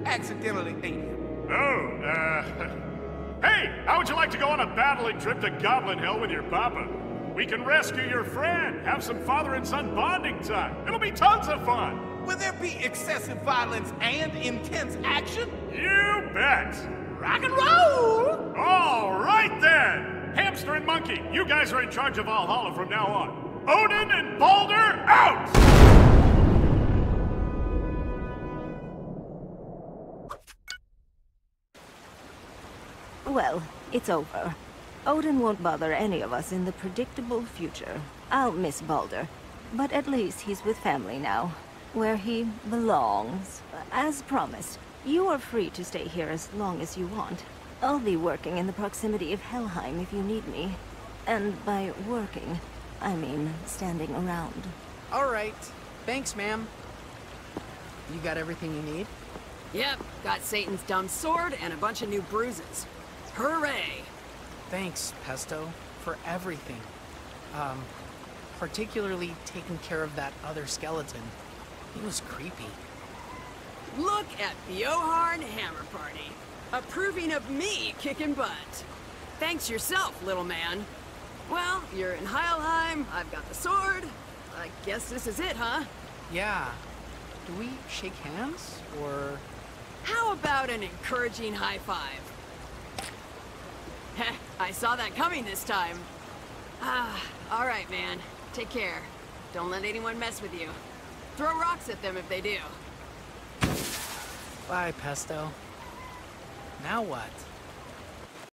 accidentally ate him. Oh, Hey, how would you like to go on a battling trip to Goblin Hill with your papa? We can rescue your friend, have some father and son bonding time. It'll be tons of fun. Will there be excessive violence and intense action? You bet. Rock and roll! All right then. Hamster and Monkey, you guys are in charge of Valhalla from now on. Odin and Baldur, out! Well, it's over. Odin won't bother any of us in the predictable future. I'll miss Baldur, but at least he's with family now, where he belongs. As promised, you are free to stay here as long as you want. I'll be working in the proximity of Helheim if you need me. And by working, I mean standing around. All right. Thanks, ma'am. You got everything you need? Yep, got Satan's dumb sword and a bunch of new bruises. Hooray! Thanks, Pesto, for everything. Particularly taking care of that other skeleton. He was creepy. Look at Bjorn Hammer Party, approving of me kicking butt. Thanks yourself, little man. Well, you're in Helheim, I've got the sword. I guess this is it, huh? Yeah. Do we shake hands, or...? How about an encouraging high five? Heh, I saw that coming this time. All right, man. Take care. Don't let anyone mess with you. Throw rocks at them if they do. Bye, Pesto. Now what?